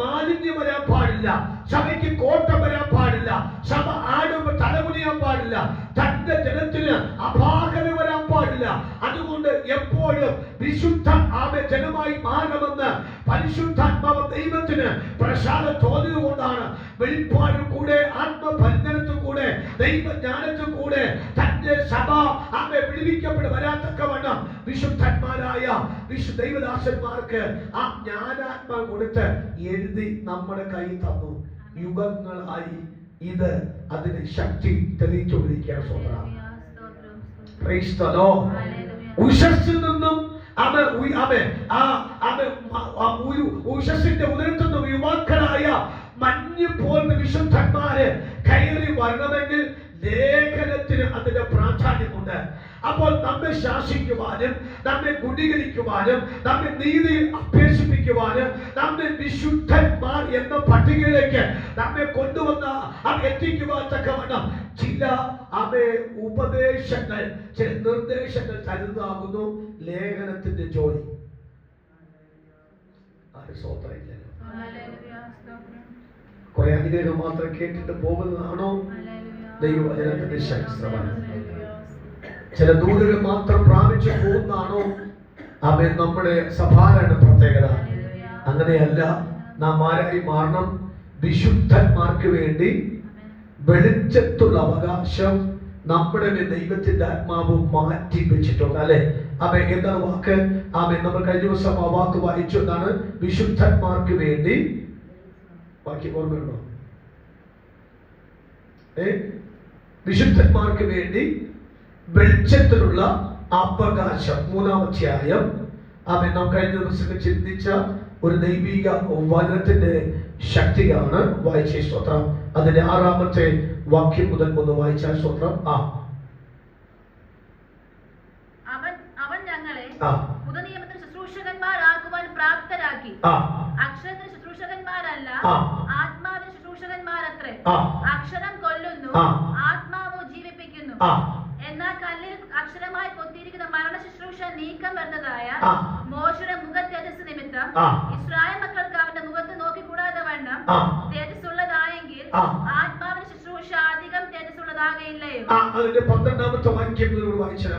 മാലിന്യം വരാൻ പാടില്ല, സഭയ്ക്ക് കോട്ടം വരാൻ പാടില്ല, സഭ ആടുമ്പോൾ തലകുനിയാൻ പാടില്ല, തന്റെ ജനത്തിന് അപാകത വരാൻ പാടില്ല. അതുകൊണ്ട് എപ്പോഴും വിശുദ്ധ ജനമായി മാറണമെന്ന് പരിശുദ്ധാത്മാവ് ദൈവത്തിന് പ്രസാദ തോന്നിയതുകൊണ്ടാണ് വെളിപ്പാടിൽ കൂടെ, ആത്മപരിജ്ഞാനത്തിൽ കൂടെ, ദൈവജ്ഞാനത്തിൽ കൂടെ തന്റെ സഭ വിടുവിക്കപ്പെട്ട് വരാത്തക്കവണ്ണം വിശുദ്ധന്മാരായ ദൈവദാസന്മാർക്ക് ആ ജ്ഞാനാത്മാവ് കൊടുത്ത് എഴുതി നമ്മുടെ കയ്യിൽ തന്നു. യുഗങ്ങളായി ഇത് അതിന് ശക്തി തെളിയിച്ചുകൊണ്ടിരിക്കുകയാണ്. സ്വതന്ത്രം ഉഷസ്സിൽ നിന്നും ഉഷസ്സിന്റെ ഉദരത്തിൽ നിന്നും യുവാക്കളായ മഞ്ഞ് പോലുള്ള വിശുദ്ധന്മാര് കയറി വരണമെങ്കിൽ ലേഖനത്തിന് അതിന്റെ പ്രാധാന്യമുണ്ട്. അപ്പോൾ നമ്മെ ശാസിക്കുവാനും, നമ്മെ ഗുണീകരിക്കുവാനും, നമ്മെ നീതിയിൽ അഭ്യസിപ്പിക്കുവാനും, നമ്മെ വിശുദ്ധന്മാർ എന്ന പട്ടികയിലേക്ക് നമ്മെ കൊണ്ടുവന്ന എത്തിക്കുവാൻ തക്കവണ്ണം ചില ഉപദേശങ്ങൾ, ചില നിർദ്ദേശങ്ങൾ തരുന്നതാകുന്നു ലേഖനത്തിന്റെ ജോലി. സ്വതന്ത്രമില്ലല്ലോ. കുറെ അനുഗ്രഹം മാത്രം കേട്ടിട്ട് പോകുന്നതാണോ ദൈവവചനത്തിന്റെ ശാസ്ത്രമാണ്? ചില ദൂതകൾ മാത്രം പ്രാപിച്ചു പോകുന്നതാണോ അവൻ നമ്മുടെ സഭാരാണ് പ്രത്യേകത? അങ്ങനെയല്ല. നാം ആരായി മാറണം? വിശുദ്ധന്മാർക്ക് വേണ്ടി വെളിച്ചത്തുള്ള അവകാശം നമ്മുടെ ദൈവത്തിന്റെ ആത്മാവ് മാറ്റി വെച്ചിട്ടുണ്ട്, അല്ലെ? അവൻ എന്താണ് വാക്ക്? അവൻ നമ്മൾ കഴിഞ്ഞ ദിവസം ആ വാക്ക് വായിച്ചു. എന്താണ്? വിശുദ്ധന്മാർക്ക് വേണ്ടി. ബാക്കി ഓർമ്മയുണ്ടോ? വിശുദ്ധന്മാർക്ക് വേണ്ടി വെളിച്ചത്തിലുള്ള അവകാശം. 3-ാം അധ്യായം. അവൻ നാം കഴിഞ്ഞ ദിവസം ചിന്തിച്ച ഒരു ദൈവിക വചനത്തിന്റെ ശക്തിയാണ് വായിച്ച സ്തോത്രം. അതിന്റെ 6-ാമത്തെ വാക്യം മുതൽ ഒന്ന് വായിച്ച സ്തോത്രം. അവൻ ഞങ്ങളെ പുതുനിയമത്തിന് ശുശ്രൂഷകന്മാരാകുവാൻ പ്രാപ്തരാക്കി. അക്ഷരത്തിന് ശുശ്രൂഷകന്മാരല്ല, ആത്മാവിന് ശുശ്രൂഷകന്മാരത്രേ. അക്ഷരം കൊല്ലുന്നു, ആത്മാവ് ജീവിപ്പിക്കുന്നു. എന്നാൽ കല്ലിൽ അക്ഷരമായി കൊത്തിയിരിക്കുന്ന മരണ ശുശ്രൂഷ നീക്കം വരുന്നതായ മോശയുടെ മുഖ തേജസ് നിമിത്തം ഇസ്രായേൽ മക്കൾക്ക് അവന്റെ മുഖത്ത് നോക്കിക്കൂടാതെ വണ്ണം തേജസ്സുള്ളതായെങ്കിൽ ആത്മാവിന്റെ ശുശ്രൂഷ അധികം തേജസ്സുള്ളതാകയില്ലയോ? അതിന്റെ 12-ാമത്തെ വാക്യം വായിച്ചാൽ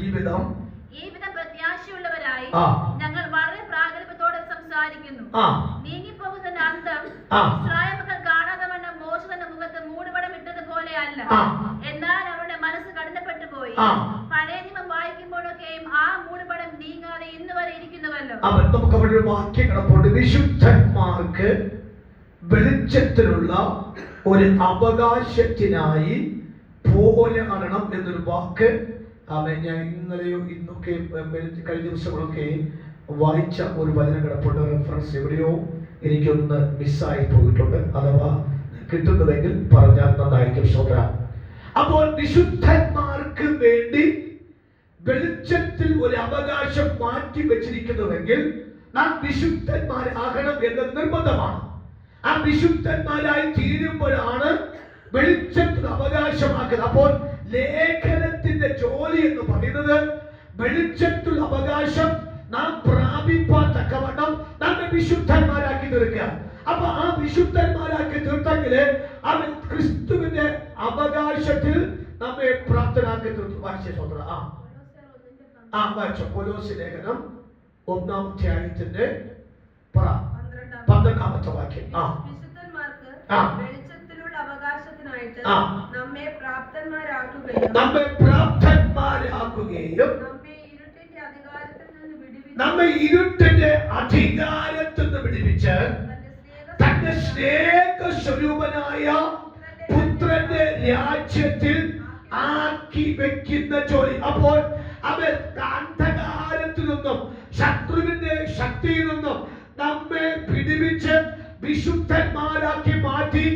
ഈ വിധം പ്രത്യാശയുള്ളവരായി ഞങ്ങൾ വളരെ പ്രാഗൽഭ്യത്തോടെ സംസാരിക്കുന്നു. നീങ്ങിപ്പോകുന്ന അന്തം ഇസ്രായേൽ മക്കൾ കാണാതെ വണ്ണം മോശ തന്റെ മുഖത്ത് മൂടുപടം ഇട്ടതുപോലെ അല്ല, എന്നാൽ അവരുടെ മനസ്സ് കഠിനപ്പെട്ടു പോയി. പഴയ നിയമം വായിക്കുമ്പോഴൊക്കെയും ആ മൂടുപടം നീങ്ങാതെ ഇന്ന് വരെ ഇരിക്കുന്നുവല്ലോ. നമുക്ക് അവിടെ ഒരു വാക്യം കിടപ്പുണ്ട്. വിശുദ്ധന്മാർക്ക് വെളിച്ചത്തിലുള്ള ഒരു അവകാശത്തിനായി പോരാടണം എന്നൊരു വാക്ക് ഞാൻ ഇന്നലെയോ ഇന്നൊക്കെ കഴിഞ്ഞ ദിവസങ്ങളൊക്കെ വായിച്ച ഒരു വചനം കിടപ്പുണ്ട്. റെഫറൻസ് എവിടെയോ എനിക്കൊന്ന് മിസ്സായി പോയിട്ടുണ്ട്. അഥവാ കിട്ടുന്നതെങ്കിൽ പറഞ്ഞാൽ നന്നായിരിക്കും. ശ്രോതാ, അപ്പോൾ വിശുദ്ധന്മാർക്ക് വേണ്ടി വെളിച്ചത്തിൽ ഒരു അവകാശം മാറ്റി വെച്ചിരിക്കുന്നുവെങ്കിൽ നാം വിശുദ്ധന്മാരാകണം എന്ന നിർബന്ധമാണ്. ആ വിശുദ്ധന്മാരായി തീരുമ്പോഴാണ് വെളിച്ചത്തിൽ അവകാശമാക്കുന്നത്. അപ്പോൾ ലേഖനത്തിന്റെ ജോലി എന്ന് പറയുന്നത് വെളിച്ചത്തിൽ അവകാശം നാം പ്രാപിപ്പാൻ തക്കവണ്ണം നമ്മെ വിശുദ്ധന്മാരാക്കി തീർക്കുക. അപ്പൊ ആ വിശുദ്ധന്മാരാക്കി തീർത്തെങ്കില് അവൻ ക്രിസ്തുവിന്റെ അവകാശത്തിൽ നമ്മെ പ്രാപ്തനാക്കി തീർത്തു. വായിച്ച സ്വതന്ത്ര വായിച്ചോ. കൊലോസ്യ ലേഖനം 1-ാം അധ്യായത്തിന്റെ 12-ാമത്തെ വാക്യം. നമ്മെ പ്രാപ്തന്മാരാക്കുകയും നമ്മെ ഇരുട്ടിന്റെ അധികാരത്തിൽ നിന്ന് വിടുവിച്ച് തന്റെ സ്നേഹസ്വരൂപനായ പുത്രന്റെ രാജ്യത്തിൽ ആക്കി വെക്കുന്ന ജോലി. അപ്പോൾ അവൻ അന്ധകാരത്തിൽ നിന്നും ശത്രുവിന്റെ ശക്തിയിൽ നിന്നും നമ്മെ പിടിവിച്ച് വിശുദ്ധന്മാരാക്കി മാറ്റി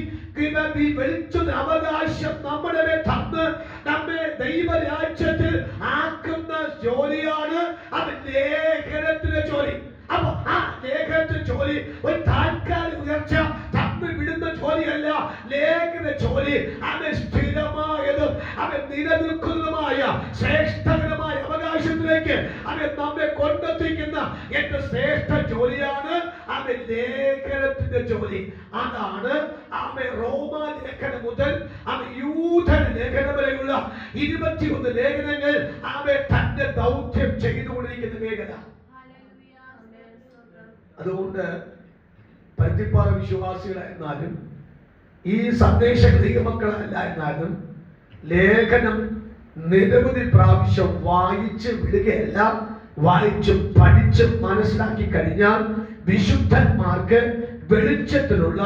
വെളിച്ചൊരു അവകാശം നമ്മുടെ തന്ന് നമ്മെ ദൈവരാജ്യത്തിൽ ആക്കുന്ന ജോലിയാണ് അവൻ ലേഖനത്തിന്റെ ജോലി. അപ്പൊ ആ ലേഖനത്തിന്റെ ജോലി ഒരു താൽക്കാലിക ഉയർച്ച തമ്മിൽ വിടുന്ന ജോലിയല്ല. ലേഖന ജോലി അവൻ സ്ഥിരമായതും അവൻ നിലനിൽക്കുന്നതുമായ ശ്രേഷ്ഠകരമായ അവകാശത്തിലേക്ക് അവൻ നമ്മെ കൊണ്ടെത്തിക്കുന്ന ഏറ്റവും ശ്രേഷ്ഠ ജോലിയാണ് ആ ആമേ ലേഖനത്തിന്റെ ജോലി. അതാണ് ആമേ റോമ ലേഖനം മുതൽ ആമേ യൂദന ലേഖനം വരെയുള്ള 21 ലേഖനങ്ങൾ ആമേ തന്റെ ദൗത്യം ചെയ്തുകൊണ്ടിരിക്കുന്ന മേഖല. അതുകൊണ്ട് പരുത്തിപ്പാറ വിശ്വാസികളായിരുന്നാലും ഈ സന്ദേശ ദൈവമക്കളല്ല എന്നാലും ലേഖനം നിരവധി പ്രാവശ്യം വായിച്ച് വിടുകയല്ല, വായിച്ചും പഠിച്ചും മനസ്സിലാക്കി കഴിഞ്ഞാൽ വിശുദ്ധന്മാർക്ക് വെളിച്ചത്തിലുള്ള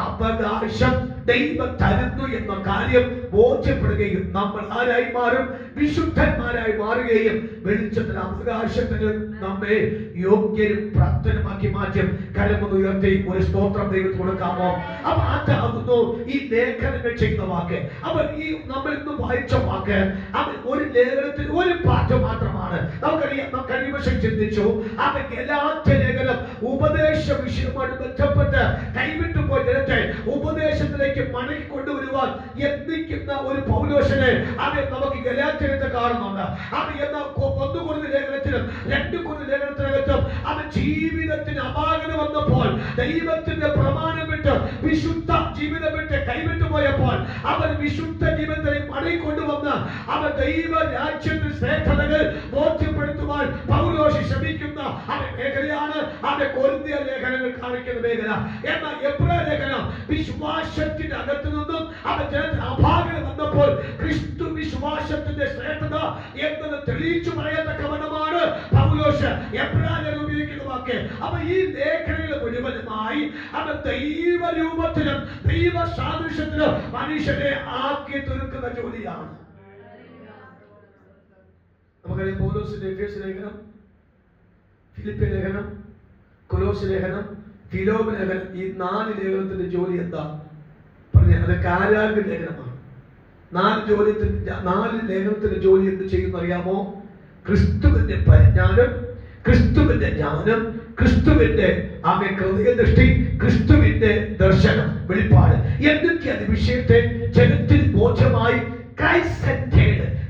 അവകാശം ദൈവം തരുന്നു എന്ന കാര്യം ബോധ്യപ്പെടുകയും നമ്മൾ ആരായി മാറും? വിശുദ്ധന്മാരായി മാറുകയും വെളിച്ചത്തിന് അവകാശത്തിന് നമ്മെ യോഗ്യരും പ്രാപ്തനുമാക്കി മാറ്റും. കരമൊന്ന് ഉയർത്തി ഒരു സ്തോത്രം ദൈവത്തിന് കൊടുക്കാമോ? അപ്പൊ അതാകുന്നു ഈ ലേഖനങ്ങൾ ചെയ്യുന്ന വാക്ക്. അപ്പൊ ഈ നമ്മൾ ഇന്ന് വായിച്ച വാക്ക് അവൻ ഒരു ലേഖനത്തിൽ ഒരു പാഠം മാത്രമാണ്. നമുക്കറിയാം, നാം കഴിഞ്ഞ വർഷം ചിന്തിച്ചു അവൻ ഗലാത്യ ലേഖനം ഉപദേശ വിഷയവുമായി ബന്ധപ്പെട്ട് കൈവിട്ടു പോയ ജനത്തെ ഉപദേശത്തിലേക്ക് മടക്കി കൊണ്ടുവരുവാൻ യത്നിക്കുന്ന ഒരു പൗലോസിനെ അവൻ നമുക്ക് ഗലാത്യത്തെ കാണുന്നുണ്ട്. അവൻ എന്ന 1 കൊരിന്ത്യർ ലേഖനത്തിലും 2 കൊരിന്ത്യർ ലേഖനത്തിനകത്തും അവൻ ജീവിതത്തിന് അപാകത വന്നപ്പോൾ ദൈവത്തിന്റെ പ്രമാണം വിട്ട് വിശുദ്ധ ജീവിതം വിട്ട് കൈവിട്ടു പോയപ്പോൾ അവൻ വിശുദ്ധ ജീവിതത്തെ മടക്കി കൊണ്ടുവന്ന് അവൻ ദൈവ രാജ്യത്തിൽ ശ്രേഷ്ഠതകൾ ബോധ്യപ്പെടുത്തുവാൻ പൗലോസ് ശ്രമിക്കുന്ന അവൻ മേഖലയാണ് അവൻ കൊരിന്ത്യർ ലേഖനങ്ങൾ കാണിക്കുന്ന മേഖല. എന്നാൽ എബ്രായ ലേഖനം വിശ്വാസത്തിന്റെ അകത്തു നിന്നും അവൻ ജനത്തിന് അപാകത വന്നപ്പോൾ ക്രിസ്തു വിശ്വാസത്തിന്റെ ശ്രേഷ്ഠത എന്നത് തെളിയിച്ചു പറയത്തക്കവണ്ണമാണ് പൗലോസ് എബ്രായർ ഉപയോഗിക്കുന്ന വാക്ക്. അപ്പൊ ഈ ലേഖനങ്ങൾ മുഴുവനുമായി അവൻ ദൈവരൂപത്തിലും ദൈവ സാദൃശ്യത്തിലും മനുഷ്യനെ ആക്കി തീർക്കുന്ന ജോലിയാണ്. നമുക്കറിയാം പൗലോസിന്റെ എഫേസ്യ ലേഖനം, ഫിലിപ്പിയ ലേഖനം, കൊലോസ്യ ലേഖനം, ഫിലോമ ലേഖനം, ഈ 4 ലേഖനത്തിന്റെ ജോലി എന്താ പറഞ്ഞ? അത് കാരാഗ്ര ലേഖനമാണ്. 4 ലേഖനത്തിന്റെ ജോലി എന്ത് ചെയ്യുന്ന അറിയാമോ? ക്രിസ്തുവിന്റെ പരിജ്ഞാനം, ക്രിസ്തുവിന്റെ ജ്ഞാനം, ക്രിസ്തുവിന്റെ ആമേ ഹൃദയദൃഷ്ടി, ക്രിസ്തുവിന്റെ ദർശനം, വെളിപ്പാട് എന്നൊക്കെ അത് വിഷയത്തെ ജനത്തിൽ ബോധ്യമായി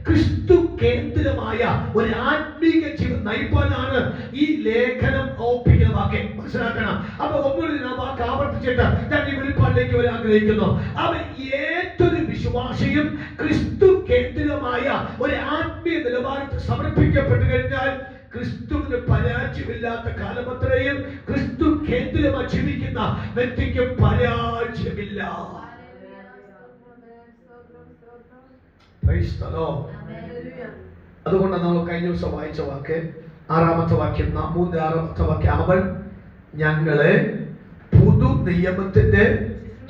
ക്രിസ്തു കേന്ദ്രമായ ഒരു ആത്മീക ജീവിതം നയിപ്പാനാണ് ഈ ലേഖനം ഒപ്പിക്കുന്ന വാക്ക്. മനസ്സിലാക്കണം. അപ്പൊ ഒന്നുകൂടി ഞാൻ വാക്ക് ആവർത്തിച്ചിട്ട് ഞാൻ ഈ വെളിപ്പാടിലേക്ക് വരാൻ ആഗ്രഹിക്കുന്നു. അവൻ ഏതൊരു വിശ്വാസിയും ക്രിസ്തു കേന്ദ്രമായ ഒരു ആത്മീയ നിലവാരത്തിൽ സമർപ്പിക്കപ്പെട്ടു കഴിഞ്ഞാൽ ക്രിസ്തുവിന് പരാജയമില്ലാത്ത കാലമത്രയും ക്രിസ്തു കേന്ദ്രമായി ജീവിക്കുന്ന വ്യക്തിക്ക് പരാജയമില്ല. അതുകൊണ്ടാണ് നമ്മൾ കഴിഞ്ഞ ദിവസം വായിച്ച വാക്ക് 6-ാമത്തെ വാക്യം, 3-6-ാമത്തെ വാക്യം, അവൻ ഞങ്ങളെ പുതു നിയമത്തിന്റെ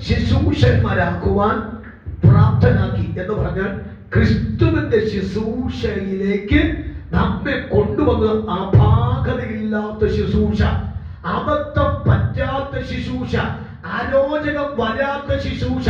ശുശ്രൂഷന്മാരാക്കുവാൻ പ്രാപ്തനാക്കി എന്ന് പറഞ്ഞാൽ ക്രിസ്തുവിന്റെ ശുശ്രൂഷയിലേക്ക് നമ്മെ കൊണ്ടുവന്ന അപാകതയില്ലാത്ത ശുശ്രൂഷ, അബദ്ധം പറ്റാത്ത ശുശ്രൂഷ, അരോചകം വരാത്ത ശുശ്രൂഷ,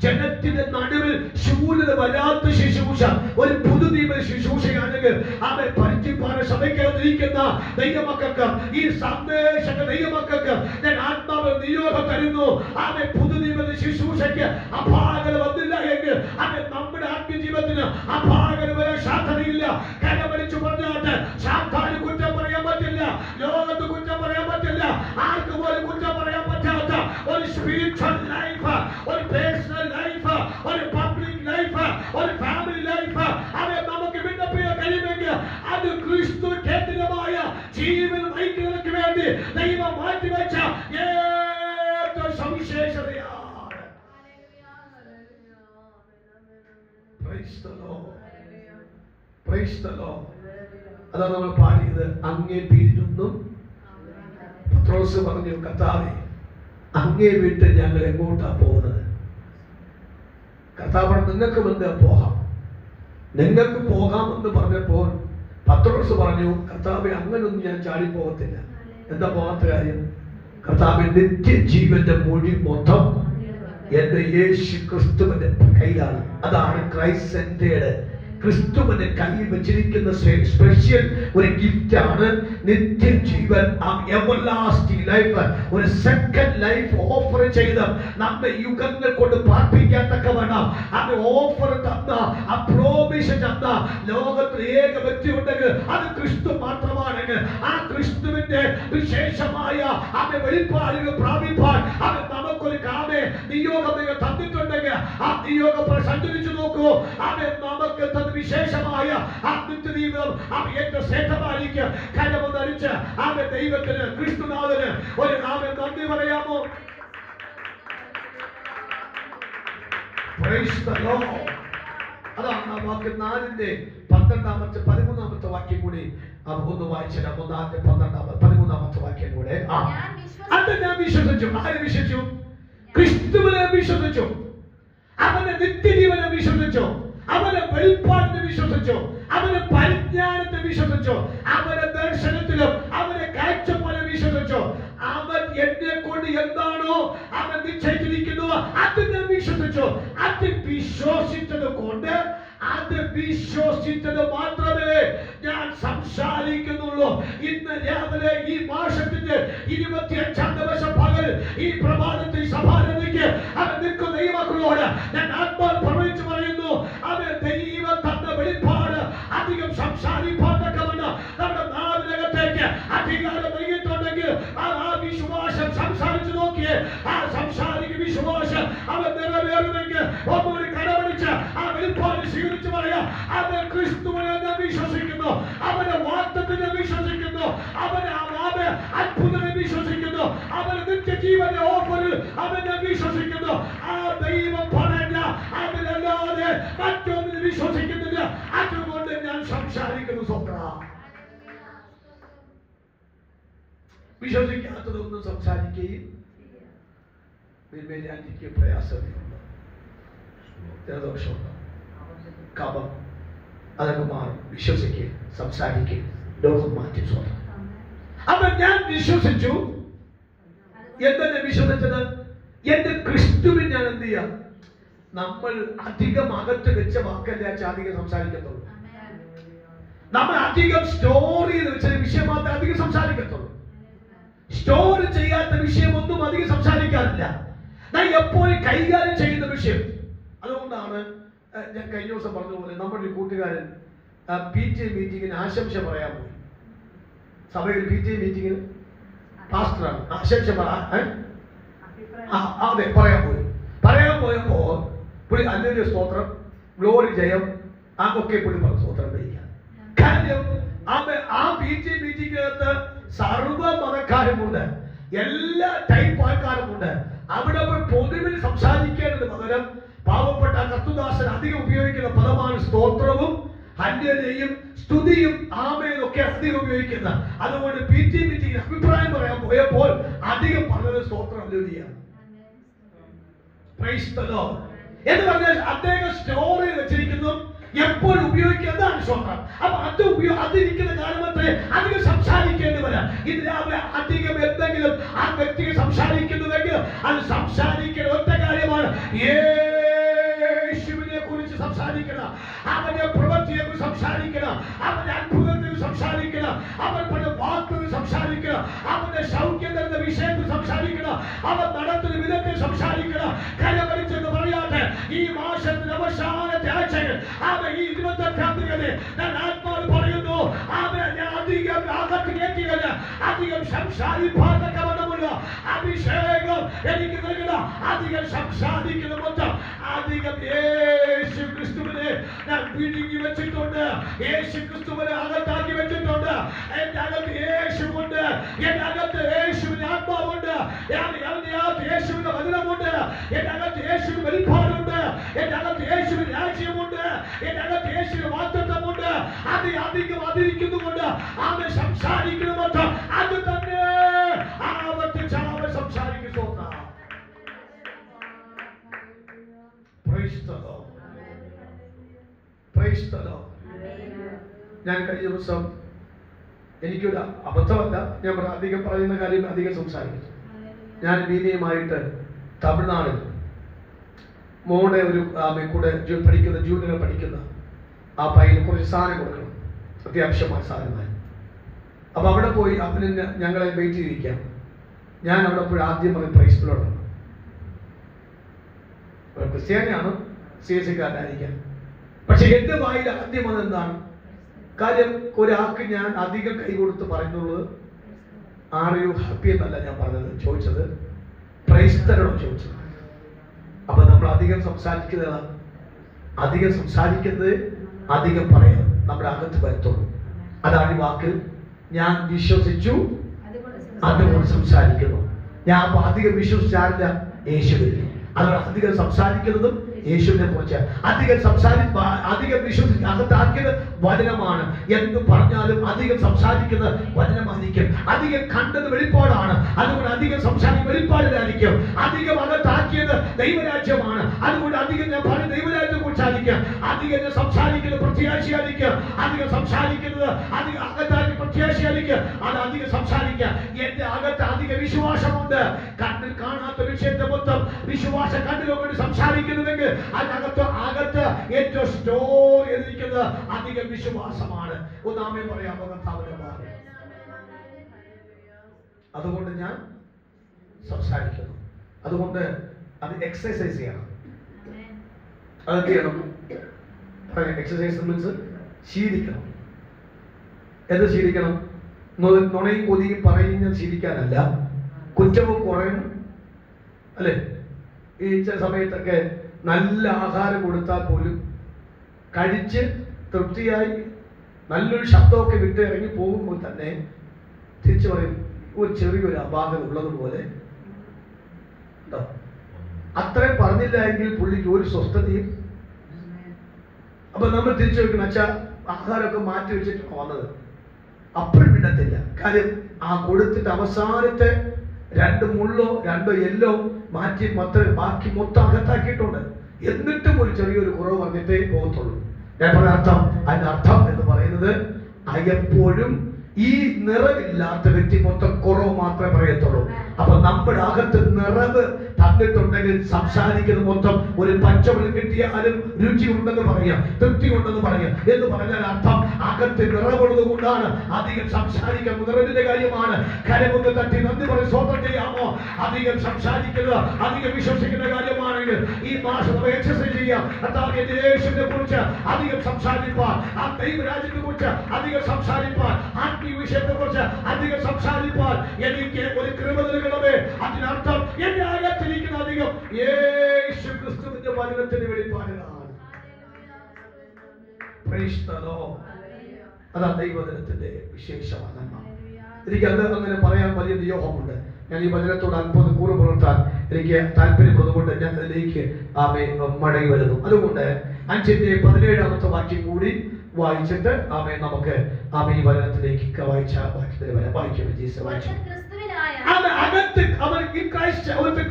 ജനത്തിന്റെ നടുവിൽ ശൂന്യത വരാത്ത ശുശ്രൂഷ, ഒരു പുതുനിയമ ശുശ്രൂഷയാണെങ്കിൽ അവൻ പരുത്തിപ്പാറ സഭയ്ക്കകത്തിരിക്കുന്ന ദൈവമക്കൾക്ക്, ഈ സന്ദേശക ദൈവമക്കൾക്ക് ഞാൻ ആത്മാവ് നിയോഗം തരുന്നു. അവൻ പുതുനിയമ ശുശ്രൂഷയ്ക്ക് അപാകത വന്നില്ല എങ്കിൽ അവൻ നമ്മുടെ ആത്മീയ ജീവിതത്തിന് അപാകത വരാൻ സാധ്യതയില്ല. കരമടിച്ചു പറഞ്ഞാട്ട് സാധാരണ കുറ്റം പറയാൻ പറ്റില്ല, ലോകത്ത് കുറ്റം പറയാൻ പറ്റില്ല, ആർക്ക് പോലും കുറ്റം പറയാൻ പറ്റാത്ത ഒരു സ്പിരിച്വൽ ലൈഫ്, ഒരു പേഴ്സണൽ ലൈഫ്, ഒരു പബ്ലിക് ലൈഫ്, ഒരു ഫാമിലി ലൈഫ് അവൻ നമുക്ക് വിണ്ണപ്പിക്കാൻ കഴിയുമെങ്കിൽ അത് ക്രിസ്തു കേന്ദ്രമായ ജീവിതം നയിക്കുന്നതിന് വേണ്ടി ദൈവം മാറ്റിവെച്ച ഏറ്റവും സവിശേഷതയാണ്. അതാണ് നമ്മൾ പാടിയത്. അങ്ങേ പിരിഞ്ഞൊന്നും പത്രോസ് പറഞ്ഞു, കർത്താവേ അങ്ങേ വിട്ട് ഞങ്ങൾ എങ്ങോട്ടാ പോകുന്നത്? കർത്താവ് നിങ്ങൾക്ക് എന്താ പോകാം, നിങ്ങൾക്ക് പോകാമെന്ന് പറഞ്ഞപ്പോൾ പത്രോസ് പറഞ്ഞു, കർത്താവെ അങ്ങനൊന്നും ഞാൻ ചാടിപ്പോകത്തില്ല. എന്താ പോകാത്ത കാര്യം? കർത്താവ് നിത്യജീവന്റെ മൊഴി മൊത്തം എന്റെ യേശു ക്രിസ്തുവിന്റെ കയ്യിലാണ്. അതാണ് ക്രൈസ്റ്റ് സെന്റേഡ് ക്രിസ്തുവിന്റെ കയ്യിൽ വെച്ചിരിക്കുന്ന സ്പെഷ്യൽ ഒരു ഗിഫ്റ്റ് ആണ് നിത്യജീവൻ, എവർലാസ്റ്റിംഗ് ലൈഫ്, ഒരു സെക്കൻഡ് ലൈഫ് ഓഫർ ചെയ്ത് നമ്മെ യുഗങ്ങൾ കൊണ്ട് പാർപ്പിക്കാത്തക്കവണ്ണം അത് ഓഫർ തന്ന, ആ പ്രോമിഷൻ തന്ന ലോകത്തിൽ ഏക വ്യക്തി ഉണ്ടെങ്കിൽ അത് ക്രിസ്തു മാത്രമാണെങ്കിൽ ആ ക്രിസ്തുവിന്റെ വിശേഷമായ വെളിപ്പാടുകൾ പ്രാപിപ്പാൻ അവൻ നമുക്കൊരു നിയോഗം തന്നിട്ടുണ്ടെങ്കിൽ ആ നിയോഗം സഞ്ചരിച്ചു നോക്കൂ. അവൻ നമുക്ക് വിശേഷമായ ആ നിത്യജീവിതം ഏറ്റവും ശ്രേഷ്ഠമായിരിക്കും. കരമൊന്നടിച്ച് അവൻ ദൈവത്തിന്, ക്രിസ്തുനാഥന് ഒരു നന്ദി പറയാമോ? Praise the Lord. അതാണ് വാക്യം 4:13 വാക്യം കൂടി ഒന്ന് വായിച്ചിടാം. 13 വാക്യം കൂടെ. അത് ഞാൻ വിശ്വസിച്ചു. ആരെ വിശ്വസിച്ചു? ക്രിസ്തുവിനെ വിശ്വസിച്ചു. അവന്റെ നിത്യജീവനെ വിശ്വസിച്ചു. അവന്റെ വെളിപ്പാടിനെ വിശ്വസിച്ചു. അവന്റെ പരിജ്ഞാനത്തെ വിശ്വസിച്ചു. അവന്റെ ദർശനത്തിലും അവന്റെ കാഴ്ചപ്പാടിനെ വിശ്വസിച്ചു. അവൻ എന്നെ കൊണ്ട് എന്താണോ അവൻ നിശ്ചയിച്ചിരിക്കുന്നു അത് ഞാൻ വിശ്വസിച്ചു. അത് വിശ്വസിച്ചത് കൊണ്ട്, അത് വിശ്വസിച്ചത് മാത്രമേ ഞാൻ സംസാരിക്കുന്നുള്ളൂ. ഇന്ന് രാവിലെ ഈ മാസത്തിന്റെ 25-ാം ദിവസം പകൽ ഈ പ്രഭാതത്തിൽ സഭാരതിക്ക് അവൻ നിൽക്കുന്ന ദൈവമക്കളോട് ഞാൻ ആത്മാവ് പ്രവചിച്ചു പറയുന്നു, അവൻ ദൈവം തന്ന വെളിപ്പാട് അധികം സംസാരിപ്പാത്തക്കവണ്ണം നമ്മുടെ നാവിനകത്തേക്ക് അധികാരം നൽകിയിട്ടുണ്ടെങ്കിൽ ആ വിശ്വാസം സംസാരിച്ചു നോക്കിയേ. ആ സംസാരിക്കുന്ന വിശ്വാസം അവൻ നിറവേറുമെങ്കിൽ ഒന്നുകൂടി കടപിടിച്ച് ആ വെളിപ്പാട് സ്വീകരിച്ചു പറയാം, അവൻ ക്രിസ്തുവിനെ വിശ്വസിക്കുന്നു, അവന്റെ വാഗ്ദത്തത്തെ വിശ്വസിക്കുന്നു, അവന്റെ അത്ഭുതത്തെ വിശ്വസിക്കുന്നു, അവന്റെ നിത്യജീവന്റെ ഓഫറിൽ അവനെ വിശ്വസിക്കുന്നു. ആ ദൈവം പറഞ്ഞ അതിലല്ലാതെ മറ്റൊന്നിൽ വിശ്വസിക്കുന്നില്ല. അതുകൊണ്ട് ഞാൻ സംസാരിക്കുന്നു. വിശ്വസിക്കാത്തതൊന്നും സംസാരിക്കുകയും പ്രയാസമുണ്ട്, ജലദോഷമുണ്ട്, കപം, അതൊക്കെ മാറും. വിശ്വസിക്കുക, സംസാരിക്കുക, ലോകം മാറ്റി സ്വന്തം. അപ്പൊ ഞാൻ വിശ്വസിച്ചു. എന്തെന്നെ വിശ്വസിച്ചത്? എന്റെ ക്രിസ്തുവിൻ ഞാൻ എന്ത് ചെയ്യാം? നമ്മൾ അധികം അകത്ത് വെച്ച വാക്കല്ലേ അധികം സംസാരിക്കത്തുള്ളൂ. നമ്മൾ അധികം സ്റ്റോർ ചെയ്ത് വെച്ച വിഷയം മാത്രമേ അധികം സംസാരിക്കത്തുള്ളൂ. സ്റ്റോർ ചെയ്യാത്ത വിഷയമൊന്നും അധികം സംസാരിക്കാറില്ല. ഞാൻ എപ്പോഴും കൈകാര്യം ചെയ്യുന്ന വിഷയം. അതുകൊണ്ടാണ് ഞാൻ കഴിഞ്ഞ ദിവസം പറഞ്ഞതുപോലെ നമ്മുടെ ഒരു കൂട്ടുകാരൻ PTA മീറ്റിങ്ങിന് ആശംസ പറയാൻ പോയി. സഭയിൽ PTA മീറ്റിങ്ങിന് പാസ്റ്ററാണ്, ആശംസ അതെ പറയാൻ പോയപ്പോ പുള്ളി അല്ലൊരു സ്തോത്രം, ഗ്ലോറി, ജയം ഒക്കെ പുള്ളി പറഞ്ഞു സ്തോത്രം വയ്ക്കാൻ. കാര്യം ആ PTA മീറ്റിങ്ങിനകത്ത് സർവ മതക്കാരുമുണ്ട്, എല്ലാ ടൈപ്പ് ആൾക്കാരുമുണ്ട്. അവിടെ പൊതുവിൽ സംസാരിക്കേണ്ടത് പകരം പാവപ്പെട്ട കർത്തുദാസൻ അധികം ഉപയോഗിക്കുന്ന പദമാണ് സ്തോത്രവും ഹല്ലേലൂയയും സ്തുതിയും ആമേനും ഒക്കെ അധികം ഉപയോഗിക്കുന്ന. അതുകൊണ്ട് PTA മീറ്റിംഗിന് അഭിപ്രായം പറയാൻ പോയപ്പോൾ അധികം പറഞ്ഞത് സ്തോത്രം ഹല്ലേലൂയയാണ്. പ്രൈസ് ദി ലോർഡ് എന്ന് പറഞ്ഞാൽ അദ്ദേഹം സ്റ്റോർ ചെയ്ത് വെച്ചിരിക്കുന്നു, എപ്പോഴും ഉപയോഗിക്കുന്നതാണ് സ്തോത്രം. അപ്പൊ അതിരിക്കുന്ന കാലമത്രേ അധികം സംസാരിക്കേണ്ടി വരാം. ഇത് രാവിലെ അധികം എന്തെങ്കിലും ആ വ്യക്തിക്ക് സംസാരിക്കുന്നുവെങ്കിൽ അത് സംസാരിക്കുന്ന ഒറ്റ കാര്യമാണ്, യേശുവിനെ കുറിച്ച് സംസാരിക്കണം, അവന്റെ പ്രവൃത്തിയെ കുറിച്ച് സംസാരിക്കണം, അവന്റെ അത്ഭുതത്തിൽ സംസാരിക്കണം, അവൻ പല വാക്കുകൾ സംസാരിക്കണം, അവന്റെ സൗഖ്യം തരുന്ന വിഷയത്തിൽ സംസാരിക്കണം, അവൻ നടത്തുന്ന വിധത്തിൽ സംസാരിക്കണം. കരമരിച്ചെന്ന് പറയാതെ ഈ മാസത്തിന്റെ അവസാനത്തെ ആഴ്ചകൾ അവൻ ഈ 28-ാം തീയതി ഞാൻ ആത്മാവ് പറയുന്നു, അവൻ അധികം അകത്ത് കയറ്റിയല്ല, അധികം സംസാരിപ്പാതക്കവണ്ണമുള്ള അഭിഷേകം എനിക്ക് നൽകുക. അധികം സംസാരിക്കുന്ന മൊത്തം അധികം യേശു ക്രിസ്തുവിനെ ഞാൻ പിടുങ്ങി വെച്ചിട്ടുണ്ട്, യേശു ക്രിസ്തുവിനെ അകത്താക്കി വെച്ചിട്ടുണ്ട്. എന്റെ അകത്ത് യേശുവുണ്ട്, എന്റെ അകത്ത് യേശുവിന്റെ ആത്മാവുണ്ട്, എന്റെ അകത്ത് യേശുവിന്റെ വചനമുണ്ട്, എന്റെ അകത്ത് യേശുവിന്റെ വെളിപ്പാടുണ്ട്, എന്റെ അകത്ത് യേശുവിന്റെ രാജ്യമുണ്ട്, എന്റെ അകത്ത് യേശുവിന്റെ വാഗ്ദത്തമുണ്ട്. അത് അധികം അതിരിക്കുന്നുകൊണ്ട് അവൻ സംസാരിക്കുന്ന മൊത്തം അത് തന്നെ ആവർത്തിച്ച് അവൻ സംസാരിക്കുന്നു. ഞാൻ കഴിഞ്ഞ ദിവസം എനിക്കൊരു അബദ്ധമല്ല, ഞാൻ അധികം പറയുന്ന കാര്യം അധികം സംസാരിക്കുന്നു. ഞാൻ ബീനയുമായിട്ട് തമിഴ്നാടിൽ മോടെ ഒരു കൂടെ പഠിക്കുന്ന ജൂനിയർ പഠിക്കുന്ന ആ പയ്യന് കുറച്ച് സാധനം കൊടുക്കണം, അത്യാവശ്യമായ സാധനമായി. അപ്പൊ അവിടെ പോയി അവന് ഞങ്ങളെ വെയിറ്റ് ചെയ്തിരിക്കാം. ഞാൻ അവിടെ പോയി ആദ്യം പറയും പ്രൈസ് ദി ലോർഡ്. ക്രിസ്ത്യാനിയാണ്, CSC-കാരനായിരിക്കാം. പക്ഷെ എന്റെ വായിൽ ആദ്യം അതെന്താണ് കാര്യം? ഒരാൾക്ക് ഞാൻ അധികം കൈ കൊടുത്ത് പറയുന്നുള്ളത് ആർ യു ഹാപ്പി എന്നല്ല ഞാൻ പറഞ്ഞത്, ചോദിച്ചത് പ്രൈസ് ദി ലോർഡ് ചോദിച്ചത്. അപ്പൊ നമ്മൾ അധികം സംസാരിക്കുന്നത് അധികം പറയാം, നമ്മുടെ അകത്ത് വരത്തുള്ളൂ. അതാണ് ഈ വാക്ക്, ഞാൻ വിശ്വസിച്ചു അതുകൊണ്ട് സംസാരിക്കുന്നു. ഞാൻ അധികം വിശ്വസിച്ചാറില്ല യേശുവിൽ. അതുകൊണ്ട് അധികം സംസാരിക്കുന്നതും യേശുവിനെ കുറിച്ച് അധികം വിശ്വസിച്ച് അകത്താക്കിയത് വചനമാണ്. എന്ത് പറഞ്ഞാലും അധികം സംസാരിക്കുന്ന വചനമായിരിക്കും. അധികം കണ്ടത് വെളിപ്പാടാണ്, അതുകൊണ്ട് അധികം സംസാരിക്കുന്ന വെളിപ്പാടിലായിരിക്കും. അധികം അകത്താക്കിയത് ദൈവരാജ്യമാണ്, അതുകൊണ്ട് അധികം ഞാൻ പറഞ്ഞ ദൈവരാജ്യത്തെ കുറിച്ചായിരിക്കും. അധികം ഞാൻ സംസാരിക്കുന്നത് പ്രത്യാശയായിരിക്കും, അധികം സംസാരിക്കുന്നത് അധികം അകത്താക്കി പ്രത്യാശയായിരിക്കും. അത് അധികം സംസാരിക്കുക. എന്റെ അകത്ത് അധിക വിശ്വാസമുണ്ട്. കണ്ണിൽ കാണാത്ത വിഷയത്തെ മൊത്തം വിശ്വാസ കണ്ണിലൊക്കെ സംസാരിക്കുന്നുവെങ്കിൽ അകത്ത് ഏറ്റവും സ്റ്റോർ ചെയ്തിരിക്കുന്നത് അധികം വിശ്വാസമാണ്. ഒന്നാമേ പറയാമോ കർത്താവിന്റെ ഭാഗം. അതുകൊണ്ട് ഞാൻ സംസാരിക്കുന്നു. അതുകൊണ്ട് അത് എക്സസൈസ് ചെയ്യണം. അതെന്ത് ചെയ്യണം? എക്സസൈസ് മീൻസ് ശീലിക്കണം. എന്ത് ശീലിക്കണം? നുണയും കൊതിയും പറയുന്ന ശീലിക്കാനല്ല, കുറ്റവും കുറയും അല്ലെ. ഈ ചില സമയത്തൊക്കെ നല്ല ആഹാരം കൊടുത്താൽ പോലും കഴിച്ച് തൃപ്തിയായി നല്ലൊരു ശബ്ദമൊക്കെ വിട്ട് ഇറങ്ങി പോകുമ്പോൾ തന്നെ തിരിച്ചു പറയും ഒരു ചെറിയൊരു അപാകത ഉള്ളതുപോലെ. അത്രയും പറഞ്ഞില്ല എങ്കിൽ പുള്ളിക്ക് ഒരു സ്വസ്ഥതയും. അപ്പൊ നമ്മൾ തിരിച്ചു വെക്കണം, അച്ഛാ ആഹാരമൊക്കെ മാറ്റി വെച്ചിട്ടാണ് വന്നത്. അപ്പോഴും മിണ്ടത്തില്ല. കാര്യം ആ കൊടുത്തിട്ട് അവസാനത്തെ 2 മുള്ളോ 2 എല്ലോ മാറ്റി ബാക്കി മൊത്തം അകത്താക്കിയിട്ടുണ്ട്. എന്നിട്ടും ഒരു ചെറിയൊരു കുറവ് പറഞ്ഞിട്ടേ പോകത്തുള്ളൂ. ഞാൻ പറഞ്ഞ അതിന്റെ അർത്ഥം എന്ന് പറയുന്നത് എപ്പോഴും ഈ നിറവില്ലാത്ത വ്യക്തി മൊത്തം കുറവ് മാത്രമേ പറയത്തുള്ളൂ. അപ്പൊ നമ്മുടെ അകത്ത് നിറവ് തന്നിട്ടുണ്ടെങ്കിൽ സംസാരിക്കുന്നത് മൊത്തം ഒരു പച്ചവെള്ളം കിട്ടിയാലും രുചി ഉണ്ടെന്ന് പറയാം, തൃപ്തി ഉണ്ടെന്ന് പറയാം. എന്ന് പറഞ്ഞാൽ അർത്ഥം അകത്ത് നിറവുള്ളത് കൊണ്ടാണ് അധികം സംസാരിക്കാൻ. നിറവിന്റെ കാര്യമാണ്. കരമൊന്ന് തട്ടി നന്ദി പറയും, സ്വന്തം ചെയ്യാമോ? അധികം സംസാരിക്കുന്നത് അധികം വിശ്വസിക്കുന്ന കാര്യമാണെങ്കിൽ ഈ മാസം നമ്മൾ എക്സസൈസ് ചെയ്യാം. യേശുവിനെ കുറിച്ച് അധികം സംസാരിപ്പാൻ, ആ ദൈവരാജ്യത്തെ കുറിച്ച് അധികം സംസാരിപ്പാൻ, ആത്മീയ വിഷയത്തെ കുറിച്ച് അധികം സംസാരിപ്പാൻ എനിക്ക് ഒരു കൃപ നൽകണമേ. അതിനർത്ഥം എന്റെ അകത്തിരിക്കുന്ന അധികം യേശു ക്രിസ്തുവിന്റെ വചനത്തിന്റെ വെളിപ്പാടിലാണ്. അതാ ദൈവവചനത്തിന്റെ വിശേഷമാണ്. എനിക്ക് അത് അങ്ങനെ പറയാൻ വലിയ നിയോഗമുണ്ട്. ഞാൻ ഈ വചനത്തോട് അല്പം കൂറ് പുലർത്താൻ എനിക്ക് താല്പര്യപ്പെടുന്നതുകൊണ്ട് ഞാൻ അതിലേക്ക് മടങ്ങി വരുന്നു. അതുകൊണ്ട് 5-17 വാക്യം കൂടി വായിച്ചിട്ട് നമുക്ക് ഈ വചനത്തിലേക്ക് വായിച്ച വാക്യത്തിൽ വരാം. വായിക്കും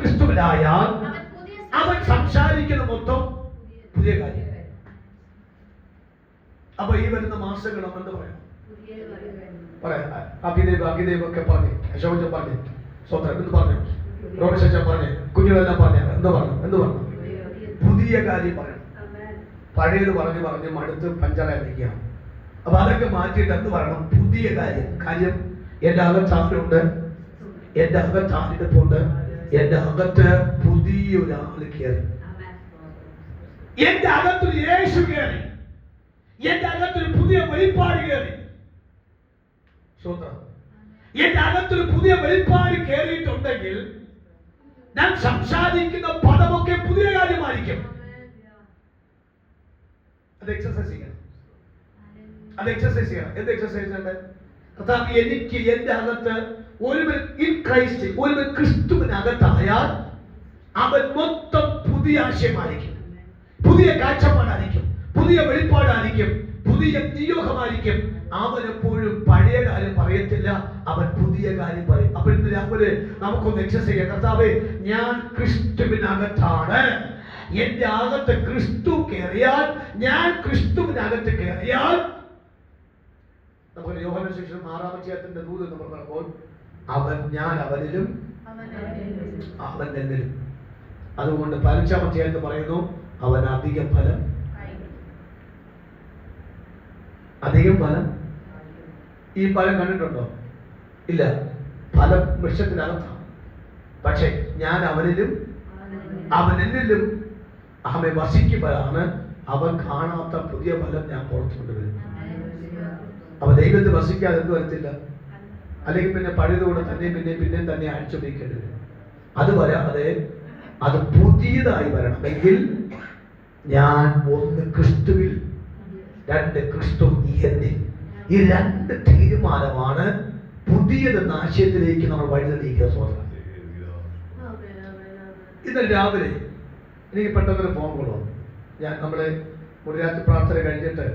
ക്രിസ്തുവിലായാൽ അവൻ സംസാരിക്കുന്ന മൊത്തം പുതിയ കാര്യം. അപ്പൊ ഈ വരുന്ന മാസങ്ങൾ നമ്മൾ എന്ത് പറയാം? അഭിദേവ് ഒക്കെ പറഞ്ഞു, അശോകൻ പറഞ്ഞു, സ്വന്തം എന്ത് പറഞ്ഞു, റോബിഷൻ പറഞ്ഞു, കുഞ്ഞുങ്ങളെല്ലാം പറഞ്ഞു. എന്ത് പറഞ്ഞു? പുതിയ കാര്യം പറയണം. പഴയത് പറഞ്ഞ് മടുത്ത് പഞ്ചറായിരിക്കാം. അപ്പൊ അതൊക്കെ മാറ്റിയിട്ട് എന്ത് പറയണം? പുതിയ കാര്യം. എന്റെ അകത്ത് ആരുണ്ട്? എന്റെ അകത്ത് ആരെടുപ്പുണ്ട്? എന്റെ അകത്ത് പുതിയൊരാൾ കയറി, എന്റെ അകത്തൊരു യേശു കയറി, എന്റെ അകത്തൊരു പുതിയ വെളിപ്പാട് കയറി. എന്റെ അകത്തൊരു പുതിയ വെളിപ്പാട് കയറിയിട്ടുണ്ടെങ്കിൽ ഞാൻ സംസാരിക്കുന്ന പദമൊക്കെ പുതിയ കാര്യമായിരിക്കും. അത് എക്സസൈസ് ചെയ്യണം. എന്ത് എക്സസൈസ് ഉണ്ട്? എനിക്ക് എന്റെ അകത്ത് ഒരുവൻ ക്രിസ്തുവിനകത്തായാൽ അവൻ മൊത്തം പുതിയ ആശയമായിരിക്കും, പുതിയ കാഴ്ചപ്പാടായിരിക്കും, പുതിയ വെളിപ്പാടായിരിക്കും, പുതിയ നിയോഗമായിരിക്കും. അവൻ എപ്പോഴും പഴയ കാര്യം പറയത്തില്ല, അവൻ പുതിയ കാര്യം പറയും. അപ്പൊ ഇന്ന് രാവിലെ നമുക്കൊന്ന് എക്സസൈസ് ചെയ്യാം. കർത്താവേ, ഞാൻ ക്രിസ്തുവിനകത്താണ്. എന്റെ അകത്ത് ക്രിസ്തു കയറിയാൽ, ഞാൻ ക്രിസ്തുവിനകത്ത് കയറിയാൽ, നമുക്ക് യോഹന്നാൻ സുവിശേഷം 6-ാം ദൂത് എന്ന് പറഞ്ഞപ്പോൾ ഞാൻ അവനിലും അവൻ എന്നിലും. അതുകൊണ്ട് 15-ാം അധ്യായത്തിൽ പറയുന്നു അവൻ അധിക ഫലം. അധികം ഫലം. ഈ ഫലം കണ്ടിട്ടുണ്ടോ? ഇല്ല. ഫലം വൃക്ഷത്തിനകത്താണ്. പക്ഷേ ഞാൻ അവനിലും അവൻ എന്നിലും അവനെ വസിക്കുമ്പോഴാണ് അവൻ കാണാത്ത പുതിയ ഫലം ഞാൻ പുറത്തു കൊണ്ടുവരും. അവ ദൈവത്തെ വസിക്കാതെ എന്ത് വരത്തില്ല. അല്ലെങ്കിൽ പിന്നെ പഴയതുകൂടെ പിന്നെയും തന്നെ അഴിച്ചുപയോഗിക്കേണ്ടി വരും. അത് വരാതെ അത് പുതിയതായി വരണമെങ്കിൽ ഞാൻ ഒന്ന് ക്രിസ്തുവിൽ, രണ്ട് ക്രിസ്തു എന്നിൽ. ഈ രണ്ട് തീരുമാനമാണ് പുതിയതെന്ന ആശയത്തിലേക്ക് നമ്മൾ വഴിതെളിയിക്കുക. സോദരൻ, ഇന്നലെ രാവിലെ എനിക്ക് പെട്ടെന്നൊരു ഫോൺ കോൾ വന്നു. നമ്മളെ മുറിരാത്രി പ്രാർത്ഥന കഴിഞ്ഞിട്ട്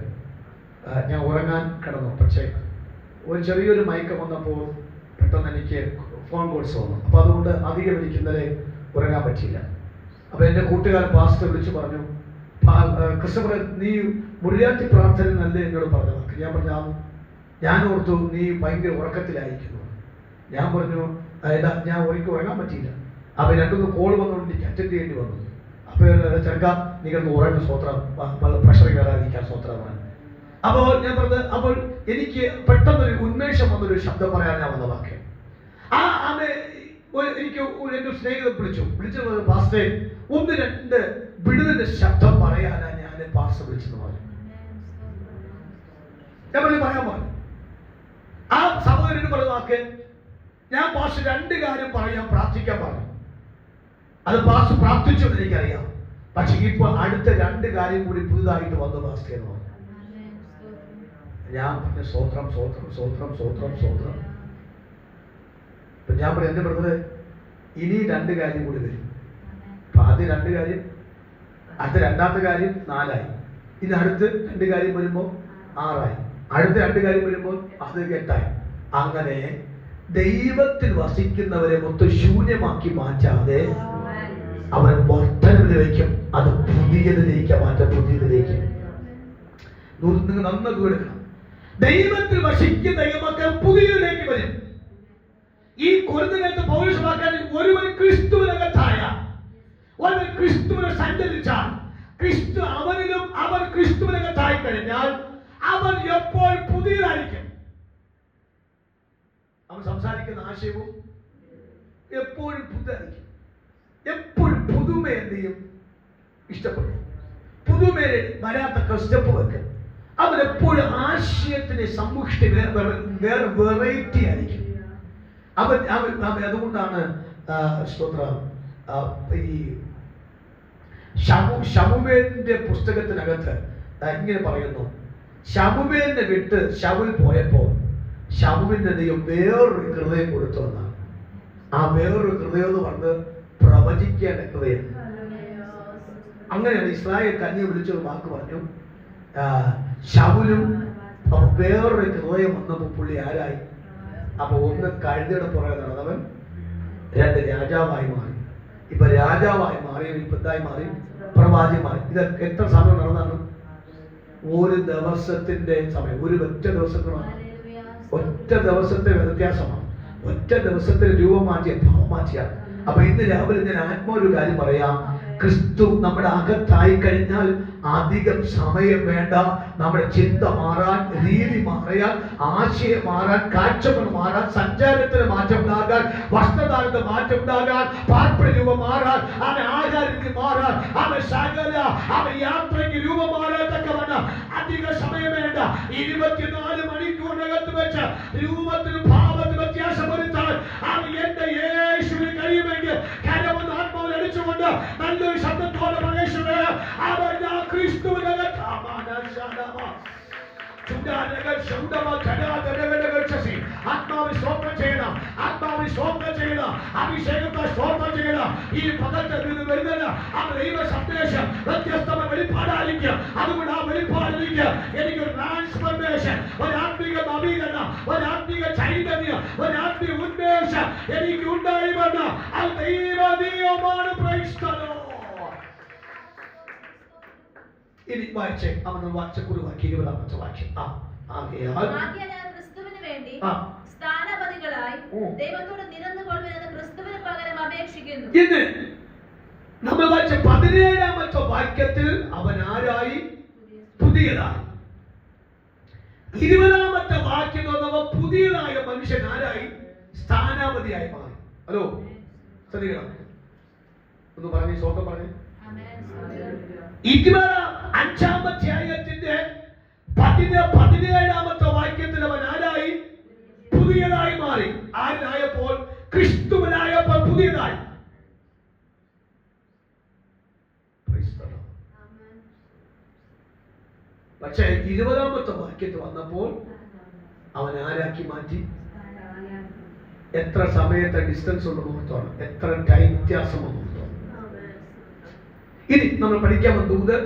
ഞാൻ ഉറങ്ങാൻ കിടന്നു. പക്ഷേ ഒരു ചെറിയൊരു മയക്കം വന്നപ്പോൾ പെട്ടെന്ന് എനിക്ക് ഫോൺ കോൾസ് വന്നു. അപ്പോൾ അതുകൊണ്ട് അധികം എനിക്ക് ഇന്നലെ ഉറങ്ങാൻ പറ്റിയില്ല. അപ്പോൾ എൻ്റെ കൂട്ടുകാരൻ പാസ്റ്റർ വിളിച്ചു പറഞ്ഞു, ക്രിസ്തുമ നീ മുറിരാത്രി പ്രാർത്ഥന നല്ല എന്നോട് പറഞ്ഞു. ഞാൻ ഓർത്തു നീ ഭയങ്കര ഉറക്കത്തിലായിരിക്കുന്നു. ഞാൻ പറഞ്ഞു ഞാൻ ഉറങ്ങാൻ പറ്റിയില്ല. അപ്പോൾ രണ്ടുമൂന്ന് കോൾ വന്നുകൊണ്ട് എനിക്ക് അറ്റൻഡ് ചെയ്യേണ്ടി വന്നു. അപ്പോൾ ചെറുക്ക നിങ്ങൾ ഉറങ്ങുന്ന സ്വത്രം പ്രഷർ കയറാതിരിക്കാൻ സ്വത്രമാണ്. അപ്പോൾ ഞാൻ പറഞ്ഞത്, അപ്പോൾ എനിക്ക് പെട്ടെന്നൊരു ഉന്മേഷം വന്നൊരു ശബ്ദം പറയാൻ ഞാൻ വന്ന വാക്ക് എനിക്ക് എൻ്റെ സ്നേഹിതൻ വിളിച്ചു പാസ്റ്റേ ഒന്ന് രണ്ട് വിടുതലിന്റെ ശബ്ദം പറയാനാണ് ഞാൻ പാസ്റ്റർ വിളിച്ചെന്ന് പറഞ്ഞു. ഞാൻ പറയാൻ പറഞ്ഞു. ആ സഹോദരന് പറഞ്ഞ വാക്ക് ഞാൻ പാസ്റ്റർ രണ്ട് കാര്യം പറയാൻ പ്രാർത്ഥിക്കാൻ പറഞ്ഞു. അത് പാസ്റ്റർ പ്രാർത്ഥിച്ചു എന്ന് എനിക്കറിയാം. പക്ഷെ ഇപ്പൊ അടുത്ത രണ്ട് കാര്യം കൂടി പുതുതായിട്ട് വന്നു പാസ്റ്റർ എന്ന് പറഞ്ഞു. ഞാൻ പറഞ്ഞ സ്വത്രം സ്വത്രം സ്വത്രം സ്വത്രം സ്വത്രം. ഇപ്പൊ ഞാൻ പറഞ്ഞു എന്റെ ബ്രദറെ ഇനി രണ്ട് കാര്യം കൂടി വരും. അപ്പൊ ആദ്യം രണ്ട് കാര്യം, അടുത്ത രണ്ടാമത്തെ കാര്യം 4 ആയി. ഇനി അടുത്ത് രണ്ട് കാര്യം വരുമ്പോൾ 6 ആയി. അടുത്ത രണ്ട് കാര്യം വരുമ്പോൾ അത് 8 ആയി. അങ്ങനെ ദൈവത്തിൽ വസിക്കുന്നവരെ മൊത്തം ശൂന്യമാക്കി മാറ്റാതെ അവൻ വർദ്ധനവിലേക്ക്, അത് പുതിയതിലേക്ക് മാറ്റാം. പുതിയതിലേക്ക് നിങ്ങൾ നന്നായി എടുക്കണം. ദൈവത്തിൽ വസിക്കുന്ന ദൈവമക്കൾ പുതിയതിലേക്ക് വരും. ഈ കൊരുന്നകത്ത് പൗരുഷമാക്കാൻ ഒരുവൻ ക്രിസ്തുവിനകത്തായ ഒരുവൻ ക്രിസ്തുവിനെ സഞ്ചരിച്ചാൽ ക്രിസ്തു അവനിലും അവൻ ക്രിസ്തുവിനകത്തായി കഴിഞ്ഞാൽ അവൻ എപ്പോൾ പുതിയതായിരിക്കും. അവൻ സംസാരിക്കുന്ന ആശയവും എപ്പോഴും പുതുതായിരിക്കും. എപ്പോഴും പുതുമ എന്ത് ചെയ്യും? ഇഷ്ടപ്പെടും. പുതുമയെ വരാത്ത സ്റ്റെപ്പ് വെക്കും. അവൻ എപ്പോഴും ആശയത്തിന് സമ്പുഷ്ടി വേറെ വെറൈറ്റി ആയിരിക്കും. അവൻ അതുകൊണ്ടാണ് ഈ ശമൂവേലിന്റെ പുസ്തകത്തിനകത്ത് ഇങ്ങനെ പറയുന്നു, ശമൂവേലിനെ വിട്ട് ശൗൽ പോയപ്പോൾ ശമൂവേലിന്റെ ദൈവം വേറൊരു ഹൃദയം കൊടുത്തു എന്നാണ്. ആ വേറൊരു ഹൃദയം എന്ന് പറഞ്ഞത് പ്രവചിക്കേണ്ട ഹൃദയം. അങ്ങനെയാണ് ഇസ്രായേൽ കന്യെ വിളിച്ചൊരു വാക്ക് പറഞ്ഞു. ശൗലും വേറൊരു ഹൃദയം വന്നപ്പോൾ പുള്ളി ആരായി? അപ്പൊ ഒന്ന് കഴുതയുടെ പുറകെ നടന്നവൻ രണ്ട് രാജാവായി മാറി. ഇപ്പൊ രാജാവായി മാറി, ഇപ്പൊ എന്തായി മാറി? പ്രവാചകമായി. ഇത് എത്ര സമയം നടന്നാണ്? ഒരു ദിവസത്തിന്റെ സമയം, ഒറ്റ ദിവസത്തിനാണ്. ഒറ്റ ദിവസത്തെ വ്യത്യാസമാണ്. ഒറ്റ ദിവസത്തെ രൂപം മാറ്റിയ, ഭാവം മാറ്റിയ. അപ്പൊ ഇന്ന് രാവിലെ ഞാൻ ആത്മാവൊരു കാര്യം പറയാം. ക്രിസ്തു നമ്മുടെ അകത്തായി കഴിഞ്ഞാൽ അധികം സമയം വേണ്ട. നമ്മുടെ ചിന്ത മാറാൻ, രീതി മാറിയാൽ, ആശയം മാറാൻ, കാഴ്ചകൾ മാറാൻ, സഞ്ചാരത്തിന് മാറ്റം ഉണ്ടാകാൻ, വസ്ത്രധാരണത്തിന് മാറ്റം ഉണ്ടാകാൻ, പാർപ്പിട രൂപം മാറാൻ, അവൻ ആഹാരത്തിന് മാറാൻ, അവൻ സകല അവൻ യാത്രയ്ക്ക് രൂപം മാറാത്തൊക്കെ വേണ്ട. അധിക സമയം വേണ്ട. 24 മണിക്കൂറിനകത്ത് വെച്ച് രൂപത്തിനും ഭാവത്തിനും വ്യത്യാസം വരുത്താൻ അവൻ എന്റെ യേശുവിന് കഴിയുമെങ്കിൽ കരമെന്ന് ആത്മാവിൽ അടിച്ചുകൊണ്ട് നല്ലൊരു ശബ്ദത്തോടെ പ്രവേശിക്കുക. അവൻ ആത്മാവിൽ സ്തോത്രം ചെയ്യണം. ആത്മാവിൽ സ്തോത്രം ചെയ്യണം. അഭിഷേകത്തെ സ്തോത്രം ചെയ്യണം. ഈ പദത്തിൽ നിന്ന് വരുന്നത് ആ ദൈവ സന്ദേശം വ്യത്യസ്തമായ വെളിപ്പാടായിരിക്കും. അതുകൊണ്ട് ആ വെളിപ്പാടിലേക്ക് എനിക്കൊരു ട്രാൻസ്ഫർമേഷൻ, ഒരു ആത്മീക നവീകരണം, ഒരു ആത്മീക ചൈതന്യം, ഒരു ആത്മീയ ഉന്മേഷം എനിക്ക് ഉണ്ടായി വേണം. അത് ദൈവമാണ്. ഇനി വായിച്ചേ, അവൻ വായിച്ച കുറിവാക്കി 20-ാമത്തെ വാക്യം. ക്രിസ്തുവിന് വേണ്ടി സ്ഥാനപതികളായി ദൈവത്തോട് നിരന്നുകൊള്ളുമെന്ന് ക്രിസ്തുവിന് പകരം അപേക്ഷിക്കുന്നു. ഇത് നമ്മൾ വായിച്ച 17-ാമത്തെ വാക്യത്തിൽ അവൻ ആരായി? പുതിയതായി. 20ാമത്തെ വാക്യം വന്നവ പുതിയതായ മനുഷ്യൻ ആരായി? സ്ഥാനാപതിയായി മാറി. ഹലോ, ശ്രദ്ധിക്കണം, ഒന്ന് പറഞ്ഞേ, സ്വന്തം പറഞ്ഞേ. 25ാം അധ്യായത്തിന്റെ 17ാമത്തെ വാക്യത്തിൽ അവൻ ആരായി? പുതിയതായി മാറി. ആരായപ്പോൾ? ക്രിസ്തുവിനായപ്പോൾ പുതിയതായി. പക്ഷേ 20ാമത്തെ വാക്യത്തിൽ വന്നപ്പോൾ അവൻ ആരാക്കി മാറ്റി? എത്ര സമയത്തെ ഡിസ്റ്റൻസ് ഉണ്ട് നോർത്താണ്, എത്ര ടൈം വ്യത്യാസം നോർത്താണ്. ഇനി നമ്മൾ പഠിക്കാൻ വന്നത്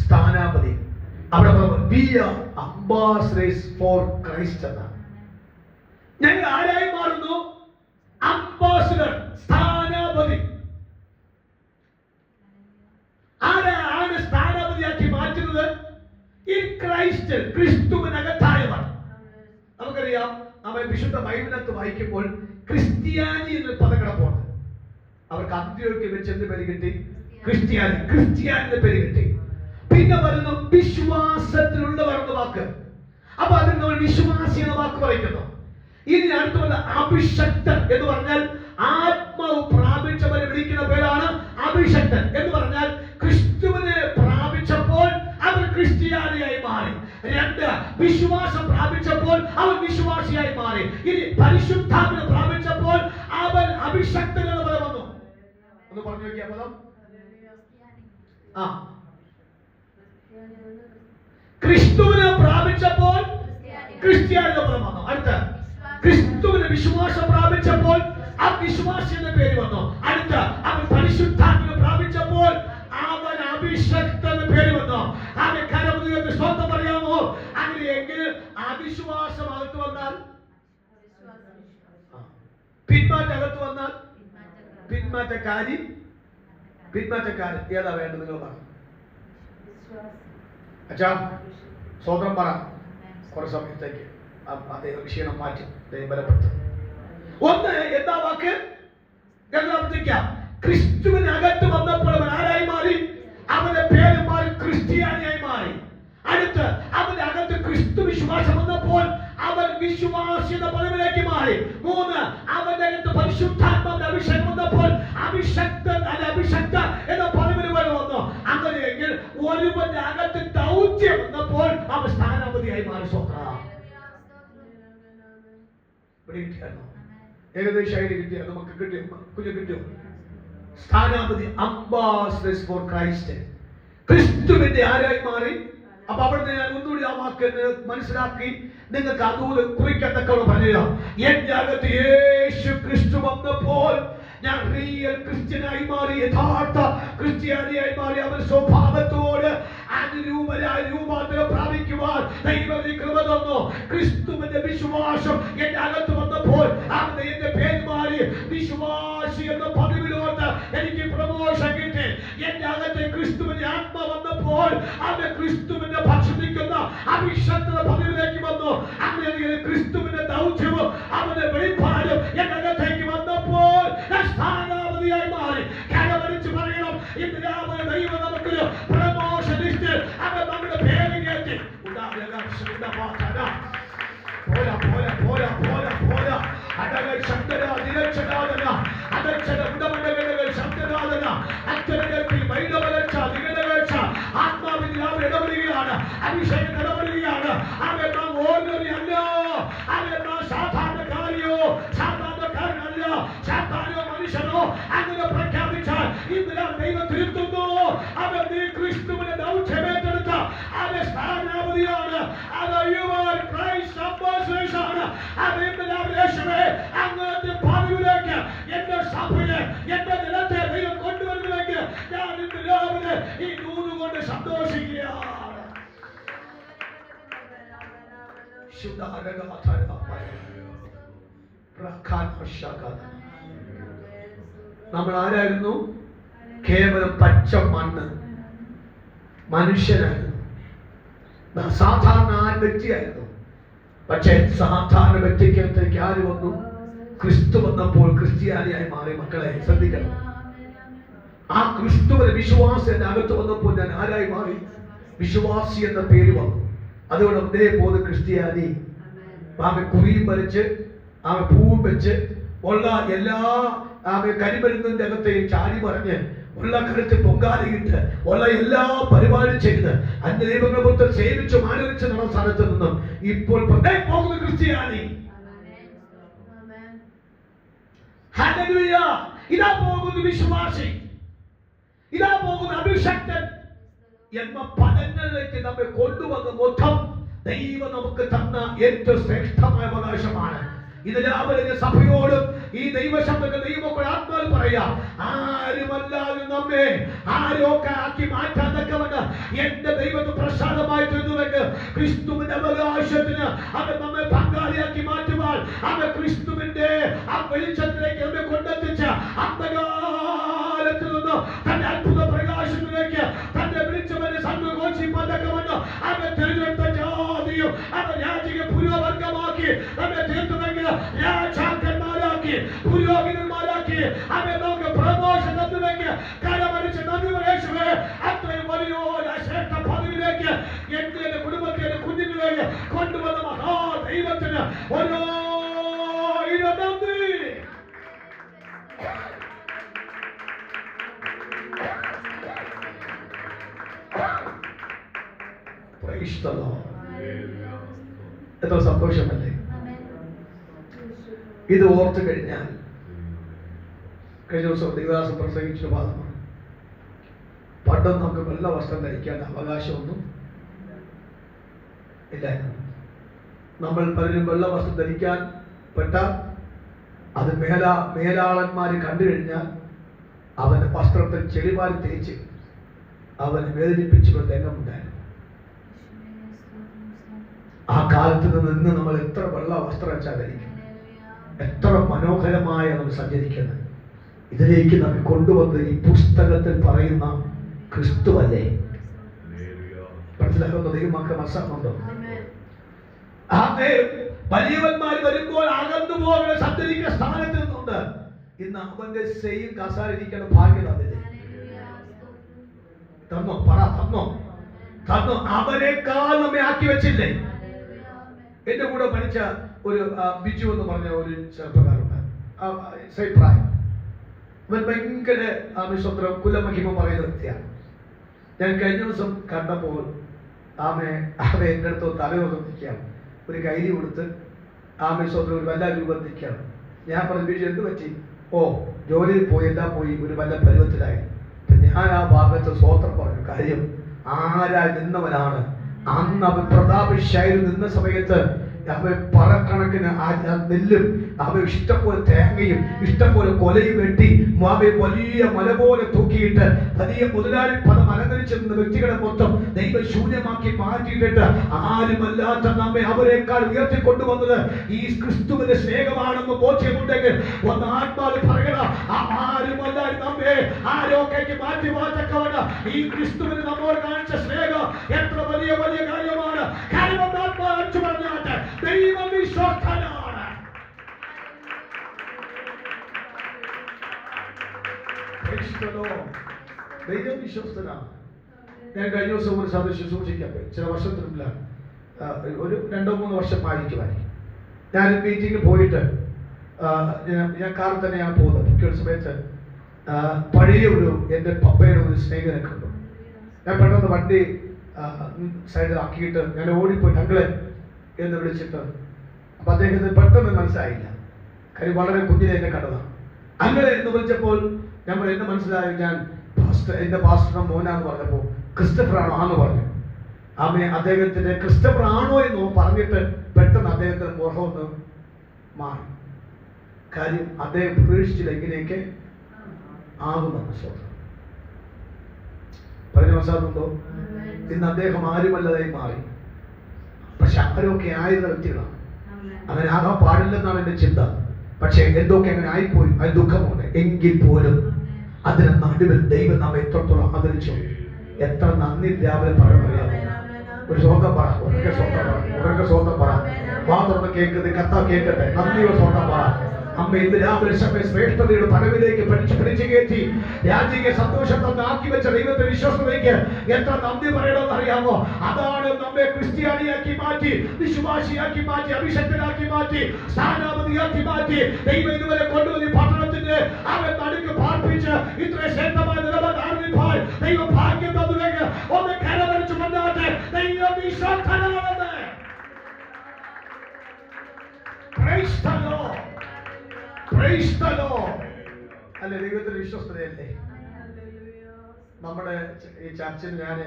സ്ഥാനാപതി. അവിടെ we are ambassadors for Christ എന്നാണ്. ഞങ്ങൾ ആരായി മാറുന്നു? അംബാസഡർ, സ്ഥാനാപതി. ആരാണ് സ്ഥാനാപതിയാക്കി മാറ്റുന്നത്? ഇൻ ക്രൈസ്റ്റ്, ക്രിസ്തുവിനകത്തായവർ. നമുക്കറിയാം, നമ്മൾ വിശുദ്ധ ബൈബിളിനകത്ത് വായിക്കുമ്പോൾ ക്രിസ്ത്യാനി എന്നൊരു പദം കിടപ്പുണ്ട്. അവർക്ക് അന്ത്യോക്യ വെച്ച് എന്ത് പേര് കിട്ടി? ക്രിസ്ത്യാനി. ക്രിസ്ത്യാനിന്റെ പേര് കിട്ടി. പിന്നെ വരുന്നു വിശ്വാസത്തിലുള്ളവർ എന്ന വാക്ക്. അപ്പൊ അതിൽ നമ്മൾ വിശ്വാസി എന്ന വാക്ക് പറയുന്നു. ഇനി അടുത്ത അഭിഷക്തൻ എന്ന് പറഞ്ഞാൽ ആത്മാവ് പ്രാപിച്ചവരെ വിളിക്കുന്ന പേരാണ് അഭിഷക്തൻ. എന്ന് പറഞ്ഞാൽ ക്രിസ്തുവിനെ പ്രാപിച്ചപ്പോൾ അവൻ ക്രിസ്ത്യാനിയായി മാറി. 2, വിശ്വാസം പ്രാപിച്ചപ്പോൾ അവൻ വിശ്വാസിയായി മാറി. ഇനി പരിശുദ്ധാത്മാവിനെ പ്രാപിച്ചപ്പോൾ അവൻ അഭിഷക്തൻ എന്ന് പദം വന്നു. ഒന്ന് പറഞ്ഞു നോക്കിയാ പദം. ക്രിസ്തുവിനെ പ്രാപിച്ചപ്പോൾ ക്രിസ്ത്യാനിയുടെ പദം വന്നു. അടുത്ത ക്രിസ്തുവിന് വിശ്വാസം പ്രാപിച്ചപ്പോൾ അവിശ്വാസി എന്ന പേര് വന്നു. അടുത്ത അവൻ പരിശുദ്ധാത്മാവിനെ പ്രാപിച്ചപ്പോൾ അവൻ അഭിഷക്തൻ എന്ന പേര് വന്നു. അവൻ കരമുതിർന്ന് സ്വന്തം പറയാമോ? അങ്ങനെയെങ്കിൽ അവിശ്വാസം അകത്ത് വന്നാൽ, പിന്മാറ്റം അകത്ത് വന്നാൽ, പിന്മാറ്റക്കാരൻ ഏതാ വേണ്ടത്? നിങ്ങൾ പറ. അച്ഛാ സ്വതന്ത്രം പറ. കുറച്ച് സമയത്തേക്ക് അദ്ദേഹം ക്ഷീണം മാറ്റി ബലപ്പെടുത്തും. ഒന്ന് എന്താ വാക്ക്? ആവർത്തിക്കാം. ക്രിസ്തുവിനകത്ത് വന്നപ്പോൾ അവൻ ആരായി മാറി? അവന്റെ പേര് മാറി ക്രിസ്ത്യാനിയായി മാറി. അടുത്ത് അവന്റെ അകത്ത് ക്രിസ്തു വിശ്വാസം വന്നപ്പോൾ അവൻ വിശ്വാസി എന്ന പദവിയിലേക്ക് മാറി. 3, അവന്റെ അകത്ത് പരിശുദ്ധാത്മാവിന്റെ അഭിഷേകം വന്നപ്പോൾ അഭിഷക്തൻ അല്ല അഭിഷക്ത എന്ന പദവിയിൽ വന്നു. അങ്ങനെയെങ്കിൽ ഒരുവന്റെ അകത്ത് ദൗത്യം വന്നപ്പോൾ അവൻ സ്ഥാനാപതിയായി മാറി. ഏകദേശം ഐഡിയ കിട്ടിയ നമുക്ക് കിട്ടിയോ? സ്ഥാനാപതി, അംബാസഡേഴ്സ് ഫോർ ക്രൈസ്റ്റ്, ക്രിസ്തുവിന്റെ ആരായി മാറി. അപ്പൊ അവിടെ ഞാൻ ഒന്നുകൂടി ആ വാക്ക് മനസ്സിലാക്കി നിങ്ങൾക്ക് അതുപോലെ കുറിക്കത്തക്കവണ്ണം പറയുക. എന്റെ അകത്ത് യേശു ക്രിസ്തു വന്നപ്പോൾ ഞാൻ റിയൽ ക്രിസ്ത്യനായി മാറി, യഥാർത്ഥ ക്രിസ്ത്യാനിയായി മാറി. അവൻ സ്വഭാവത്തോട് അനുരൂപരായി രൂപാന്തരം പ്രാപിക്കുവാൻ ദൈവം കൃപ തന്നു. ക്രിസ്തുവിന്റെ വിശ്വാസം എന്റെ അകത്ത് വന്നപ്പോൾ അവന്റെ എന്റെ പേര് മാറി വിശ്വാസി എന്ന പദവിയിലോട്ട് എനിക്ക് പ്രമോഷൻ കിട്ടി. എന്റെ അകത്ത് ക്രിസ്തുവിന്റെ ആത്മ വന്നപ്പോൾ അവൻ ക്രിസ്തുവിന്റെ ഭക്ഷിക്കുന്ന അഭിഷക്ത പദവിയിലേക്ക് വന്നു. അങ്ങനെ ക്രിസ്തുവിന്റെ ദൗത്യവും അവന്റെ വെളിപ്പാടും എന്റെ അകത്തേക്ക് വന്നപ്പോൾ സ്ഥാനാപതിയായി മാറി. കരമടിച്ച് പറയണം, ഇന്ന് രാവിലെ ദൈവം നമുക്കൊരു പ്രമോഷൻ ലിസ്റ്റിൽ അവൻ നമ്മുടെ പേര് കയറ്റി. അടകൾ ശബ്ദന നിരക്ഷനാദന അടച്ചത ഉടമടകൾ ശബ്ദനാദന അത്തരത്തിൽ വൈഡവലച്ച നികടവച്ച ആത്മാവിൽ അവർ ഇടപെടുകയാണ്, അഭിഷേകം ഇടപെടുകയാണ്. അവൻ നാം ഓർഡിനറി അല്ല, അവൻ നാം സാധാരണക്കാരിയോ സാധാരണക്കാരനല്ല, സാധാരണ മനുഷ്യനോ അങ്ങനെ പ്രഖ്യാപിച്ചാൽ ഇന്ന് ദൈവം തിരുത്തുന്നു. അവൻ നീ ക്രിസ്തുവിന്റെ ദൗത്യമേറ്റെടുത്ത അവൻ സ്ഥാനാപതിയാണ്. അങ്ങനത്തെ പദവിയിലേക്ക് എന്റെ സഭയെ എന്റെ ജനത്തെ ദൈവം കൊണ്ടുവരുന്നതിലേക്ക് ഞാൻ ഇന്ന് രാവിലെ ഈ നൂലുകൊണ്ട് സന്തോഷിക്കുകയാണ്. നമ്മൾ ആരായിരുന്നു? കേവലം പച്ച മണ്ണ് മനുഷ്യനായിരുന്നു, സാധാരണ വ്യക്തിയായിരുന്നു. പക്ഷേ സാധാരണ വ്യക്തിക്കകത്തേക്ക് ആര് വന്നു? ക്രിസ്തു വന്നപ്പോൾ ക്രിസ്ത്യാനിയായി മാറി. മക്കളെ ശ്രദ്ധിക്കണം, ആ ക്രിസ്തുവിന്റെ വിശ്വാസം എന്റെ അകത്ത് വന്നപ്പോൾ ഞാൻ ആരായി മാറി? വിശ്വാസി എന്ന പേര് വന്നു. അതുകൊണ്ട് ഒന്നേ പോകുന്ന ക്രിസ്ത്യാനി ആമെ കുറിയും വരച്ച് ആമെ പൂവും വെച്ച് ഉള്ള എല്ലാ ആമെ കരിമരുന്നിന്റെ അകത്തെ ചാടി പറഞ്ഞ് ഉള്ള കരുത്ത് പൊങ്കാലയിട്ട് ഉള്ള എല്ലാ പരിപാടിയും ചെയ്ത് അന്യ ദൈവങ്ങളെ പുറത്ത് സേവിച്ചു ആലോചിച്ച് നടന്ന സ്ഥലത്ത് നിന്നും ഇപ്പോൾ പോകുന്ന ക്രിസ്ത്യാനി. ഹല്ലേലൂയ. ഇതാ പോകുന്ന വിശ്വാസി, ഇതാ പോകുന്ന അഭിഷക്തൻ എന്ന പദങ്ങളിലേക്ക് നമ്മെ കൊണ്ടുവന്ന മൊത്തം ദൈവം നമുക്ക് തന്ന ഏറ്റവും ശ്രേഷ്ഠമായ അവകാശമാണ്. ഇത് രാവിലെ സഭയോടും ഈ ദൈവശബ്ദങ്ങൾ ദൈവമക്കൾ ആത്മാവിൽ പറയാ, ആരുമല്ലാതെ നമ്മെ ആരൊക്കെ ആക്കി മാറ്റാൻ തക്കവണ്ണം എന്റെ ദൈവത്തിന് പ്രസാദമായി തീർന്നുവെങ്കിൽ ക്രിസ്തുവിന്റെ അവകാശത്തിന് അവൻ നമ്മെ പങ്കാളിയാക്കി മാറ്റുവാൻ അവൻ ക്രിസ്തുവിന്റെ ആ വെളിച്ചത്തിലേക്ക് നമ്മെ കൊണ്ടെത്തിച്ച അന്ധകാലത്തിൽ നിന്ന് തന്റെ അത്ഭുത പ്രകാശത്തിലേക്ക് തന്നെ വിളിച്ചവനെ സന്തോഷിപ്പാൻ തക്കവണ്ണം അവൻ തിരഞ്ഞെടുത്ത ജാതിയും അവൻ രാജകീയ പുരോവർഗമാക്കി നമ്മെ തീർത്തുവെങ്കിൽ രാജാക്കന്മാരാക്കി പുരോഹിതന്മാരാക്കി അവൻ നമുക്ക് പ്രമോഷൻ തന്നുവെങ്കിൽ കരമരിച്ച് നന്ദി യേശുവേ, അത്രയും വലിയൊരു ശ്രേഷ്ഠ പദവിയിലേക്ക് എന്റെ കുടുംബത്തിന്റെ കുഞ്ഞുങ്ങളെ കൊണ്ടുവന്ന മഹാദൈവത്തിന് ഓരോ നന്ദി. എത്ര സന്തോഷമല്ലേ ഇത് ഓർത്തു കഴിഞ്ഞാൽ. കഴിഞ്ഞ ദിവസം ദൈവദാസൻ പ്രസംഗിച്ച വാദമാണ്, പണ്ടും നമുക്ക് വെള്ള വസ്ത്രം ധരിക്കാൻ അവകാശമൊന്നും ഇല്ലായിരുന്നു. നമ്മൾ പലരും വെള്ള വസ്ത്രം ധരിക്കാൻ പെട്ടാൽ അത് മേലാളന്മാർ കണ്ടു കഴിഞ്ഞാൽ അവന്റെ വസ്ത്രത്തിൽ ചെളിവാരി തേച്ച് അവനെ വേദനിപ്പിച്ചുകൊണ്ട് രംഗമുണ്ടായിരുന്നു. ആ കാലത്ത് നിന്ന് നമ്മൾ എത്ര വെള്ള വസ്ത്രം വെച്ചാൽ ധരിക്കും, എത്ര മനോഹരമായ നമ്മൾ സഞ്ചരിക്കുന്നത്. ഇതിലേക്ക് നമ്മെ കൊണ്ടുവന്ന് ഈ പുസ്തകത്തിൽ പറയുന്ന ക്രിസ്തുവല്ലേ? മനസ്സിലാകുന്ന ദൈവമാക്ക മനസ്സിലാക്കുന്നുണ്ടോ? വലിയവന്മാർ വരുമ്പോൾ അകന്നു പോകുന്ന സഞ്ചരിക്കുന്ന സ്ഥാനത്ത് നിന്നുണ്ട് ഇന്ന് അവന്റെ സെയിം കസാരിക്കുന്ന ഭാഗ്യം തന്നില്ലേ? തന്നോ? പറ, തന്നോ? തന്നോ? അവരെക്കാൾ നമ്മെ ആക്കി വെച്ചില്ലേ? എന്റെ കൂടെ പഠിച്ച ഒരു ബിജു എന്ന് പറഞ്ഞ ഒരു ചെറുപ്പക്കാരുണ്ട്, പ്രായം. അവൻ ഭയങ്കര സ്വത്രം കുലമഹിമ പറയുന്ന വ്യക്തിയാണ്. ഞാൻ കഴിഞ്ഞ ദിവസം കണ്ടപ്പോൾ അവ എൻ്റെ അടുത്ത് തലയോർന്ന് നിൽക്കുകയാണ്, ഒരു കൈലി കൊടുത്ത് സ്വത്രം ഒരു വല്ല രൂപം നിൽക്കുകയാണ്. ഞാൻ പറഞ്ഞു, ബിജു എന്ത് പറ്റി? ഓ, ജോലിയിൽ പോയി, എല്ലാം പോയി, ഒരു വല്ല പരുവത്തിലായി. ഞാൻ ആ ഭാഗത്ത് സ്വത്രം പറഞ്ഞു. കാര്യം ആരാ നിന്നവനാണ് അന്ന് അവൻ പ്രതാപശായി നിന്ന സമയത്ത് അവൻ പറക്കണക്കിന് നെല്ലും അവ ഇഷ്ടംപോലെ തേങ്ങയും ഇഷ്ടംപോലെ കൊലയും വെട്ടി അവയെ വലിയ മല പോലെ തൂക്കിയിട്ട് വലിയ മുതലാളി പദം അലങ്കരിച്ചിരുന്ന വ്യക്തികളെ മൊത്തം ദൈവം ശൂന്യമാക്കി മാറ്റിയിട്ടിട്ട് ആരുമല്ലാത്ത നമ്മെ അവരെക്കാൾ ഉയർത്തിക്കൊണ്ടുവന്നത് ഈ ക്രിസ്തുവിന്റെ സ്നേഹമാണെന്ന് ബോധ്യമുണ്ടെങ്കിൽ ഒന്ന് ആത്മാവിൽ പറയണം, ആരുമല്ലാതെ നമ്മെ ആരോഗ്യക്ക് മാറ്റി മാറ്റക്കവണ ഈ ക്രിസ്തുവിന് നമ്മോട് കാണിച്ച സ്നേഹം എത്ര വലിയ വലിയ കാര്യമാണ്. പറഞ്ഞാട്ടെ, ദൈവം വിശ്വസ്തനാണ്. ദൈവം വിശ്വസ്തനാണ്. ഞാൻ കഴിഞ്ഞ ദിവസം ഒരു സദസ്യം സൂക്ഷിക്കാൻ പോയി, ചില വർഷത്തിനുള്ളിൽ ഒരു 2-3 വർഷം ആയിരിക്കുമായിരിക്കും. ഞാൻ മീറ്റിംഗിൽ പോയിട്ട് ഞാൻ കാറിൽ തന്നെയാണ് പോകുന്നത്. മിക്ക സമയത്ത് പഴയ എൻ്റെ പപ്പയുടെ ഒരു സ്നേഹിതനെ കണ്ടു. ഞാൻ പെട്ടെന്ന് വണ്ടി സൈഡിലാക്കിയിട്ട് ഞാൻ ഓടിപ്പോയി അങ്കിളെ എന്ന് വിളിച്ചിട്ട്, അപ്പൊ അദ്ദേഹത്തിന് പെട്ടെന്ന് മനസ്സിലായില്ല, കാര്യം വളരെ കുഞ്ഞിനെ എന്നെ കണ്ടതാണ്. അങ്കിളെ എന്ന് വിളിച്ചപ്പോൾ നമ്മൾ എന്നെ മനസ്സിലായി, ഞാൻ എന്റെ പാസ്റ്ററുടെ മോനാന്ന് പറഞ്ഞപ്പോൾ ക്രിസ്റ്റഫർ ആണോ ആന്ന് പറഞ്ഞു. അദ്ദേഹത്തിന്റെ ക്രിസ്റ്റഫർ ആണോ എന്ന് പറഞ്ഞിട്ട് പെട്ടെന്ന് അദ്ദേഹത്തിന് മുഖം ഒന്ന് മാറി. കാര്യം അദ്ദേഹം പ്രതീക്ഷിച്ചില്ല ഇങ്ങനെയൊക്കെ ആകുമെന്ന്. സ്വന്തം പറഞ്ഞ മനസ്സിലാകുന്നുണ്ടോ? ഇന്ന് അദ്ദേഹം ആരുമല്ലതായി മാറി. പക്ഷെ ആരൊക്കെ ആയിരുന്ന വ്യക്തികളാണ്. അങ്ങനെ ആകാൻ പാടില്ലെന്നാണ് എന്റെ ചിന്ത. പക്ഷെ എന്തൊക്കെ അങ്ങനെ ആയിപ്പോയി, അത് ദുഃഖമുണ്ട്. എങ്കിൽ പോലും അതിന് നടുവിൽ ദൈവം നാം എത്രത്തോളം ആദരിച്ചു, എത്ര നന്ദി രാവിലെ പറയാം. ഒരു സ്വന്തം പറ, ഉറക്കെ സ്വന്തം പറ, ഉറക്കെ സ്വന്തം പറ. വാ തുറന്ന് കേൾക്കുന്നത് കർത്താവ് കേൾക്കട്ടെ. നന്ദിയോ സ്വന്തം പറ. അമ്മ ഇന്ന് രാവിലെ സഭയെ ശ്രേഷ്ഠതയുടെ പദവിയിലേക്ക് പിടിച്ചു കയറ്റി രാജ്യത്തെ സന്തോഷത്തെ ആക്കി വെച്ച ദൈവത്തെ വിശ്വസതയ്ക്ക് എത്ര നന്ദി പറയണമെന്ന് അറിയാമോ? അതാണ് നമ്മെ ക്രിസ്ത്യാനിയാക്കി മാറ്റി, വിശ്വാസിയാക്കി മാറ്റി, അഭിഷക്തനാക്കി മാറ്റി, സ്ഥാനാപതിയാക്കി മാറ്റി. ദൈവം ഇതുവരെ കൊണ്ടുവന്ന് പട്ടണത്തിന്റെ അവൻ നടുക്ക് പാർപ്പിച്ച് ഇത്ര ശ്രേഷ്ഠമായ നിലപാട് ആരംഭിപ്പാൻ ദൈവം ഭാഗ്യം തന്നുവെങ്കിൽ ഒന്ന് കരവരച്ചു വന്നാട്ടെ. ദൈവം വിശ്വസ്തനാണെന്ന്. Praise the Lord. Praise the Lord. അല്ലെ, ദൈവത്തിന്റെ വിശ്വസ്തതയല്ലേ? നമ്മുടെ ഈ ചർച്ചിൽ ഞാൻ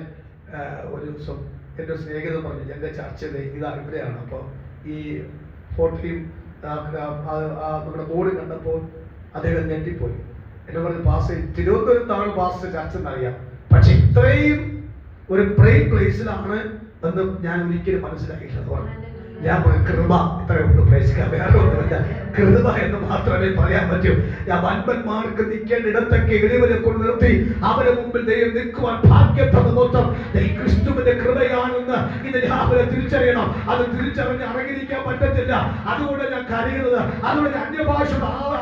ഒരു ദിവസം എൻ്റെ സ്നേഹിതൻ പറഞ്ഞു, എൻ്റെ ചർച്ചിൽ ഇതാ ഇവിടെയാണ്. അപ്പോൾ ഈ ഫോട്ടോയും നമ്മുടെ ബോർഡ് കണ്ടപ്പോൾ അദ്ദേഹം ഞെട്ടിപ്പോയി. എന്നെ പറഞ്ഞു, പാസ് തിരുവനന്തപുരത്താണ് പാസ് ചർച്ച എന്നറിയാം, പക്ഷെ ഇത്രയും ഒരു പ്രൈം പ്ലേസിലാണ് എന്ന് ഞാൻ ഒരിക്കലും മനസ്സിലാക്കിയില്ല. ഞാൻ കൃപ ഇത്രയുണ്ട്. വേറെ ഒന്നുമില്ല, കൃപ എന്ന് മാത്രമേ പറയാൻ പറ്റൂ. ഞാൻ വൻപന്മാർക്ക് നിൽക്കേണ്ട ഇടത്തൊക്കെ ഇടിവരെ കൊണ്ട് നിർത്തി അവരെ മുമ്പിൽ ദൈവം നിൽക്കുവാൻ ഭാഗ്യപ്പെട്ട മൊത്തം ക്രിസ്തുവിന്റെ കൃപയാണെന്ന് ഇന്ന് രാവിലെ തിരിച്ചറിയണം. അത് തിരിച്ചറിഞ്ഞ് അടങ്ങിയിരിക്കാൻ പറ്റത്തില്ല. അതുകൊണ്ട് ഞാൻ കരയുന്നത്, അതുകൊണ്ട് അന്യഭാഷ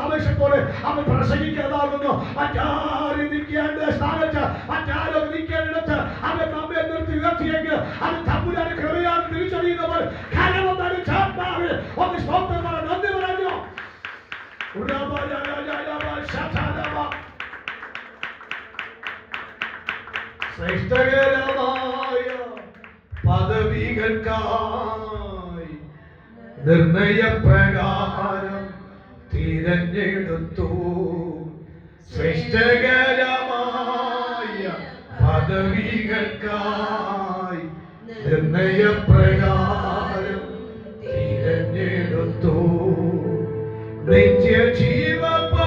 ആവേശത്തോടെ അവൻ പ്രസംഗിക്കാതാകുന്നു. മറ്റാരും നിൽക്കേണ്ട സ്ഥാനത്ത്, മറ്റാരും നിൽക്കേണ്ടിടത്ത് അവൻ നമ്മെ നിർത്തി ഉയർത്തിയെങ്കിൽ അത് തമ്പുരാന്റെ കൃപയാണ് തിരിച്ചറിയുന്നവർ ഒന്ന് സ്തോത്രം പറ, നന്ദി പറഞ്ഞു. ശ്രേഷ്ഠകരമായ പദവികൾക്കായി നിർണയപ്രകാരം തിരഞ്ഞെടുത്തു. ശ്രേഷ്ഠകരമായ പദവികൾക്കായി നിർണയപ്രകാരം തിരഞ്ഞെടുത്തു. നിത്യജീവപാതേ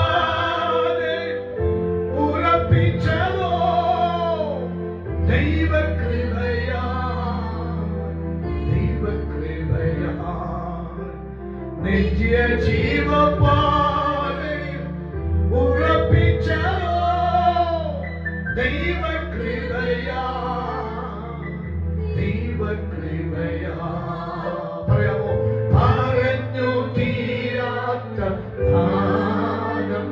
ഉറപ്പിച്ചതോ ദൈവകൃപയാ, ദൈവകൃപയാ. നിത്യജീവപാതേ ഉറപ്പിച്ചതോ ദൈവകൃപയാ, ദൈവകൃപയാ. പറയാമോ? പറഞ്ഞു തീരാത്ത ദാനം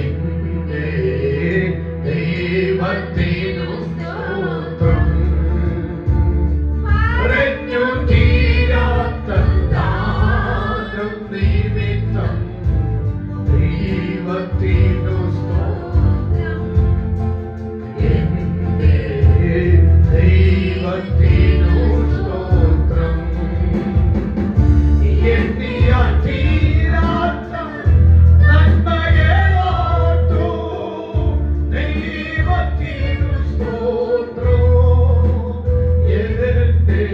എന്റെ ദൈവത്തിനു സ്തോത്രം. പറഞ്ഞു തീരാത്ത ദാനം നിമിത്തം ദൈവത്തിനു സ്തോത്രം. എന്റെ ദൈവത്തിനു സ്തോത്രം. എണ്ണിയാൽ തീരാത്ത നന്മകളോർത്തു ദൈവത്തിനു സ്തോത്രം. എന്റെ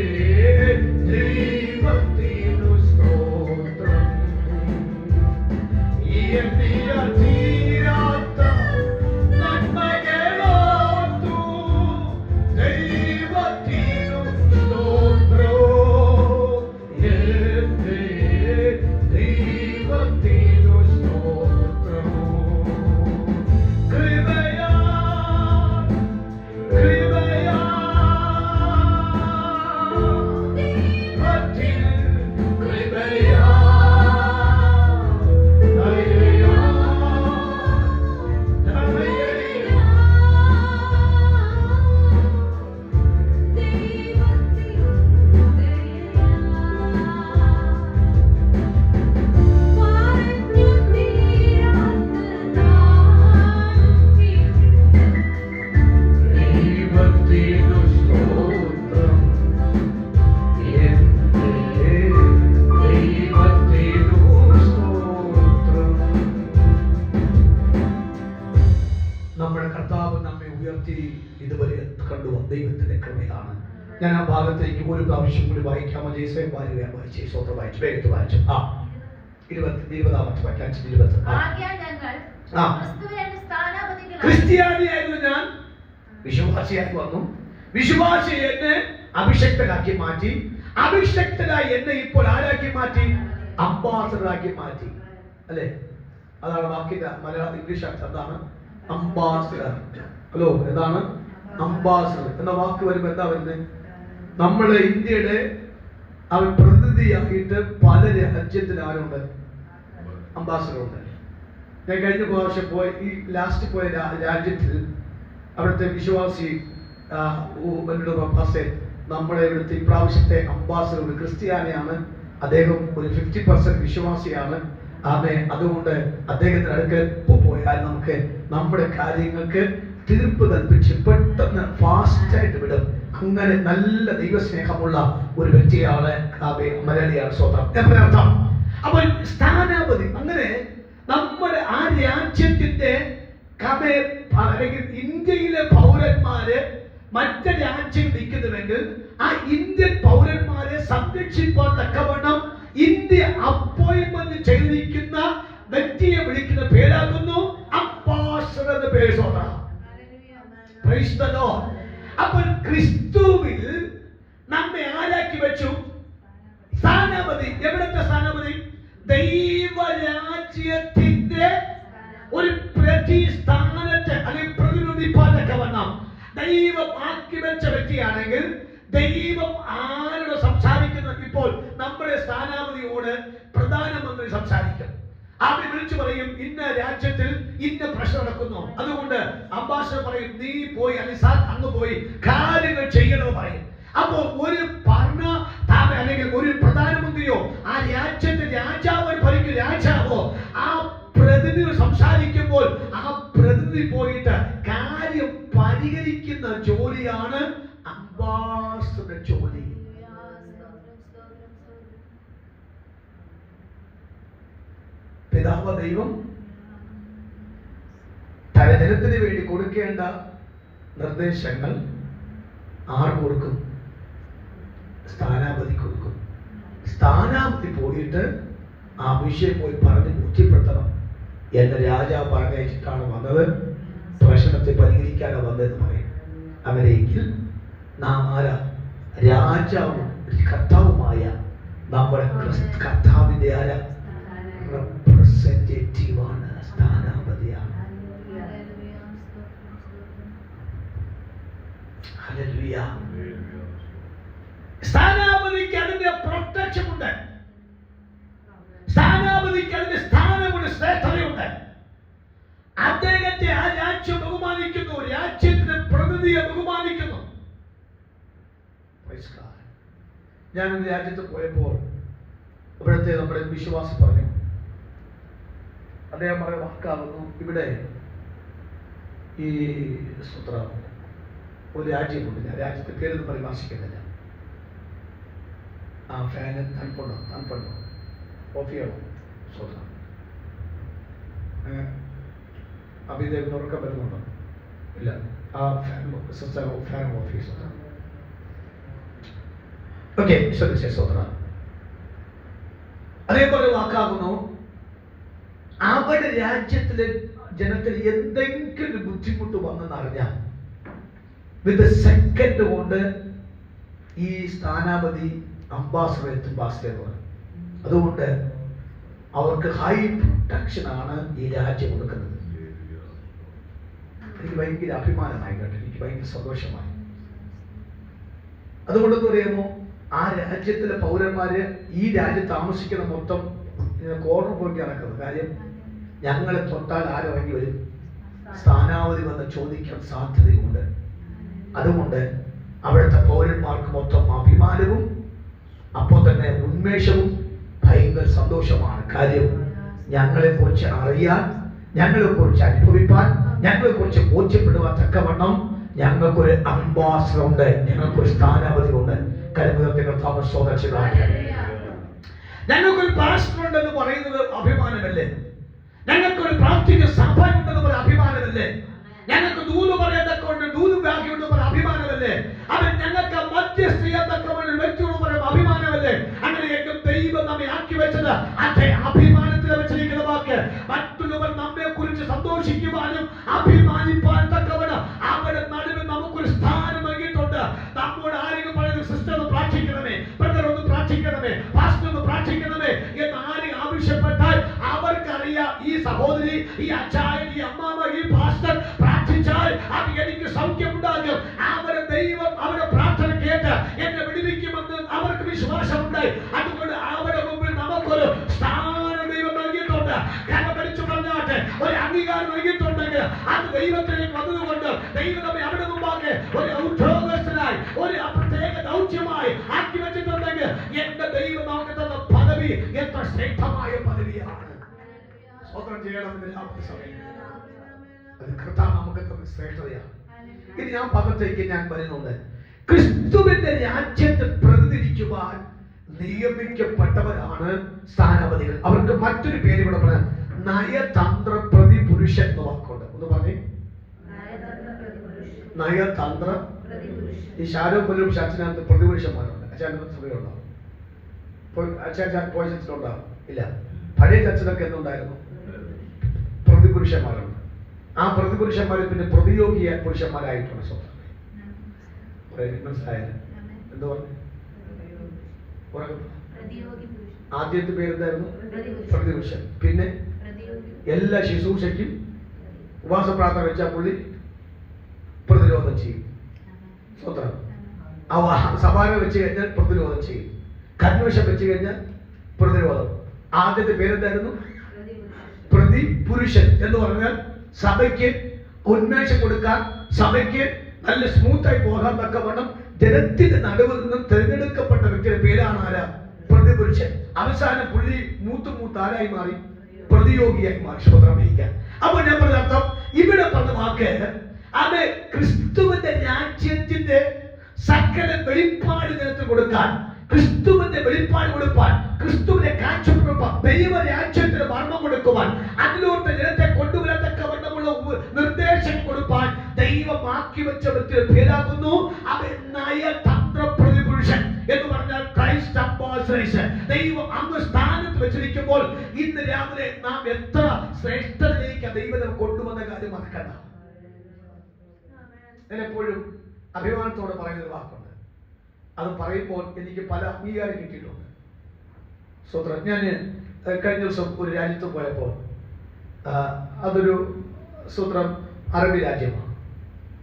ദൈവത്തിനു സ്തോത്രം. എണ്ണിയാൽ തീരാത്ത നന്മകളോർത്തു ദൈവത്തിനു സ്തോത്രം. എന്റെ ദൈവത്തിനു സ്തോത്രം. കൃപയാ, കൃപയാ, ദൈവത്തിൻ കൃപയാ, ദയയാ, ദയയാ. ദൈവത്തിനു സ്തോത്രം. എന്റെ ദൈവത്തിനു സ്തോത്രം. നമ്മുടെ കർത്താവ് നമ്മെ ഉയർത്തി ഇതുവരെ കണ്ടുവന്ന ദൈവത്തിന്റെ കൃപയാണ്. ഞാൻ ആ ഭാഗത്തേക്ക് ഒരു പ്രാവശ്യം കൂടി വായിക്കാമോ? ജയ്സേൻ വായിച്ചേ, സ്വന്തം വായിച്ചു, വേഗത്ത് വായിച്ചു. 20-ാമത്തെ വാക്യം, 20. ആകയാൽ ഞങ്ങൾ ക്രിസ്തുവിന്റെ സ്ഥാനാപതികളായി ക്രിസ്ത്യാനിയായിരുന്നു ഞാൻ, വിശ്വാസിയായി വന്നു. വിശ്വാസി എന്നെ അഭിഷക്തനാക്കി മാറ്റി. അഭിഷക്തനായി എന്നെ ഇപ്പോൾ ആരാക്കി മാറ്റി? അംബാസഡറാക്കി മാറ്റി. അല്ലേ? അതാണ് വാക്കിന്റെ മലയാളം ഇംഗ്ലീഷ് അർത്ഥം. എന്താണ് അംബാസഡർ? ഹലോ, എന്താണ് അംബാസഡർ എന്ന വാക്ക് വരുമ്പോ എന്താ വരുന്നത്? നമ്മളെ ഇന്ത്യയുടെ അവർ പ്രതിനിധിയായിട്ട് പല രാജ്യത്തിൽ ആരുണ്ട്? അംബാസഡർ ഉണ്ട്. ഞാൻ കഴിഞ്ഞ പ്രാവശ്യം ഈ ലാസ്റ്റ് പോയ രാജ്യത്തിൽ അവിടുത്തെ വിശ്വാസി നമ്മുടെ ഇവിടുത്തെ ഇപ്രാവശ്യത്തെ അംബാസഡർ ഒരു ക്രിസ്ത്യാനിയാണ്. അദ്ദേഹം ഒരു 50% വിശ്വാസിയാണ്. അതുകൊണ്ട് അദ്ദേഹത്തിന് അടുക്കൽ പോയാൽ നമുക്ക് നമ്മുടെ കാര്യങ്ങൾക്ക് തീർപ്പ് കൽപ്പിച്ച് പെട്ടെന്ന് ഫാസ്റ്റായിട്ട് വിടും. അങ്ങനെ നല്ല ദൈവസ്നേഹമുള്ള ഒരു വ്യക്തിയാണ്. മലയാളിയാണ്. സ്വന്തം അർത്ഥം. അപ്പോൾ സ്ഥാനാപതി അങ്ങനെ നമ്മുടെ ആ രാജ്യത്തിന്റെ അല്ലെങ്കിൽ ഇന്ത്യയിലെ പൗരന്മാര് മറ്റ് രാജ്യം നിൽക്കുന്നുവെങ്കിൽ ആ ഇന്ത്യൻ പൗരന്മാരെ സംരക്ഷിക്കാൻ തക്കവണ്ണം ഇന്ത്യ അപ്പോയിന്റ്മെന്റ് ചെയ്തിരിക്കുന്ന വ്യക്തിയെ വിളിക്കുന്ന പേരാകുന്നു അംബാസഡർ എന്ന പേര്. അപ്പോൾ ക്രിസ്തുവിൽ നമ്മെ ആരാക്കി വെച്ചു? സ്ഥാനാപതി. എവിടത്തെ സ്ഥാനാപതി? ദൈവരാജ്യത്തിന്റെ ഒരു പ്രതിസ്ഥാനത്തെ അല്ലെങ്കിൽ പ്രതിനിധിപ്പാതക്കവണ്ണം ദൈവം ആക്കി വെച്ച വ്യക്തിയാണെങ്കിൽ ദൈവം ആരോട് സംസാരിക്കുന്നത്? ഇപ്പോൾ നമ്മുടെ സ്ഥാനാപതിയോട് പ്രധാനമന്ത്രി സംസാരിക്കും. അവരെ വിളിച്ചു പറയും, ഇന്ന രാജ്യത്തിൽ ഇന്ന പ്രശ്നം നടക്കുന്നു, അതുകൊണ്ട് അംബാസഡർ പറയും, നീ പോയി അങ്ങ് പോയി കാര്യങ്ങൾ ചെയ്യണോ പറയും. അപ്പോൾ ഒരു അല്ലെങ്കിൽ ഒരു പ്രധാനമന്ത്രിയോ ആ രാജ്യത്തെ രാജാവ് ഭരിക്കുന്ന രാജാവോ ആ പ്രതിനിധി സംസാരിക്കുമ്പോൾ ആ പ്രതിനിധി പോയിട്ട് കാര്യം പരിഹരിക്കുന്ന ജോലിയാണ് അംബാസഡർ ജോലി. പിതാവ് ദൈവം തലജനത്തിന് വേണ്ടി കൊടുക്കേണ്ട നിർദ്ദേശങ്ങൾ ആർ കൊടുക്കും? സ്ഥാനാപതി കൊടുക്കും. സ്ഥാനാപതി പോയിട്ട് ആ വിഷയം പോയി പറഞ്ഞ് ബോധ്യപ്പെടുത്തണം. എന്റെ രാജാവ് പറഞ്ഞിട്ടാണ് വന്നത്, പ്രശ്നത്തെ പരിഹരിക്കാനാണ് വന്നതെന്ന് പറയും. അങ്ങനെയെങ്കിൽ നാം ആരാ? രാജാവും കർത്താവുമായ നമ്മുടെ കർത്താവിന്റെ ആരാ? റെപ്രസെന്റേറ്റീവാണ്, സ്ഥാനാപതിയാണ്. ഹല്ലേലൂയ. സ്ഥാനാപതിക്ക് അതിന്റെ പ്രൊട്ടക്ഷൻ ഉണ്ട്. സ്ഥാനാപതിക്ക് അതിന്റെ സ്ഥാനമുണ്ട്, ശ്രേഷ്ഠതയുണ്ട്. അദ്ദേഹത്തെ ആ രാജ്യം ബഹുമാനിക്കുന്നു, രാജ്യത്തിന്റെ പ്രതിനിധിയെ ബഹുമാനിക്കുന്നു. ഞാനൊരു രാജ്യത്ത് പോയപ്പോൾ ഇവിടുത്തെ നമ്മുടെ വിശ്വാസം പറഞ്ഞു, അദ്ദേഹം പറയുന്ന വാക്കാവുന്നു, ഇവിടെ ഈ ഒരു രാജ്യമുണ്ട്, ഞാൻ രാജ്യത്തെ പേരൊന്നും പരിഭാഷിക്കുന്നില്ല. ആ ഫാന് തണുപ്പുണ്ടോ ഓഫ് ചെയ്യണോ? സ്വത്രം അഭിദേവന് ഉറക്കം വരുന്നുണ്ടോ? ഇല്ല. ആ ഫാൻ ഓഫ് ചെയ്യ സ്വത്രം. ഓക്കെ, ശ്രദ്ധിച്ചേ സ്വത്രം. അതേപോലെ വാക്കാകുന്നു, അവിടെ രാജ്യത്തിലെ ജനത്തിൽ എന്തെങ്കിലും ബുദ്ധിമുട്ട് വന്നെന്ന് അറിഞ്ഞാൽ വിത്ത് സെക്കൻഡ് കൊണ്ട് ഈ സ്ഥാനാപതി അംബാസഡർ എത്തും. അതുകൊണ്ട് അവർക്ക് ഹൈ പ്രൊട്ടക്ഷൻ ആണ് ഈ രാജ്യം കൊടുക്കുന്നത്. എനിക്ക് ഭയങ്കര അഭിമാനമായി കേട്ടോ, എനിക്ക് ഭയങ്കര സന്തോഷമായി. അതുകൊണ്ടെന്ന് പറയുമോ, ആ രാജ്യത്തിലെ പൗരന്മാര് ഈ രാജ്യത്ത് താമസിക്കുന്ന മൊത്തം കോർണർ പോയി നടക്കുന്നത്. കാര്യം ഞങ്ങളെ തൊട്ടാൽ ആരിറങ്ങി വരും? സ്ഥാനാപതി വന്ന് ചോദിക്കാൻ സാധ്യതയുണ്ട്. അതുകൊണ്ട് അവിടുത്തെ പൗരന്മാർക്ക് മൊത്തം അഭിമാനവും അപ്പോൾ തന്നെ ഉന്മേഷവും ഭയങ്കര സന്തോഷമാണ്. കാര്യം ഞങ്ങളെ കുറിച്ച് അറിയാൻ, ഞങ്ങളെ കുറിച്ച് അനുഭവിപ്പാൻ, ഞങ്ങളെ കുറിച്ച് ബോധ്യപ്പെടുവാൻ തക്കവണ്ണം ഞങ്ങൾക്കൊരു അംബാസഡർ ഉണ്ട്, ഞങ്ങൾക്കൊരു സ്ഥാനാപതി ഉണ്ട്. ഞങ്ങൾക്കൊരു പാസ്റ്റർ ഉണ്ടെന്ന് പറയുന്നത് അഭിമാനമല്ലേ? ഞങ്ങൾക്കൊരു പ്രാർത്ഥിക സഭ ഉണ്ടെന്ന് പറയുന്ന അഭിമാനമല്ലേ? ഞങ്ങൾക്ക് ദൂത് പറയത്തക്കൊണ്ട് ദൂതുവാകിയുണ്ട് പറയുന്ന അഭിമാനമല്ലേ? അവൻ ഞങ്ങൾക്ക് മധ്യസ്ഥ ചെയ്യത്തക്കവണ്ണം വ്യക്തിയോട് പറയുന്ന അഭിമാനമല്ലേ? അങ്ങനെയെങ്കിൽ ദൈവം നമ്മെ ആക്കി വെച്ചത് അതേ അഭിമാനത്തിൽ വെച്ചിരിക്കുന്ന വാക്ക്. മറ്റുള്ളവർ നമ്മെ കുറിച്ച് സന്തോഷിക്കുവാനും അഭിമാനിപ്പാൻ തക്കവണ്ണം അവരുടെ നടുവിൽ നമുക്കൊരു സ്ഥാനം നൽകിയിട്ടുണ്ട്. നമ്മോട് ആരെങ്കിലും പറയുന്നത്, സിസ്റ്റർ ഒന്ന് പ്രാർത്ഥിക്കണമേ, ബ്രദർ ഒന്ന് പ്രാർത്ഥിക്കണമേ, പാസ്റ്റർ ഒന്ന് പ്രാർത്ഥിക്കണമേ എന്ന് ആരെയും ആവശ്യപ്പെട്ടാൽ അവർക്കറിയാം ഈ സഹോദരി, ഈ അച്ചായൻ, ഈ അമ്മാമ, ഈ പാസ്റ്റർ പ്രാർത്ഥിച്ചാൽ അത് എനിക്ക് സൗഖ്യമുണ്ടാകും. അവരുടെ ദൈവം അവരുടെ പ്രാർത്ഥന കേട്ട് എന്നെ കരമടിച്ചു പറഞ്ഞാട്ടെ ഒരു അംഗീകാരം നൽകിയിട്ടുണ്ടെങ്കിൽ അത് ദൈവത്തിലേക്ക് വന്നതുകൊണ്ട് ദൈവം നമ്മെ അവിടെ മുമ്പാകെ ഒരു ഉദ്യോഗസ്ഥനായി ഒരു പ്രത്യേക ദൗത്യമായി ആക്കി വെച്ചിട്ടുണ്ടെങ്കിൽ എന്റെ ദൈവം നമുക്ക് തന്ന പദവി എത്ര ശ്രേഷ്ഠമായ പദവിയാണ്. സ്വതന്ത്രം ചെയ്യണമെന്ന് രാത്രി സമയം അത് കർത്താവ് നമുക്ക് തന്ന ശ്രേഷ്ഠതയാണ്. ഇനി ഞാൻ പകത്തേക്ക് ഞാൻ വരുന്നുണ്ട്. ക്രിസ്തുവിന്റെ രാജ്യത്തെ പ്രതിനിധിക്കുവാൻ നിയമിക്കപ്പെട്ടവരാണ് സ്ഥാനാപതികൾ. അവർക്ക് മറ്റൊരു പേര് കൂടെ പറയാം, നയതന്ത്ര പ്രതിപുരുഷൻ എന്ന വാക്കുണ്ട്. ഒന്ന് പറഞ്ഞേ, നയതന്ത്ര. ഈ ഷാരോ പോലും അച്ഛനകത്ത് പ്രതിപുരുഷന്മാരുണ്ട്. അച്ഛൻ്റെ സമയമുണ്ടോ? അച്ഛൻ പോയ ചർച്ചിലുണ്ടാവും ഇല്ല. പഴയ ചർച്ചിലൊക്കെ എന്തുണ്ടായിരുന്നു? പ്രതിപുരുഷന്മാരുണ്ട്. ആ പ്രതിപുരുഷന്മാർ പിന്നെ പ്രതിയോഗിയ പുരുഷന്മാരായിട്ടുണ്ട്. സ്വന്തം മനസ്സിലായത്? എന്താ പറഞ്ഞു? ആദ്യത്തെ പേരെന്തായിരുന്നു? പ്രതിപുരുഷൻ. പിന്നെ എല്ലാ ശുശ്രൂഷയ്ക്കും ഉപവാസ പ്രാർത്ഥന വെച്ചാൽ പുള്ളി പ്രതിരോധം ചെയ്യും. സ്വന്തം സഭാന വെച്ച് കഴിഞ്ഞാൽ പ്രതിരോധം ചെയ്യും. കൺവെൻഷൻ വെച്ച് കഴിഞ്ഞാൽ പ്രതിരോധം. ആദ്യത്തെ പേരെന്തായിരുന്നു? പ്രതിപുരുഷൻ എന്ന് പറഞ്ഞാൽ സഭയ്ക്ക് ഉന്മേഷം കൊടുക്കാൻ, സഭയ്ക്ക് നല്ല സ്മൂത്തായി പോകാൻ തക്കവണ്ണം ജനത്തിന്റെ നടുവിൽ നിന്നും തിരഞ്ഞെടുക്കപ്പെട്ട വ്യക്തിയുടെ പേരാണ് ആരാ? പ്രതിപുരുഷൻ. അവസാനം പുള്ളി മൂത്ത് ആരായി മാറി? പ്രതിയോഗിയായി മാറി. സ്വതന്ത്രം. അപ്പൊ ഞാൻ പറഞ്ഞ അർത്ഥം, ഇവിടെ പറഞ്ഞ വാക്ക് അത് ക്രിസ്തുവിന്റെ രാജ്യത്തിന്റെ സകല വെളിപ്പാട് ജനത്തിന് കൊടുക്കാൻ, ക്രിസ്തുവിന്റെ വെളിപ്പാട് കൊടുക്കാൻ, ക്രിസ്തുവിന്റെ കാഴ്ചപ്പാട് ദൈവരാജ്യത്തിന് മർമ്മം കൊടുക്കുവാൻ, അതിലോട്ട് ജനത്തെ കൊണ്ടുവരത്തക്കവണ്ണമുള്ള നിർദ്ദേശം കൊടുക്കാൻ ദൈവമാക്കി വെച്ച വ്യക്തിയുടെ പേരാകുന്നു അവൻ നയതന്ത്ര പ്രതിപുരുഷൻ എന്ന് പറഞ്ഞാൽ ക്രൈസ്റ്റ് അംബാസഡേഴ്സ്. ദൈവം അങ്ങ് സ്ഥാനത്ത് വെച്ചിരിക്കുമ്പോൾ ഇന്ന് രാവിലെ നാം എത്ര ശ്രേഷ്ഠതയിലേക്ക് ദൈവം കൊണ്ടുവന്ന കാര്യം മറക്കണ്ട. ഞാൻ എപ്പോഴും അഭിമാനത്തോടെ പറയുന്ന ഒരു വാക്കുണ്ട്. അത് പറയുമ്പോൾ എനിക്ക് പല അംഗീകാരം കിട്ടിയിട്ടുണ്ട്. സ്വതന്ത്രം. ഞാൻ കഴിഞ്ഞ ദിവസം ഒരു രാജ്യത്ത് പോയപ്പോൾ അതൊരു സ്വതന്ത്രം അറബി രാജ്യമാണ്.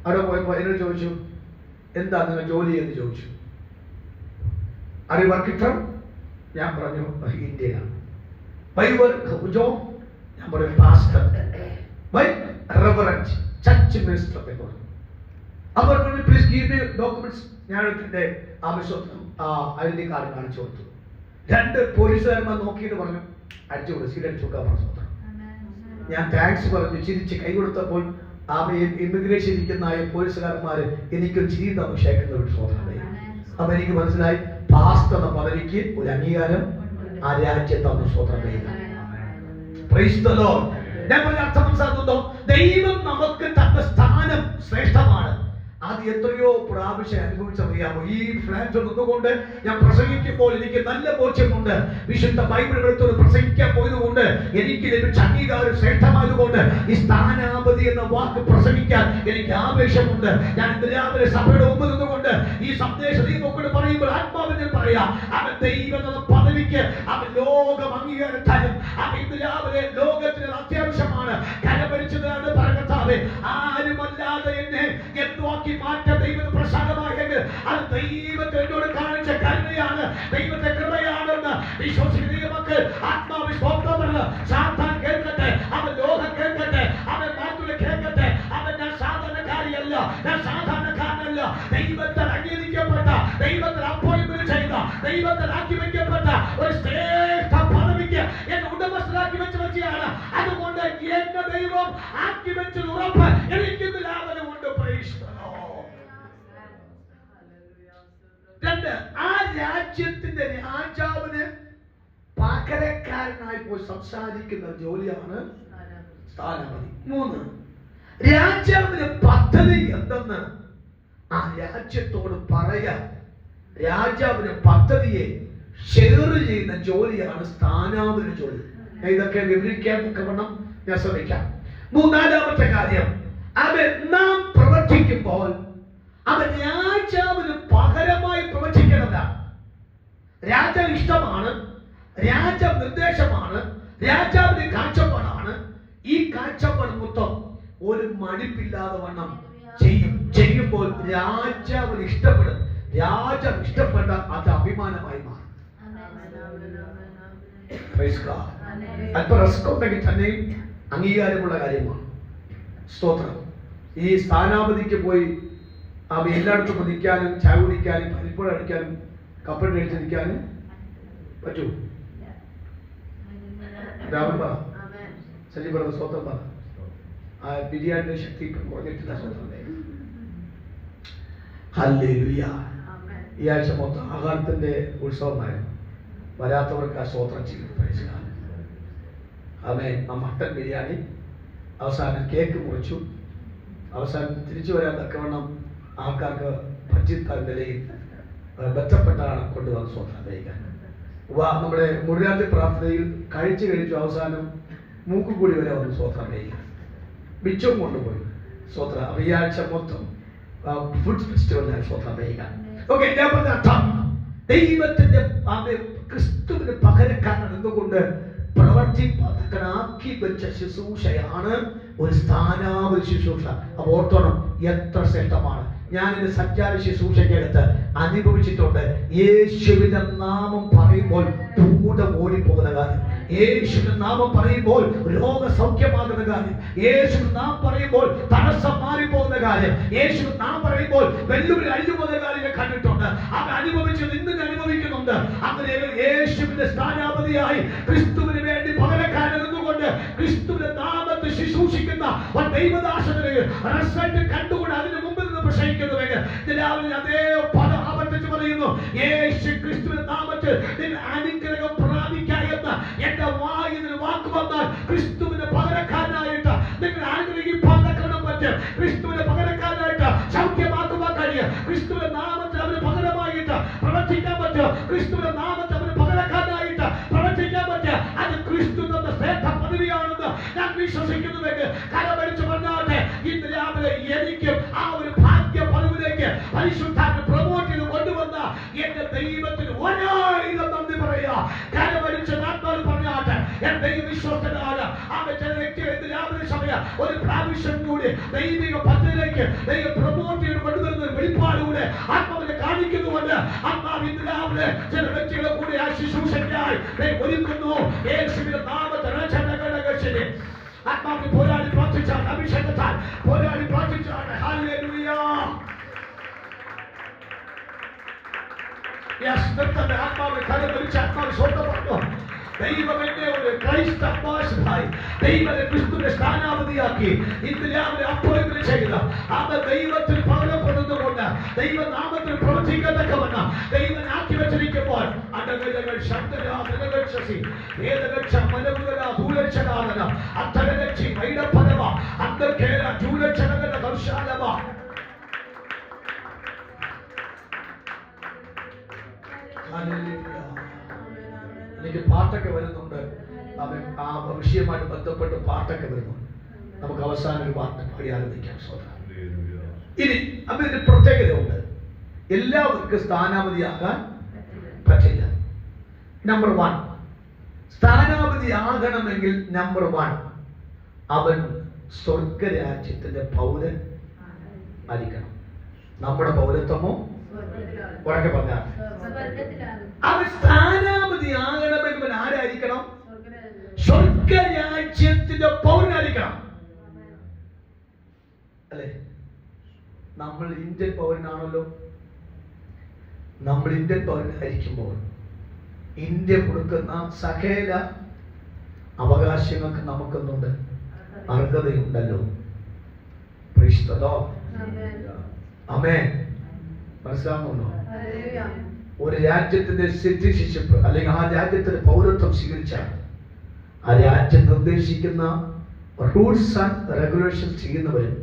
അവിടെ പോയപ്പോൾ എന്നോട് ചോദിച്ചു, എന്താ നിങ്ങൾ ജോലി എന്ന് ചോദിച്ചു. Are you working from? ഞാൻ പറഞ്ഞു ഇന്ത്യയിലാണ്. Why work job? ഞാൻ പറഞ്ഞു pastor. Why reverend church minister എന്ന് പറഞ്ഞു. അവർ പറഞ്ഞു പ്ലീസ് ഗീവ് മീ ഡോക്യുമെന്റ്സ്. ഞാൻ എടുത്തിട്ട് ആവശ്യം ഐഡന്റി കാർഡ് കാണിച്ചു കൊടുത്തു. 2 പോലീസുകാരന്മാർ നോക്കിയിട്ട് പറഞ്ഞു അടിച്ചു കൊടുത്തു, സീറ്റ് അടിച്ചു കൊടുക്കാൻ പറഞ്ഞു. ഞാൻ താങ്ക്സ് പറഞ്ഞു, ചിരിച്ച് കൈ കൊടുത്തപ്പോൾ ആ ഇമിഗ്രേഷൻ ഇരിക്കുന്ന പോലീസുകാരന്മാര് എനിക്കൊരു ചിരി തമിഴ്ശേഖരൻ സ്വതന്ത്രമായി. അപ്പൊ എനിക്ക് മനസ്സിലായി പാസ്റ്റർ എന്ന പദവിക്ക് ഒരു അംഗീകാരം ആ രാജ്യത്താണ് സ്വതന്ത്രം. Praise the Lord. ഞാൻ പറഞ്ഞ അർത്ഥം മനസ്സിലാക്കുന്നുണ്ടോ? ദൈവം നമുക്ക് തന്ന സ്ഥാനം ശ്രേഷ്ഠമാണ്. അത് എത്രയോ പ്രാവശ്യം അനുഭവിച്ചറിയാമോ? ഈ ഫ്ലാറ്റ് നിന്നുകൊണ്ട് ഞാൻ പ്രസംഗിക്കുമ്പോൾ എനിക്ക് നല്ല ബോധ്യമുണ്ട്. വിശുദ്ധ ബൈബിൾ എടുത്തൊരു പ്രസംഗിക്കാൻ പോയതുകൊണ്ട് എനിക്ക് ലഭിച്ച അംഗീകാരം ശ്രേഷ്ഠമായതുകൊണ്ട് ഈ സ്ഥാനാപതി എന്ന വാക്ക് പ്രസംഗിക്കാൻ എനിക്ക് ആവേശമുണ്ട്. ഞാൻ ഇന്ന് രാവിലെ സഭയുടെ മുമ്പ് നിന്നുകൊണ്ട് ഈ സന്ദേശം ദൈവത്തോട് പറയുമ്പോൾ ആത്മാവിനെ പറയാം, അവൻ ദൈവം എന്ന പദവിക്ക് അവൻ ലോകം അംഗീകാരം തരും. അവൻ ഇന്ന് രാവിലെ ലോകത്തിന് അത്യാവശ്യമാണ്. കരപരിച്ചതാണ് പറഞ്ഞാവേ, ആരുമല്ലാതെ എന്നെ എന്തുവാക്കി മാറ്റാൻ ദൈവത്തിന് പ്രസാദമായെങ്കിൽ അത് ദൈവത്തെ എന്നോട് കാണിച്ച കരുണയാണ്, ദൈവത്തെ കൃപയാണെന്ന് വിശ്വസിക്കുന്ന മക്കൾ ആത്മാവിശ്വാസമാണ്. സാത്താൻ കേൾക്കട്ടെ, അവൻ ലോകം കേൾക്കട്ടെ, അവൻ നാട്ടിൽ കേൾക്കട്ടെ, അവൻ ഞാൻ സാധാരണക്കാരിയല്ല, ഞാൻ സാധാരണക്കാരനല്ല. ദൈവത്തിൽ അംഗീകരിക്കപ്പെട്ട, ദൈവത്തിൽ അപ്പോയിന്റ്മെന്റ് ചെയ്ത, ദൈവത്തിൽ ആക്കി വെക്കപ്പെട്ട ഒരു ശ്രേഷ്ഠ പദവിക്ക് എന്നെ ഉടമസ്ഥരാക്കി വെച്ചാണ്. അതുകൊണ്ട് എന്റെ ദൈവം ആക്കി വെച്ചത് ഉറപ്പ് എനിക്ക് ലാഭമുണ്ട്. ആ രാജ്യത്തിന്റെ രാജാവിന് പകരക്കാരനായി പോയി സംസാരിക്കുന്ന ജോലിയാണ് സ്ഥാനാപതി. 3, രാജാവിന് പദ്ധതി എന്തെന്ന് ആ രാജ്യത്തോട് പറയാൻ രാജാവിന് പദ്ധതിയെ ഷെയർ ചെയ്യുന്ന ജോലിയാണ് സ്ഥാനാപതി ജോലി. ഇതൊക്കെ വിവരിക്കാൻ വേണം ഞാൻ ശ്രമിക്കാം. 4-ാമത്തെ കാര്യം, അവൻ നാം പ്രവർത്തിക്കുമ്പോൾ അവൻ രാജാവിന് പകരമായി പ്രവചിക്കണമല്ല. രാജാവ് ഇഷ്ടമാണ്, രാജാവ് നിർദ്ദേശമാണ്, രാജാവിന്റെ കാഴ്ചപ്പാടാണ്. ഈ കാഴ്ചപ്പാട് മൊത്തം ഒരു മടിപ്പില്ലാതെ വണ്ണം ചെയ്യുമ്പോൾ രാജാവിന് ഇഷ്ടപ്പെടും. രാജാവ് ഇഷ്ടപ്പെട്ട അത് അഭിമാനമായി മാറും. അല്പം റിസ്ക് ഉണ്ടെങ്കിൽ തന്നെയും അംഗീകാരമുള്ള കാര്യമാണ്. സ്തോത്രം. ഈ സ്ഥാനാപതിക്ക് പോയി എല്ലായിടത്തും നിൽക്കാനും ചായ കുടിക്കാനും പരിപ്പുഴ അടിക്കാനും കപ്പൽ കഴിച്ച് നിൽക്കാനും പറ്റൂ? രാമൻ പറ, സജി പറഞ്ഞ സ്വന്തം പറ. ആ ബിരിയാണിയുടെ ശക്തി കുറഞ്ഞിട്ടില്ല. ഹല്ലേലൂയ. ഈ ആഴ്ച മൊത്തം ആഹാരത്തിന്റെ ഉത്സവമായിരുന്നു. വരാത്തവർക്ക് ആ സ്തോത്രം ചെയ്തു. ആമേൻ. ആ മട്ടൻ ബിരിയാണി അവസാനം കേക്ക് മുറിച്ചു. അവസാനം തിരിച്ചു വരാൻ തക്കവണ്ണം ആൾക്കാർക്ക് ഭജിത്ത നിലയിൽ ബന്ധപ്പെട്ടാണ് കൊണ്ടുവന്ന് സ്വന്തം കഴിക്കാൻ. നമ്മുടെ മുഴുരാത്രി പ്രാർത്ഥനയിൽ കഴിച്ചു അവസാനം മൂക്കുകൂടി വരെ വന്ന് സ്വത്രം കഴിക്കാൻ മിച്ചവും കൊണ്ടുപോയി സ്വത്ര. അപ്പൊ ഈ ആഴ്ച മൊത്തം ഫുഡ് ഫെസ്റ്റിവലിനാണ് സ്വത്രം കഴിക്കാൻ. ഓക്കെ, ഞാൻ പറഞ്ഞ അർത്ഥം ദൈവത്തിന്റെ ക്രിസ്തുവിന് പകരക്കാരൻ എന്നുകൊണ്ട് പ്രവർത്തിപ്പാക്കി വെച്ച ശുശ്രൂഷയാണ് ഒരു സ്ഥാനാപതി ശുശ്രൂഷ. അപ്പൊ ഓർത്തോണം, എത്ര ശ്രേഷ്ഠമാണ്. ഞാൻ ഇത് സഞ്ചാര ശുശ്രൂഷയ്ക്കകത്ത് അനുഭവിച്ചിട്ടുണ്ട്. യേശുവിന്റെ നാമം പറയുമ്പോൾ ഭൂതം ഓടിപ്പോകുന്ന കാര്യം, യേശുവിന്റെ നാമം പറയുമ്പോൾ രോഗസൗഖ്യമാകുന്ന കാര്യം, യേശുവിന്റെ നാമം പറയുമ്പോൾ തടസ്സം മാറിപ്പോകുന്ന കാര്യം, യേശുവിന്റെ നാമം പറയുമ്പോൾ വെല്ലുവിളി അഴിഞ്ഞുപോകുന്ന കാര്യം കണ്ടിട്ടുണ്ട്. അത് അനുഭവിച്ചത് ഇന്ന് അനുഭവിക്കുന്നുണ്ട്. അങ്ങനെ യേശുവിന്റെ സ്ഥാനാപതിയായി ക്രിസ്തുവിന് വേണ്ടി പകരക്കാരൻ നിന്നുകൊണ്ട് ക്രിസ്തുവിന്റെ നാമത്തെ ശുശ്രൂഷിക്കുന്ന ദൈവദാസനെ റിസൾട്ട് കണ്ടുകൊണ്ട് അതിന് മുമ്പിൽ നിന്ന് പ്രസംഗിക്കുന്നുവെങ്കിൽ അതേ പദം ആവർത്തിച്ച് പറയുന്നു, യേശു ക്രിസ്തുവിന്റെ നാമത്തിൽ അനുഗ്രഹം പ്രാപിക്കുക എന്ന് എന്റെ വായിൽ വാക്ക് വന്നാൽ ക്രിസ്തുവിന്റെ പകരക്കാരനായിട്ട് നിങ്ങൾ അനുഗ്രഹിക്കാൻ പറ്റും. ക്രിസ്തുവിന്റെ പകരക്കാരനായിട്ട് സൗഖ്യമാക്കുവാൻ കഴിയും. ക്രിസ്തുവിന്റെ നാമത്തിൽ അവന് പകരമായിട്ട് പ്രവർത്തിക്കാൻ പറ്റും. ക്രിസ്തുവിന്റെ നാമത്തിൽ അവന് പകരക്കാരനായിട്ട് പ്രവർത്തിക്കാൻ പറ്റും. അത് ക്രിസ്തു എന്ന ശ്രേഷ്ഠ പദവിയാണെന്ന് ഞാൻ വിശ്വസിക്കുന്നുവെങ്കിൽ കരമടിച്ച് പറഞ്ഞാട്ടെ, ഇന്ന് രാവിലെ എനിക്കും ആ ഒരു ഭാഗ്യ പദവിയിലേക്ക് പരിശുദ്ധാത്മ പ്രമോട്ട് ചെയ്ത് കൊണ്ടുവന്ന എന്റെ ദൈവത്തിന് ഒരായിരം നന്ദി പറയുക. കരമടിച്ച് നാട്ട്മാർ പറഞ്ഞാട്ടെ, എന്റെ ദൈവവിശ്വാസനാണ് ആ ചില വ്യക്തികൾ ഇന്ന് രാവിലെ സമയം ഒരു പ്രാവശ്യം കൂടി ദൈവിക പദ്ധതിയിലേക്ക് ദൈവം പ്രമോട്ട് ചെയ്ത് കൊണ്ടുവരുന്ന വെളിപ്പാടുകൂടെ ആത്മാവിനെ കാണിക്കുന്നുകൊണ്ട് ആത്മാവ് ഇന്ന് രാവിലെ ചില വ്യക്തികളെ കൂടി ആ ശുശ്രൂഷയ്ക്കായി ഒരുക്കുന്നു. യേശുവിന്റെ നാമത്തിൽ ആത്മാവിന് പോരാടി പ്രാർത്ഥിച്ചാണ്, അഭിഷേകത്താൽ പോരാടി പ്രാർത്ഥിച്ചാണ്. ഹല്ലേലൂയ. ആത്മാവിനെ കരം വലിച്ച് ആത്മാവ് സ്വന്തം പറഞ്ഞു. ദൈവം എന്നെ ഒരു ക്രൈസ്ത അംബാസഡറായി ദൈവത്തെ ക്രിസ്തുവിന്റെ സ്ഥാനാപതിയാക്കി ഇന്ന് രാവിലെ അപ്പോയിന്റ് ചെയ്ത അത് ദൈവത്തിൽ പകരപ്പെടുന്നുകൊണ്ട് ദൈവനാമത്തിൽ പ്രവർത്തിക്കത്തക്കവണ്ണം ദൈവം ആക്കി വെച്ചിരിക്കുമ്പോൾ അടകലകൾ ശബ്ദരാധനകൾ ശശി വേദരക്ഷ മനവുകര ദൂരക്ഷനാഥന അത്തരക്ഷി വൈഡപ്പനവ അന്തർക്കേര ജൂലക്ഷണകര ദർശാലവ. എനിക്ക് പാട്ടൊക്കെ വരുന്നുണ്ട്. അവൻ ആ വിഷയമായിട്ട് ബന്ധപ്പെട്ട് പാട്ടൊക്കെ വരുന്നുണ്ട്. നമുക്ക് അവസാനം ഒരു പാട്ട് പാടി ആരംഭിക്കാം. ഇനി അതിന് പ്രത്യേകതയുണ്ട്. എല്ലാവർക്കും സ്ഥാനാപതിയാകാൻ പറ്റില്ല. നമ്പർ 1, സ്ഥാനാപതി ആകണമെങ്കിൽ നമ്പർ 1 അവൻ സ്വർഗരാജ്യത്തിന്റെ പൗരൻ ആയിരിക്കണം. നമ്മുടെ പൗരത്വമോ ഉറക്കെ പറഞ്ഞാൽ അവൻ സ്ഥാനാപതി ആകണമെങ്കിൽ ആരായിരിക്കണം? സ്വർഗരാജ്യത്തിന്റെ പൗരനായിരിക്കണം. അല്ലെ? നമ്മൾ ഇന്ത്യൻ പൗരനാണല്ലോ. നമ്മൾ ഇന്ത്യൻ പൗരനായിരിക്കുമ്പോൾ ഇന്ത്യ കൊടുക്കുന്ന സകല അവകാശങ്ങൾക്ക് നമുക്കൊന്നുണ്ട്, അർഹതയുണ്ടല്ലോ. ആമേൻ. മനസ്സിലാവുന്നുണ്ടോ? ഒരു രാജ്യത്തിന്റെ സിറ്റിസൺഷിപ്പ് അല്ലെങ്കിൽ ആ രാജ്യത്തിന്റെ പൗരത്വം സ്വീകരിച്ചാൽ ആ രാജ്യം നിർദ്ദേശിക്കുന്ന റൂൾസ് ആൻഡ് റെഗുലേഷൻസ് ചെയ്യുന്നവരും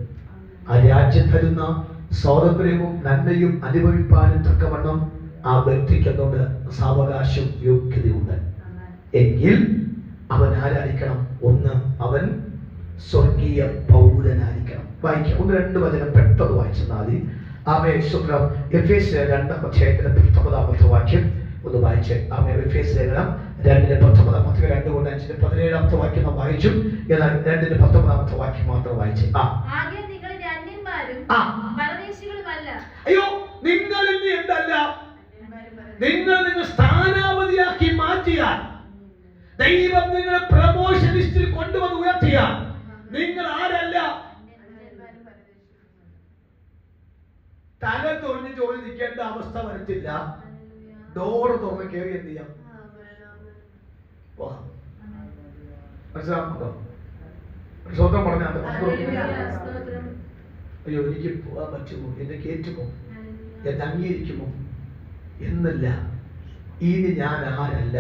ആ രാജ്യം തരുന്ന സ്വാതന്ത്ര്യവും നന്മയും അനുഭവിപ്പാനും തക്കവണ്ണം ആ വ്യക്തിക്കുന്നുണ്ട് സാവകാശം യോഗ്യതയുണ്ട്. എങ്കിൽ അവൻ ആരായിരിക്കണം? 1 അവൻ സ്വർഗീയ പൗരനായിരിക്കണം. വായിക്കാം. 1-2 വചനം പെട്ടെന്ന് വായിച്ചെന്നാൽ മതി. ആമേൻ. എഫേസ്യർ 2-ാമത്തെ വാക്യം ഒന്ന് വായിച്ച്. ആമേൻ. എഫേസ്യർ 2:19 2:5-17 വാക്യം നാം വായിച്ചു. എന്നാൽ 2:19 വാക്യം മാത്രം വായിച്ച്. അയ്യോ, നിങ്ങൾ ഇനി എന്തല്ല, നിങ്ങൾ സ്ഥാനാപതിയാക്കി മാറ്റിയാൽ ദൈവം നിങ്ങളെ പ്രമോഷൻ ലിസ്റ്റിൽ കൊണ്ടുവന്ന് ഉയർത്തിയാൽ നിങ്ങൾ ആരല്ല? തല തുറഞ്ഞ് ചോറി നിൽക്കേണ്ട അവസ്ഥ വരത്തില്ല. ഡോറ് തുറന്ന് കയറി എന്ത് ചെയ്യാം? മനസ്സിലാക്കുന്നുണ്ടോ? സ്വന്തം പറഞ്ഞാൽ അയ്യോ എനിക്ക് പോകാൻ പറ്റുമോ, എന്നെ കയറ്റുമോ, എന്നെ അംഗീകരിക്കുമോ എന്നല്ല. ഇനി ഞാൻ ആരല്ല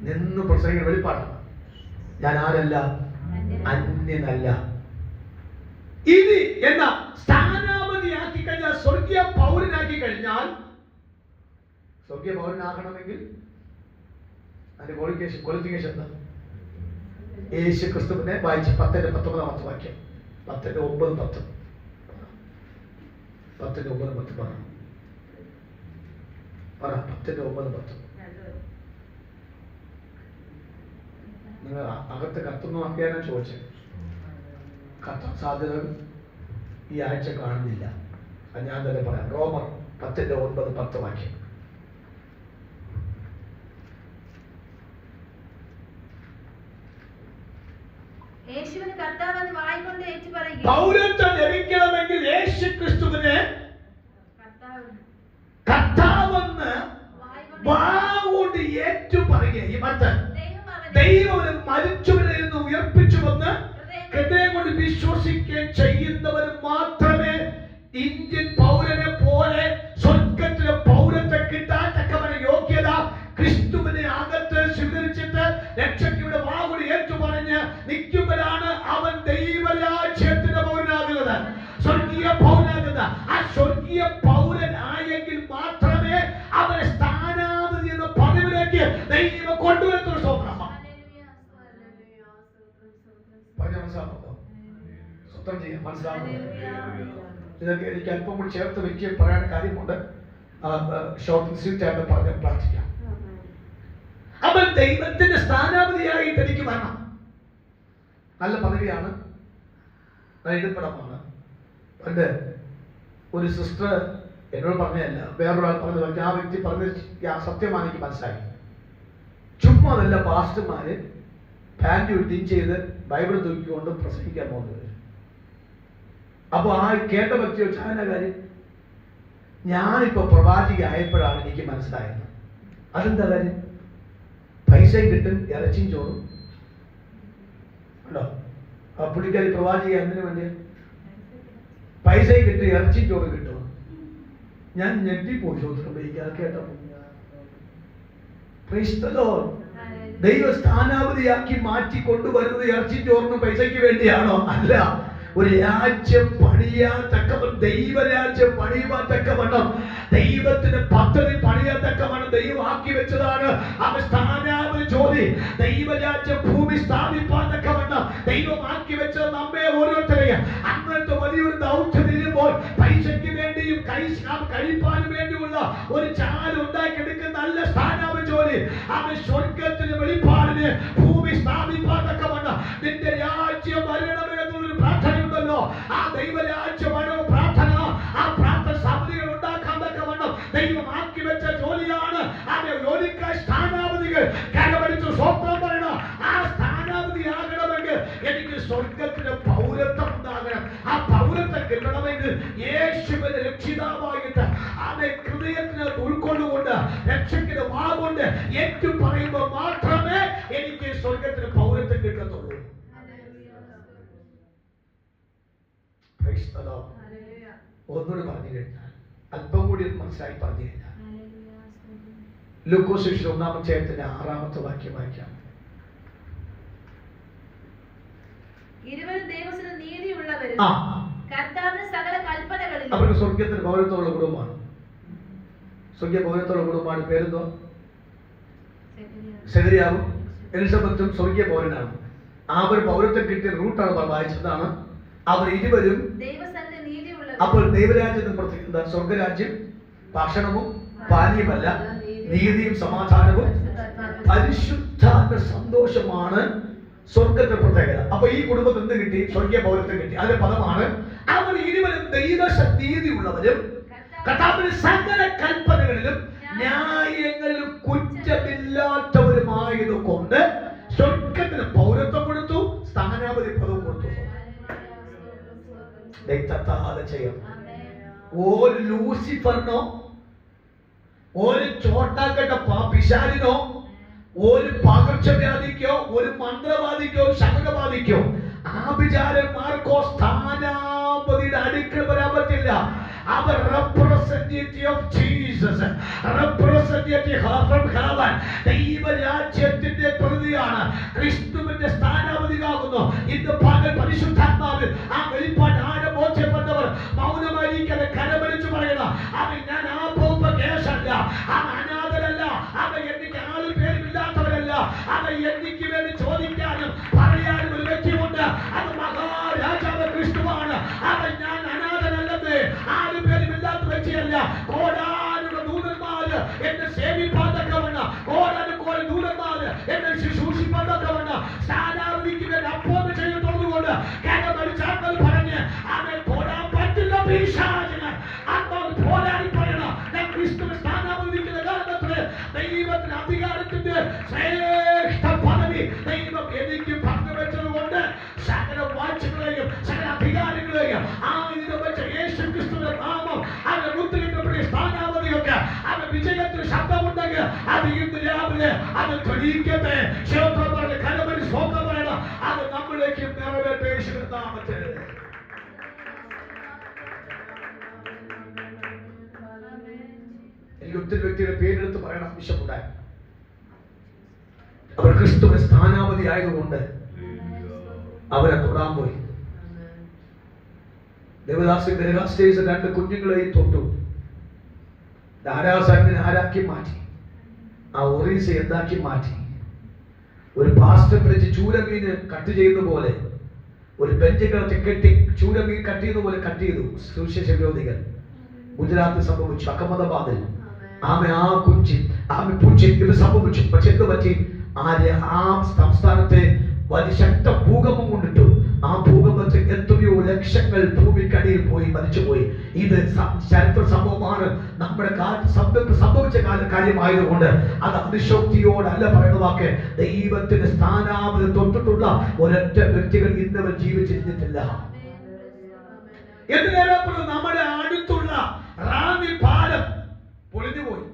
നിന്ന് പ്രസംഗിക്കുന്ന വെളിപ്പാടാണ്. ഞാൻ ആരല്ല? അന്യനല്ല. ഇനി എന്ന സ്ഥാനാപതിയാക്കി കഴിഞ്ഞാൽ, സ്വർഗീയ പൗരനാക്കി കഴിഞ്ഞാൽ, സ്വർഗീയ പൗരനാകണമെങ്കിൽ അതിന്റെ ക്വാളിഫിക്കേഷൻ എന്താ? യേശു ക്രിസ്തുവിനെ വായിച്ച് 10:19 വാക്യം, 10:9-10, 10:9-10 പറ. 10:9-10 നിങ്ങൾ അകത്ത് കത്തുന്നു അറിയാനാണ് ചോദിച്ചത്. കത്താൻ സാധ്യത ഈ ആഴ്ച കാണുന്നില്ല. അത് ഞാൻ തന്നെ പറയാം. റോമർ 10:9-10 വാക്യം. യേശുവിനെ കർത്താവെന്ന് വായ്കൊണ്ട് ഏറ്റുപറയുക. പൗരത്വം ലഭിക്കണമെങ്കിൽ യേശു ക്രിസ്തുവിനെ കർത്താവെന്ന് വായ്കൊണ്ട് ഏറ്റുപറയുക. ദൈവം മരിച്ചവരിൽ നിന്ന് ഉയർപ്പിച്ചുവെന്ന് ഹൃദയം കൊണ്ട് വിശ്വസിക്കുകയും ചെയ്യുന്നവർ മാത്രമേ ഇന്ത്യൻ പൗരനെ പോലെ സ്വർഗത്തിലെ പൗരത്വം കിട്ടാൻ തക്കവന യോഗ്യത. ക്രിസ്തുവിനെ അകത്ത് സ്വീകരിച്ചിട്ട് രക്ഷയ്ക്കിവിടെ വാകുടി ഏറ്റുപറഞ്ഞ് നിൽക്കുമ്പോഴാണ് അവൻ ദൈവരാജ്യത്തിന്റെ പൗരനാകുന്നത്, സ്വർഗീയ പൗരനാകുന്നത്. ആ സ്വർഗീയ പൗരൻ ആയെങ്കിൽ മാത്രമേ അവനെ സ്ഥാനാപതി എന്ന പദവിയിലേക്ക് ദൈവം കൊണ്ടുവരുത്തുള്ളൂ. സ്വന്തം ചെയ്യാം. മനസ്സിലാവുന്നു? ഇതൊക്കെ എനിക്ക് അല്പം കൂടി ചേർത്ത് വെച്ച് പറയാൻ കാര്യമുണ്ട്. ഷോർട്ട് സ്വീറ്റായിട്ട് പറഞ്ഞ് പ്രാർത്ഥിക്കാം. അവൻ ദൈവത്തിന്റെ സ്ഥാനാപതിയായിട്ട് എനിക്ക് വരണം. നല്ല പദവിയാണ്, ഇടപെടമാണ്. പണ്ട് ഒരു സിസ്റ്റർ എന്നോട് പറഞ്ഞതല്ല, വേറൊരാൾ പറഞ്ഞത്. ആ വ്യക്തി പറഞ്ഞത് സത്യമാണ്, എനിക്ക് മനസ്സിലായി. ചുമ്മാ നല്ല പാസ്റ്റർമാര് പാൻറ് ഡിൻ ചെയ്ത് ബൈബിൾ തൂക്കിക്കൊണ്ട് പ്രസംഗിക്കാൻ പോകുന്നത്. അപ്പൊ ആ കേട്ട വ്യക്തി വെച്ചാൽ കാര്യം, ഞാനിപ്പോ പ്രവാചക ആയപ്പോഴാണ് എനിക്ക് മനസ്സിലായത്. അതെന്താ കാര്യം? പൈസയും കിട്ടും, ഇറച്ചിയും ചോറും ഉണ്ടോ? ആ പുള്ളിക്കാരി പ്രവാചക എന്തിനു വേണ്ടി? പൈസയും കിട്ടും, ഇറച്ചിയും ചോറും കിട്ടും. ഞാൻ ഞെട്ടിപ്പോയി ചോദിച്ചു കേട്ടോ. ദൈവ സ്ഥാനാപതിയാക്കി മാറ്റി കൊണ്ടുവരുന്നത് ഇറച്ചി ചോറിനും പൈസയ്ക്ക് വേണ്ടിയാണോ? അല്ല. ഒരു രാജ്യം പണിയാൻ തക്കവണ്ണം, ദൈവരാജ്യം പണിയുവാൻ തക്കവണ്ണം, ദൈവത്തിന്റെ പദ്ധതി പണിയാൻ തക്കവണ്ണം ദൈവം ആക്കി വെച്ചതാണ്. അവൻ സ്ഥാനാപതി ജോലി, ദൈവരാജ്യം ഭൂമി സ്ഥാപിപ്പാൻ തക്കവണ്ണം ദൈവം ആക്കി വെച്ചത് നമ്മെ ഓരോരുത്തരെയും. അങ്ങനത്തെ വലിയൊരു ദൗത്യം തീരുമ്പോൾ പൈസയ്ക്ക് വേണ്ടിയും കഴിപ്പാനും വേണ്ടിയുള്ള ഒരു ചാൽ ഉണ്ടാക്കിയെടുക്കുന്ന നല്ല സ്ഥാനാപതി ജോലി. അവൻ സ്വർഗത്തിന് വെളിപ്പാടിന് ഭൂമി സ്ഥാപിപ്പാൻ തക്കവണ്ണം നിന്റെ രാജ്യം വരണമെന്നുള്ളൊരു പ്രാർത്ഥനയുണ്ടല്ലോ. ആ ദൈവരാജ്യമാണ് പ്രാർത്ഥന. ആ പ്രാർത്ഥന സമിതികൾ ഉണ്ടാക്കാൻ തക്കവണ്ണം ദൈവം ആക്കി വെച്ച ജോലിയാണ്. ആ ജോലിക്കായി സ്ഥാനാപതികൾ കരമടിച്ച് സ്വപ്നം പറയണം. ആ സ്ഥാനാപതിയാകണമെങ്കിൽ എനിക്ക് സ്വർഗത്തിന്റെ പൗരത്വം ഉണ്ടാകണം. ആ പൗരത്വം കിട്ടണമെങ്കിൽ യേശുവിന്റെ രക്ഷിതാവായിട്ട് അവനെ ഹൃദയത്തിനകത്ത് ഉൾക്കൊണ്ടുകൊണ്ട് രക്ഷയ്ക്ക് വാഗുകൊണ്ട് ഏറ്റു പറയുമ്പോൾ മാത്രമേ എനിക്ക് സ്വർഗത്തിന് പൗരത്വം കിട്ടത്തുള്ളൂ. ഒന്നുകൂടി പറഞ്ഞു കഴിഞ്ഞാൽ, അല്പം കൂടി മനസ്സിലായി പറഞ്ഞു കഴിഞ്ഞാൽ, ലൂക്കോസ് 1-ാമത്തെ വാക്യം വായിക്കാം. അവർക്ക് സ്വർഗത്തിന് പൗരത്വമുള്ള കുടുംബമാണ്. സ്വർഗീയ പൗരത്വമുള്ള കുടുംബമാണ്. പേരെന്തോ? സെഖരിയാവും എലിസബത്തും സ്വർഗീയ പൗരനാണ്. അവർ പൗരത്വം കിട്ടിയ റൂട്ടാണ് വായിച്ചതാണ്. അവർ ഇരുവരും അപ്പോൾ ദൈവരാജ്യത്തിന് പ്രത്യേകത സ്വർഗരാജ്യം ഭക്ഷണവും പാനീയമല്ല, നീതിയും സമാധാനവും പരിശുദ്ധാത്മ സന്തോഷമാണ് സ്വർഗത്തിന്റെ പ്രത്യേകത. അപ്പൊ ഈ കുടുംബത്തിന് എന്ത് കിട്ടി? സ്വർഗീയ പൗരത്വം കിട്ടി. അതിന്റെ പദമാണ് അവർ ഇരുവരും ദൈവനീതിയുള്ളവരും കർത്താവിന്റെ സകല കൽപ്പനകളിലും ന്യായങ്ങളിലും കുറ്റമില്ലാത്തവരുമായതുകൊണ്ട് രക്തത്താലെ ചെയ്യും. ഒരു ലൂസിഫറിനോ ഒരു ചോട്ടാക്കട്ട പിശാചിനോ ഒരു പകർച്ചവ്യാധിക്കോ ഒരു മന്ത്രവാദിക്കോ ശകുനവാദിക്കോ ആഭിചാരന്മാർക്കോ സ്ഥാനാപതിയുടെ അടുക്കൽ വരാൻ പറ്റില്ല. അവർ representative of Jesus, representative from heaven, ദൈവരാജ്യത്തിന്റെ പ്രതിയാണ്. ക്രിസ്തുവിന്റെ സ്ഥാനാപതിയാകുന്നു. ഇന്ന് പകൽ പരിശുദ്ധാത്മാവിൽ ആ വെളിപ്പാട് ആഴം ബോധ്യപ്പെട്ടവർ മൗനമായിരിക്കാതെ കരമടിച്ചു പറയണം, അവൻ ഞാൻ ആ പോപ്പ കേസല്ല, അവൻ അനാഥരല്ല, അവൻ എനിക്ക് ആള് പേരുമില്ലാത്തവരല്ല, അവൻ എനിക്ക് വേണ്ടി ചോദിക്കാനും പറയാനും ഒരു വ്യക്തിയുണ്ട്. അത് മഹാരാജാവ് ക്രിസ്തുവാണ്. അവൻ ഞാൻ അനാഥനല്ലെന്ന് ആരും പേരുമില്ലാത്ത വ്യക്തിയല്ല. കോടാനുടെ ദൂതന്മാര് എന്നെ സേവിപ്പാതക്കവണ്ണം, കോടാനുകോടി ദൂതന്മാര് എന്നെ ശുശ്രൂഷിപ്പാതക്കവണ്ണം സ്ഥാനാപതിക്ക് വേണ്ടി അപ്പോന്ന് ചെയ്തിട്ടുള്ളതുകൊണ്ട് കരമടിച്ചാൽ പറഞ്ഞ് അവൻ പോരാൻ പറ്റില്ല. പിശാചിന് അന്നോട് പോരാടി പറയണം, ഞാൻ ക്രിസ്തുവിനെ സ്ഥാനാപതിക്കുന്ന കാരണത്തിന് ദൈവത്തിന് അധികാരത്തിന്റെ ശ്രേഷ്ഠ പദവി ദൈവം എനിക്ക് പങ്കുവെച്ചത് കൊണ്ട് സകല വാഴ്ചകളെയും സകല അധികാരങ്ങളെയും ആയുധം വെച്ച യേശു ക്രിസ്തുവിന്റെ നാമം അവൻ മുദ്രയിട്ടപ്പെടുന്ന സ്ഥാനാപതിയൊക്കെ അവൻ വിജയത്തിന് ശബ്ദമുണ്ടെങ്കിൽ അത് ഇന്ന് രാവിലെ അത് തെളിയിക്കട്ടെ. ശിവപ്രഭുവിന്റെ കരമടി സ്വന്തം പറയണം, അത് നമ്മളിലേക്ക് നിറവേറ്റ യേശുവിന്റെ നാമത്തിൽ. എനിക്ക് ഒത്തിരി വ്യക്തിയുടെ പേരെടുത്ത് പറയണ ആവശ്യമുണ്ടായി. അവർ ക്രിസ്തുവിന്റെ സ്ഥാനാപതി ആയതുകൊണ്ട് അവരെ തൊടാൻ പോയി. ദേവദാസൻ ദേവദാസ് രണ്ട് കുഞ്ഞുങ്ങളെയും തൊട്ടു. ധാരാസാഹിബിനെ ആരാക്കി മാറ്റി, ആ ഒറീസ എന്താക്കി മാറ്റി. ഒരു പാസ്റ്റർ പിടിച്ച് ചൂരമീന് കട്ട് ചെയ്യുന്ന പോലെ, ഒരു ബെഞ്ചുകളെ കെട്ടി ചൂരമീൻ കട്ട് ചെയ്യുന്ന പോലെ കട്ട് ചെയ്തു സുവിശേഷ വിരോധികൾ. ഗുജറാത്തിൽ സംഭവിച്ചു, അഹമ്മദാബാദിൽ ആമെ പൂച്ചി ഇത് സംഭവിച്ചു. പക്ഷെ എന്ത് പറ്റി? ആ സംസ്ഥാനത്തെ വലിയ ശക്ത ഭൂകമ്പം കൊണ്ടിട്ടു. ആ ഭൂകമ്പത്തിൽ എത്രയോ ലക്ഷങ്ങൾ ഭൂമിക്കടിയിൽ പോയി മരിച്ചുപോയി. ഇത് ചരിത്ര സംഭവമാണ്. നമ്മുടെ സംഭവിച്ച കാര്യമായതുകൊണ്ട് അത് അതിശോക്തിയോടല്ല പറയുന്ന വാക്ക്. ദൈവത്തിന്റെ സ്ഥാനാപതി തൊട്ടിട്ടുള്ള ഒരൊറ്റ വ്യക്തികൾ ഇന്നവർ ജീവിച്ചിരുന്നിട്ടില്ല. എന്തിനേറെപ്പോഴും നമ്മുടെ അടുത്തുള്ള റാന്നി പാലം പൊളിഞ്ഞുപോയി.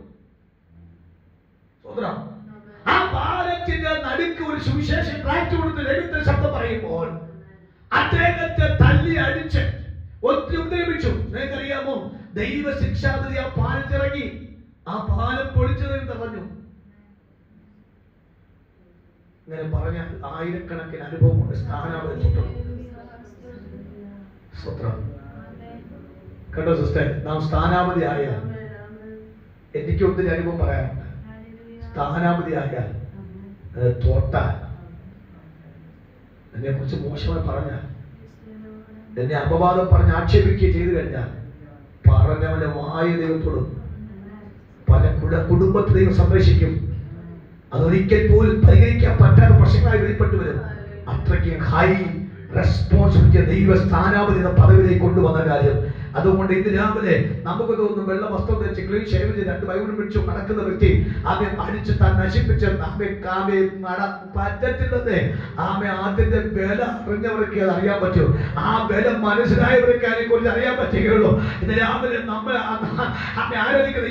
ആ പാലത്തിന്റെ നടുക്ക് ഒരു സുവിശേഷ ട്രാക്ട് കൊടുത്ത് രംഗത്തെ ശബ്ദം പറയുമ്പോൾ അദ്ദേഹത്തെ തല്ലി അടിച്ച് ഒത്തിരി ഉപദ്രവിച്ചു. നിങ്ങൾക്കറിയാമോ, ദൈവ ശിക്ഷാവിധി ആ പാലത്തിറങ്ങി ആ പാലം പൊളിച്ചതിന് തടഞ്ഞു. ഇങ്ങനെ പറഞ്ഞാൽ ആയിരക്കണക്കിന് അനുഭവമുണ്ട്. സ്ഥാനാപതി സ്വത്രം കേട്ടോ സിസ്റ്റർ, നാം സ്ഥാനാപതി ആയാൽ എനിക്ക് ഒത്തിരി അനുഭവം പറയാനുണ്ട്. സ്ഥാനാപതി ആയാൽ തോട്ടാൽ എന്നെ കുറിച്ച് മോശമായി പറഞ്ഞാൽ, എന്നെ അപവാദം പറഞ്ഞ് ആക്ഷേപിക്കുകയും ചെയ്തു കഴിഞ്ഞാൽ പറഞ്ഞവന്റെ വായ ദൈവത്തോടും പല കുടുംബത്തെ ദൈവം സംരക്ഷിക്കും. അതൊരിക്കൽ പോലും പരിഹരിക്കാൻ പറ്റാത്ത പ്രശ്നങ്ങളായി വെളിപ്പെട്ടു വരും. അത്രയ്ക്ക് ഹൈ റെസ്പോൺസിബിലിറ്റി ദൈവ സ്ഥാനാപതി എന്ന പദവിയിലേക്ക് കൊണ്ടുവന്ന കാര്യം. അതുകൊണ്ട് ഇന്ന് രാവിലെ നമുക്ക് തോന്നുന്നു വെള്ള വസ്ത്രം ധരിച്ച് ക്ലീൻ ഷേവ് ചെയ്ത് രണ്ട് ബൈബിളും പിടിച്ചു നടക്കുന്ന വ്യക്തി ആമെ അടിച്ച് താൻ നശിപ്പിച്ച് പറ്റത്തില്ലെന്നേ. ആമെ ആദ്യത്തെ വില അറിഞ്ഞവർക്ക് അത് അറിയാൻ പറ്റൂ. ആ വില മനസ്സിലായവർക്ക് അതിനെ കുറിച്ച് അറിയാൻ പറ്റുകയുള്ളൂ. ഇന്ന് രാവിലെ നമ്മൾ ആമെ ആരാധിക്കുന്ന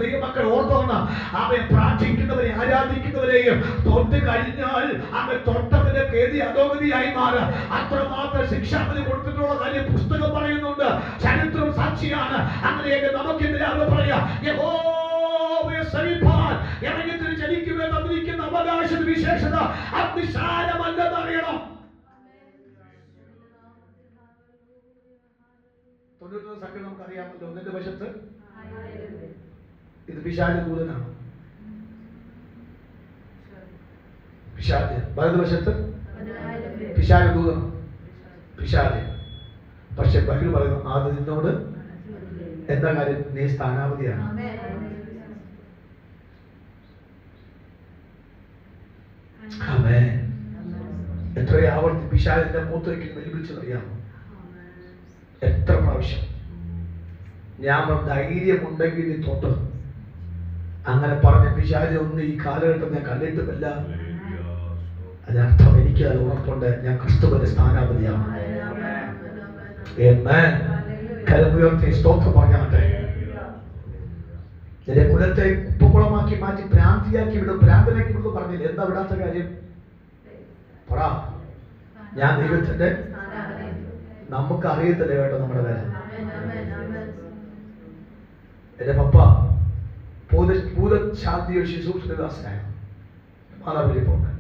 ദൈവമക്കൾ ഓർത്തോണം. ആമെ പ്രാർത്ഥിക്കുന്നവരെ ആരാധിക്കുന്നവരെയും തൊട്ട് കഴിഞ്ഞാൽ ആമെ തൊട്ടവന്റെ ഗതി അധോഗതിയായി മാറുക. അത്രമാത്രം ശിക്ഷാവിധി കൊടുത്തിട്ടുള്ള കാര്യം പുസ്തകം പറയുന്നുണ്ട്. ചരിത്രം സാക്ഷിയാണ്. അങ്ങനെയൊക്കെ നമുക്ക് ഇന്ന് പറയാം, യഹോവയെ സേവിപ്പാൻ ഇറങ്ങി തിരിച്ചടിക്കുമെന്ന് തന്നിരിക്കുന്ന അവകാശ വിശേഷത അതിശാലമല്ലെന്ന് അറിയണം. 99 സംഖ്യ നമുക്കറിയാമല്ലോ. ഒന്നിന്റെ വശത്ത് ഇത് പിശാച് ദൂതനാണ്. പിശാച് വലതുവശത്ത് പിശാച് ദൂതനാണ്. പിശാച് പക്ഷെ ബൈബിൾ പറയുന്നു, അത് നിന്നോട് എന്താ കാര്യം? നീ സ്ഥാനാപതിയാണ്. എത്രയോ ആവർത്തി പിശാചിന്റെ മൂത്രയ്ക്ക് വെല്ലുവിളിച്ചതറിയാമോ? എത്ര പ്രാവശ്യം ഞാൻ ധൈര്യമുണ്ടെങ്കിൽ നീ തൊട്ട് അങ്ങനെ പറഞ്ഞ പിശാചിനെ ഒന്നും ഈ കാലഘട്ടം ഞാൻ കണ്ടിട്ടുമില്ല. അതിനർത്ഥം എനിക്ക് അത് ഉറപ്പുണ്ട്, ഞാൻ ക്രിസ്തുവിന്റെ സ്ഥാനാപതിയാണ്. Amen. കരമുയർത്തി സ്തോത്രം പറഞ്ഞാട്ടെ. നിന്റെ കുലത്തെ ഉപ്പുകുളമാക്കി മാറ്റി ഭ്രാന്തിയാക്കി വിടും, ഭ്രാന്തനാക്കി വിടും പറഞ്ഞില്ല. എന്താ വിടാത്ത കാര്യം? പറ. ഞാൻ ദൈവത്തിന്റെ, നമുക്ക് അറിയത്തില്ല കേട്ടോ നമ്മുടെ വില. എന്റെ പപ്പ ഭൂതശാന്തി ശുശ്രൂഷദാസനായ മാതാപിതാക്കളുണ്ട്.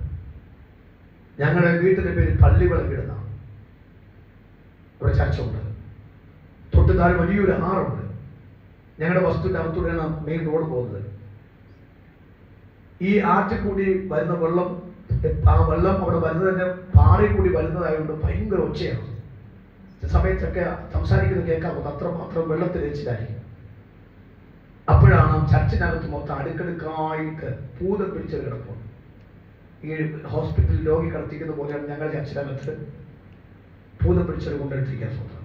ഞങ്ങളുടെ വീട്ടിന്റെ പേര് പള്ളിവളം കിടന്ന ഇവിടെ ചർച്ചുണ്ട്. തൊട്ട് താഴെ വലിയൊരു ആറുണ്ട്. ഞങ്ങളുടെ വസ്തുവിന്റെ അകത്തൂടെയാണ് മെയിൻ റോഡ് പോകുന്നത്. ഈ ആറ്റിൽ കൂടി വരുന്ന വെള്ളം, ആ വെള്ളം അവിടെ വരുന്നത് തന്നെ പാറയിൽ കൂടി വരുന്നതായതുകൊണ്ട് ഭയങ്കര ഒച്ചയാണ്. സമയത്തൊക്കെ സംസാരിക്കുന്നത് കേൾക്കാമോ? അത്രമാത്രം വെള്ളത്തിൽ വെച്ചിട്ടായിരിക്കും. അപ്പോഴാണ് ചർച്ചിനകത്ത് മൊത്തം അടുക്കടുക്കായിട്ട് ഭൂതം പിടിച്ചത് കിടപ്പുണ്ട്. ഈ ഹോസ്പിറ്റലിൽ രോഗി കിടത്തിക്കുന്ന പോലെയാണ് ഞങ്ങളുടെ ചർച്ചിനകത്ത് ഭൂതം പിടിച്ചത് കൊണ്ടെടുത്തിരിക്കാൻ സ്വന്തം.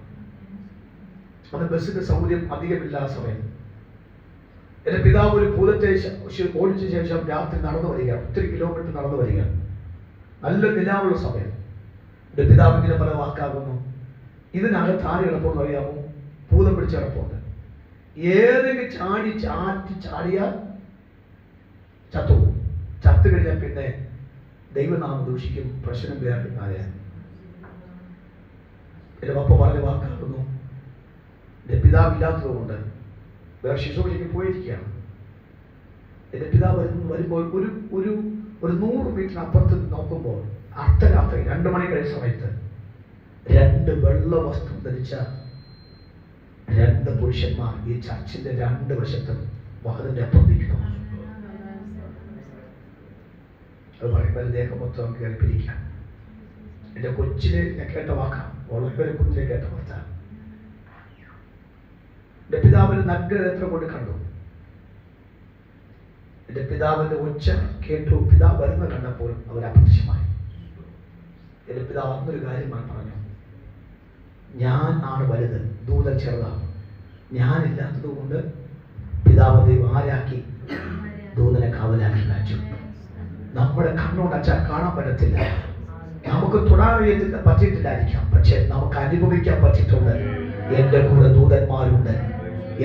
അത് ബസ്സിന്റെ സൗകര്യം അധികമില്ലാത്ത സമയം എന്റെ പിതാവ് ഒരു ഭൂതത്തെ ഓടിച്ച ശേഷം രാത്രി നടന്നു വരിക, ഒത്തിരി കിലോമീറ്റർ നടന്നു വരിക, നല്ല നിലാവുള്ള സമയം. എന്റെ പിതാവ് ഇങ്ങനെ പല വാക്കാകുന്നു. ഇതിനകത്ത് ആര് കിടപ്പുണ്ടെന്ന് അറിയാമോ? ഭൂതം പിടിച്ച് കിടപ്പുണ്ട്. ഏതെങ്കിലും ചാടിയാൽ ചത്തുപോകും. ചത്തു കഴിഞ്ഞാൽ പിന്നെ ദൈവനാമം ദൂഷിക്കും, പ്രശ്നം വേറെ. എന്റെ പപ്പ പറഞ്ഞ വാക്കാകുന്നു. എന്റെ പിതാവില്ലാത്തത് കൊണ്ട് വേറെ ശുശ്രൂഷയ്ക്ക് പോയിരിക്കുകയാണ്. എന്റെ പിതാവ് വരുമ്പോൾ ഒരു 100 മീറ്റർ അപ്പുറത്ത് നോക്കുമ്പോൾ അർദ്ധരാത്രി 2 മണി കഴിഞ്ഞ സമയത്ത് 2 വെള്ള വസ്ത്രം ധരിച്ച 2 പുരുഷന്മാർ ഈ ചർച്ചിന്റെ 2 വശത്തും വാതിലിന്റെ അപ്പുറത്തേക്ക്. അത് പറയുമ്പോൾ ദേഹം മൊത്തം കയറി പിരിക്കാം. എന്റെ കൊച്ചിലെ ഞാൻ കേട്ട വാക്കാം, വളരെ കുഞ്ഞിലെ കേട്ട വാർത്ത. എന്റെ പിതാവിന് നഗ്നനേത്രം കൊണ്ട് കണ്ടു. എന്റെ പിതാവിന്റെ ഒച്ച കേട്ടു. പിതാവ് വരുന്ന കണ്ടപ്പോൾ അവർ അപ്രത്യക്ഷമായി. എന്റെ പിതാവ് അന്നൊരു കാര്യമാണ് പറഞ്ഞു, ഞാൻ ആണ് വലുത്, ദൂതൻ ചെറുതാണ്. ഞാനില്ലാത്തത് കൊണ്ട് പിതാവ് ദൈവം ആരാക്കി? ദൂതനെ കാവലാക്കി കാച്ചു. നമ്മുടെ കണ്ണോട് അച്ഛാ കാണാൻ പറ്റത്തില്ല, നമുക്ക് തൊടാൻ പറ്റിയിട്ടില്ലായിരിക്കാം, പക്ഷെ നമുക്ക് അനുഭവിക്കാൻ പറ്റിയിട്ടുണ്ട്. എന്റെ കൂടെ ദൂതന്മാരുണ്ട്,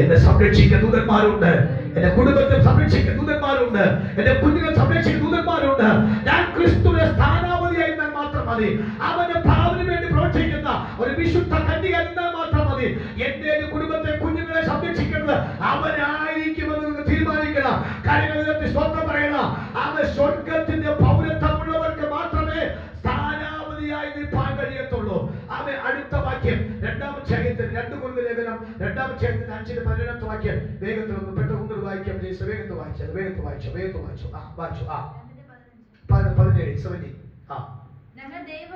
എന്നെ സംരക്ഷിക്കുന്ന ദൂതന്മാരുണ്ട്, എന്റെ കുടുംബത്തെ സംരക്ഷിക്കുന്ന ദൂതന്മാരുണ്ട്, എന്റെ കുഞ്ഞുങ്ങളെ സംരക്ഷിക്കുന്ന ദൂതന്മാരുണ്ട്. ഞാൻ ക്രിസ്തുവിന്റെ സ്ഥാനാപതിയായി എന്നാൽ മാത്രം മതി. അവന്റെ ഭാവന് വേണ്ടി പ്രവർത്തിക്കുന്ന ഒരു വിശുദ്ധ കന്യക എന്നാൽ മാത്രം മതി. എന്റെ കുടുംബത്തെ കുഞ്ഞുങ്ങളെ സംരക്ഷിക്കുന്നത് അവനായിരിക്കുമെന്ന് തീരുമാനിക്കണം. കാര്യങ്ങളിൽ സ്വന്തം പറയണം. അവൻ സ്വർഗത്തിന്റെ പൗരത്വമുള്ളവർക്ക് മാത്രമേ സ്ഥാനാപതിയായി നിൽക്കാൻ കഴിയത്തുള്ളൂ. അവൻ അടുത്ത വാക്യം 2-ാം അധ്യായത്തിൽ 2 കൊരിന്ത്യർ ലേഖനം 2-ാം അധ്യായത്തിൽ 5-ാം വാക്യം വേഗത്തിൽ ഒന്ന് പെട്ടെന്ന് വായിക്കാം. വേഗത്തിൽ വായിച്ചു.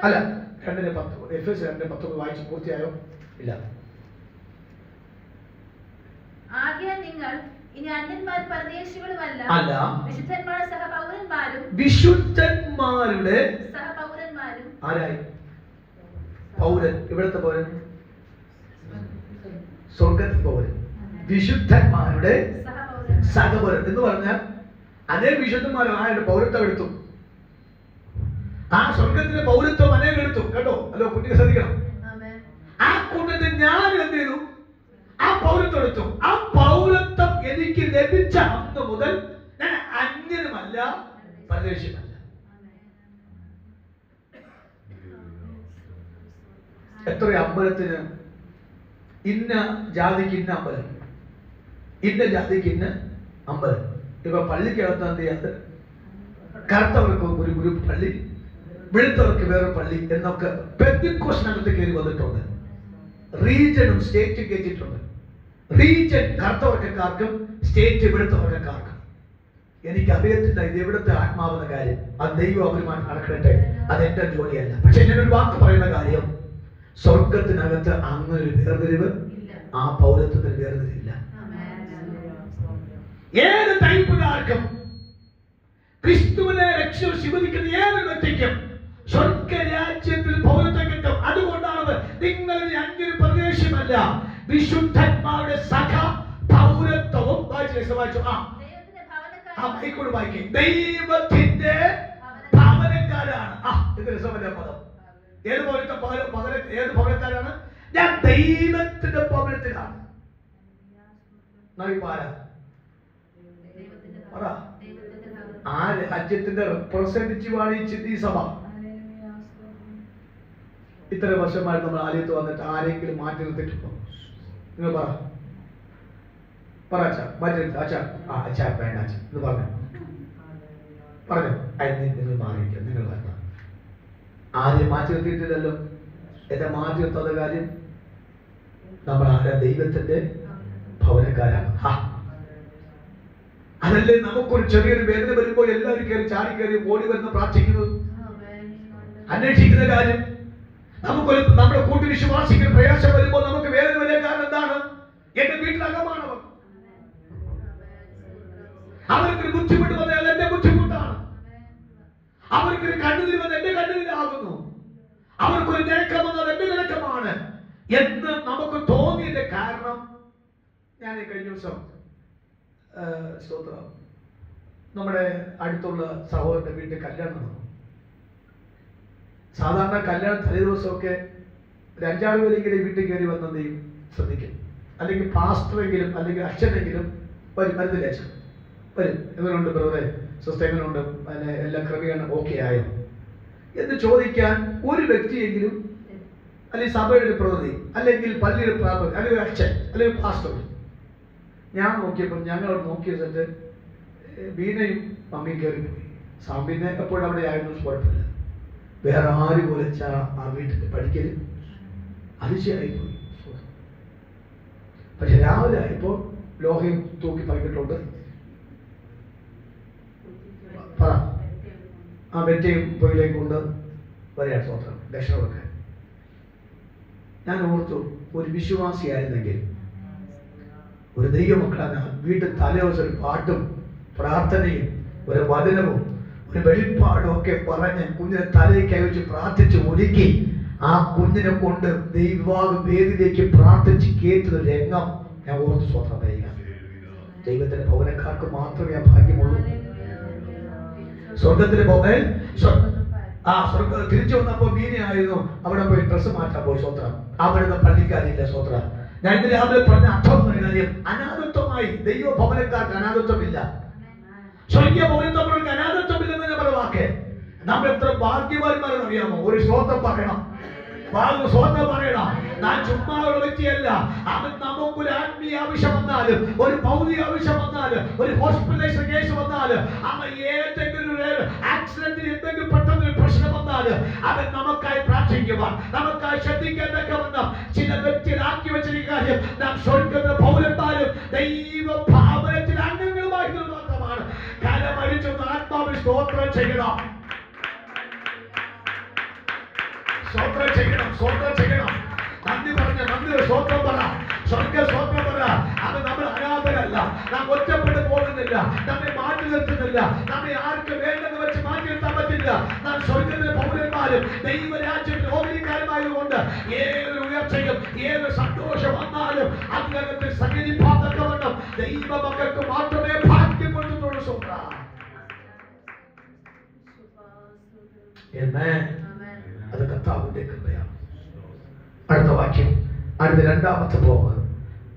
അല്ല 2:10 എഫേസ്യർ 2:10 വായിച്ചു പൂർത്തിയായോ? ഇല്ല. ആകയാൽ നിങ്ങൾ ഇനി അന്യന്മാർ പരദേശികളുമല്ല, വിശുദ്ധന്മാരുടെ സഹപൗരന്മാരും. ആരായി? പൗരൻ. ഇവിടുത്തെ പൗരൻ സ്വർഗത്തിൽ പൗരൻ, വിശുദ്ധന്മാരുടെ സഹപൗരൻ എന്ന് പറഞ്ഞാൽ അതേ വിശുദ്ധന്മാരായ പൗരത്വം എടുത്തു. ആ സ്വർഗത്തിന്റെ പൗരത്വം അനേകം എടുത്തു കേട്ടോ. അല്ലോ കുട്ടികൾ ശ്രദ്ധിക്കണം. ആ കൂട്ടത്തിൽ ഞാൻ എന്ത് ചെയ്തു? ആ പൗരത്വം എടുത്തു. ആ പൗരത്വം എനിക്ക് ലഭിച്ച അന്ന് മുതൽ ഞാൻ അന്യനുമല്ല, പരദേശിയുമല്ല. എത്ര അമ്പലത്തിന് ഇന്ന ജാതിക്ക് ഇന്ന അമ്പലം, ഇന്ന ജാതിക്ക് ഇന്ന അമ്പലം. ഇപ്പൊ പള്ളിക്കകത്ത് എന്ത് ചെയ്യാത്ത കറുത്തവർക്ക് ഒരു പള്ളി, വെളുത്തവർക്ക് വേറെ പള്ളി എന്നൊക്കെ പെന്തിക്കോസ്റ്റിനകത്ത് കയറി വന്നിട്ടുണ്ട്. റീജനും സ്റ്റേറ്റും കയറ്റിയിട്ടുണ്ട്. റീജൻ കറുത്തവർക്കാർക്കും സ്റ്റേറ്റ് വെളുത്തവർക്കാർക്കും. എനിക്ക് അറിയത്തില്ല ഇത് എവിടുത്തെ ആത്മാവെന്ന കാര്യം. അത് ദൈവം അവരുമായി നടക്കട്ടെ, അതെന്റെ ജോലിയല്ല. പക്ഷെ ഞാനൊരു വാക്ക് പറയുന്ന കാര്യം, സ്വർഗത്തിനകത്ത് അങ്ങനെ ഒരു വേർതിരിവ്, ആ പൗരത്വത്തിന് വേർതിരിവില്ല. ഏത് ടൈപ്പുകാർക്കും ക്രിസ്തുവിനെ രക്ഷ സ്വീകരിക്കുന്ന ഏതൊരു വ്യക്തിക്കും സ്വർഗരാജ്യത്തിൽ പൗരത്വം കിട്ടും. അതുകൊണ്ടാണ് നിങ്ങൾ അന്യൊരു പ്രദേശമല്ല, വിശുദ്ധന്മാരുടെ സഖ പൗരത്വവും ദൈവത്തിന്റെ ഭവനക്കാരാണ്. ഇത് രസമല്ല പദം. ഏത് പൗരത്വം? ഏത് ഭവനക്കാരാണ്? ഞാൻ ദൈവത്തിന്റെ ഭവനത്തിലാണ്. പറ, ആ രാജ്യത്തിന്റെ റെപ്രസെന്റേറ്റീവ് ആണ് ഈ ചിന്തി സഭ. ഇത്ര വർഷമായി നമ്മൾ ആലയത്ത് വന്നിട്ട് ആരെങ്കിലും മാറ്റി നിർത്തിയിട്ടുണ്ടോ? നിങ്ങൾ പറ, പറ അച്ഛാ, മാറ്റി നിർത്തി. അച്ഛാ, അച്ഛാ വേണ്ട അച്ഛാ എന്ന് പറഞ്ഞോ, നിങ്ങൾ മാറിയിരിക്കുക, നിങ്ങൾ വേണ്ട. ആരെയും മാറ്റി നിർത്തിയിട്ടില്ലല്ലോ. എന്നെ മാറ്റി നിർത്താത്ത കാര്യം നമ്മൾ ആരാ? ദൈവത്തിന്റെ ഭവനക്കാരാണ്. അതല്ലേ നമുക്കൊരു ചെറിയൊരു വേദന വരുമ്പോൾ എല്ലാവരും കയറി ചാടി കയറി ഓടി വരുന്ന പ്രാർത്ഥിക്കുന്നത്, അന്വേഷിക്കുന്ന കാര്യം. നമുക്കൊരു നമ്മുടെ കൂട്ടുവിശ്വാസിക്ക് പ്രയാസം വരുമ്പോൾ നമുക്ക് വേദന വരാൻ കാരണം എന്താണ്? എന്റെ വീട്ടിലകമാണവർ. അവർക്കൊരു ബുദ്ധിമുട്ട് വന്നാൽ എന്റെ ബുദ്ധിമുട്ടാണ്. അവർക്കൊരു കണ്ണുനീർ വന്നാൽ എന്റെ കണ്ണുനീരാകുന്നു. അവർക്കൊരു നിരക്കം വന്നാൽ എന്റെ നിരക്കമാണ് എന്ന് നമുക്ക് തോന്നിയതിന്റെ കാരണം, ഞാൻ കഴിഞ്ഞ ദിവസം സ്തോത്രം നമ്മുടെ അടുത്തുള്ള സഹോദരന്റെ വീട്ടിൽ കല്യാണം നടന്നു. സാധാരണ കല്യാണം തലേ ദിവസമൊക്കെ ഒരു 5-6 പേരെങ്കിലും വീട്ടിൽ കയറി വന്നെന്തെയും ശ്രദ്ധിക്കും. അല്ലെങ്കിൽ പാസ്റ്ററെങ്കിലും അല്ലെങ്കിൽ അച്ഛനെങ്കിലും വരും. വരുന്നില്ല അച്ഛൻ വരും. എങ്ങനെയുണ്ട് ബ്രദറെ, സിസ്റ്റർ എങ്ങനെയുണ്ട്, പിന്നെ എല്ലാ ക്രമീകരണം ഓക്കെ ആയോ എന്ന് ചോദിക്കാൻ ഒരു വ്യക്തിയെങ്കിലും, അല്ലെങ്കിൽ സഭയുടെ ഒരു പ്രതിനിധി, അല്ലെങ്കിൽ പള്ളിയുടെ പ്രാർത്ഥന, അല്ലെങ്കിൽ അച്ഛൻ, അല്ലെങ്കിൽ പാസ്റ്റർ. ഞാൻ നോക്കിയപ്പോൾ ഞങ്ങൾ നോക്കിയ സ്ഥലത്ത് ബീനയും മമ്മിയും കയറി പോയി. സാമ്പിനെ എപ്പോഴും അവിടെ ആയിരുന്നു, കുഴപ്പമില്ല. വേറെ ആര് പോലെ ആ വീട്ടിൽ പഠിക്കല് അതിശയായി പോയി. പക്ഷെ രാവിലെ ആയപ്പോൾ ലോഹയും തൂക്കി പങ്കിട്ടുണ്ട്. പറ, ആ വെറ്റയും പൊയിലേക്ക് കൊണ്ട് വരെയാണ് സ്വന്തം ദക്ഷിണ വെക്കാൻ. ഞാൻ ഓർത്തു, ഒരു വിശ്വാസിയായിരുന്നെങ്കിൽ, ഒരു ദൈവമക്കളാണ് വീട്ടിൽ തലേദിവസം ഒരു പാട്ടും പ്രാർത്ഥനയും ഒരു വചനവും ഒരു വെളിപ്പാടും ഒക്കെ പറഞ്ഞ് കുഞ്ഞിനെ തലയ്ക്ക് വെച്ച് പ്രാർത്ഥിച്ച് ഒരുക്കി ആ കുഞ്ഞിനെ കൊണ്ട് ദൈവവാദ വേദിയിലേക്ക് പ്രാർത്ഥിച്ച് കയറ്റുന്ന രംഗം ഞാൻ ഓർത്ത് സ്വന്തം ചെയ്യുക. ദൈവത്തിന്റെ ഭവനക്കാർക്ക് മാത്രമേ ആ ഭാഗ്യമുള്ളൂ. സ്വർഗത്തിന്റെ ഭവൻ സ്വർഗം തിരിച്ചു വന്നപ്പോ മീനയായിരുന്നു. അവിടെ പോയി ഡ്രസ്സ് മാറ്റാൻ പോയി. സ്വത്രം അവിടുന്ന് പള്ളിക്കാരില്ല. സ്വത്രം ഞാൻ ഇന്ന് രാവിലെ പറഞ്ഞ അർത്ഥം കാര്യം, അനാഥത്വമായി ദൈവ ഭവനക്കാർക്ക് അനാഥത്വമില്ല. സ്വർഗീയ ഭവനക്കാർക്ക് അനാഥത്വമില്ലെന്ന് ഞാൻ പറഞ്ഞ വാക്ക്. നാം എത്ര ഭാഗ്യവാന്മാരെന്ന് അറിയാമോ? ഒരു സ്വന്തം പറയണം, സ്വന്തം പറയണം. ഞാൻ ചുമ്മാ ഉള്ള വ്യക്തിയല്ല. അവൻ നമുക്കൊരു ആത്മീയ ആവശ്യം വന്നാലും, ഒരു ഭൗതിക ആവശ്യം വന്നാലും, ഒരു ഹോസ്പിറ്റലൈസേഷൻ കേസ് വന്നാലും, അവൻ ഏതെങ്കിലും ഒരു ആക്സിഡന്റിൽ എന്തെങ്കിലും പെട്ടെന്ന് പ്രശ്നം വന്നാലും അവൻ നമുക്കായി പ്രാർത്ഥിക്കുവാൻ, നമുക്കായി ശ്രദ്ധിക്കാനൊക്കെ വന്ന ചില വ്യക്തികളാക്കി വെച്ചിരിക്കുന്ന കാര്യം, നാം സ്വർഗ്ഗത്തിലെ പൗരന്മാരും ദൈവ ഭവനത്തിൽ അംഗങ്ങളുമായിട്ട് മാത്രമാണ്. കരമടിച്ചു ആത്മാവിൽ സ്തോത്രം ചെയ്യണം, സ്തോത്രം ചെയ്യണം, സ്തോത്രം ചെയ്യണം. നന്ദി പറഞ്ഞ നന്ദി സ്തോത്രം പറ, സ്വർഗ സ്തോത്രം പറ. അത് നമ്മൾ അനാഥരല്ല, നാം ഒറ്റപ്പെട്ട് പോകുന്നില്ല, നമ്മെ മാറ്റി നിർത്തുന്നില്ല, നമ്മെ ആർക്ക് വേണ്ടെന്ന് വെച്ച് മാറ്റി നിർത്താൻ പറ്റില്ല. നാം സ്വർഗത്തിലെ പൗരന്മാരും ദൈവരാജ്യത്തിൽ ഓഹരിക്കാരുമായതുകൊണ്ട് ഏതൊരു ഉയർച്ചയും ഏതൊരു സന്തോഷം വന്നാലും അതിനകത്ത് സഹകരിപ്പാതൊക്കെ വേണം. ദൈവ മക്കൾക്ക് മാത്രമേ ഭാഗ്യം കൊടുത്തുള്ളൂ. സ്വന്തം അത് കർത്താവിന്റെ കൃപയാണ്. അടുത്ത വാക്യം, അടുത്ത രണ്ടാമത്തെ പോകാം.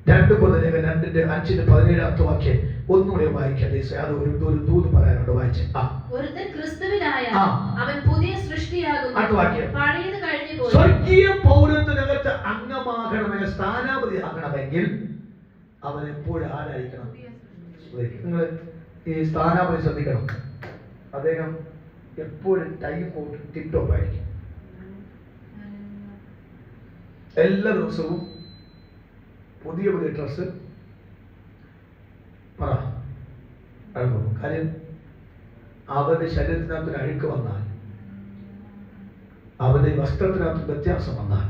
2 Corinthians 2:5-17 വാക്യം ഒന്നുകൂടെ വായിക്കാം. അത് ഒരു ദൂത് പറയാനുണ്ട്. വായിച്ച് ഒരുത്തൻ ക്രിസ്തുവിനായ അവൻ പുതിയ സൃഷ്ടിയാകുന്നു. അടുത്ത വാക്യം, പഴയത് കഴിഞ്ഞു പോയി. സ്വർഗീയ പൗരത്വത്തിനകത്ത് അംഗമാകണമെങ്കിൽ, സ്ഥാനാപതി ആകണമെങ്കിൽ അവൻ എപ്പോഴും ആരായിരിക്കണം? നിങ്ങൾ ഈ സ്ഥാനാപതി ശ്രദ്ധിക്കണം. അദ്ദേഹം എപ്പോഴും ടൈം പോയിട്ട് ടിപ് ടോപ്പ് ആയിരിക്കും. എല്ലാ ദിവസവും പുതിയ പുതിയ ഡ്രസ്സ് പറ. കാര്യം അവന്റെ ശരീരത്തിനകത്തൊരു അഴുക്ക് വന്നാൽ, അവന്റെ വസ്ത്രത്തിനകത്ത് വ്യത്യാസം വന്നാൽ,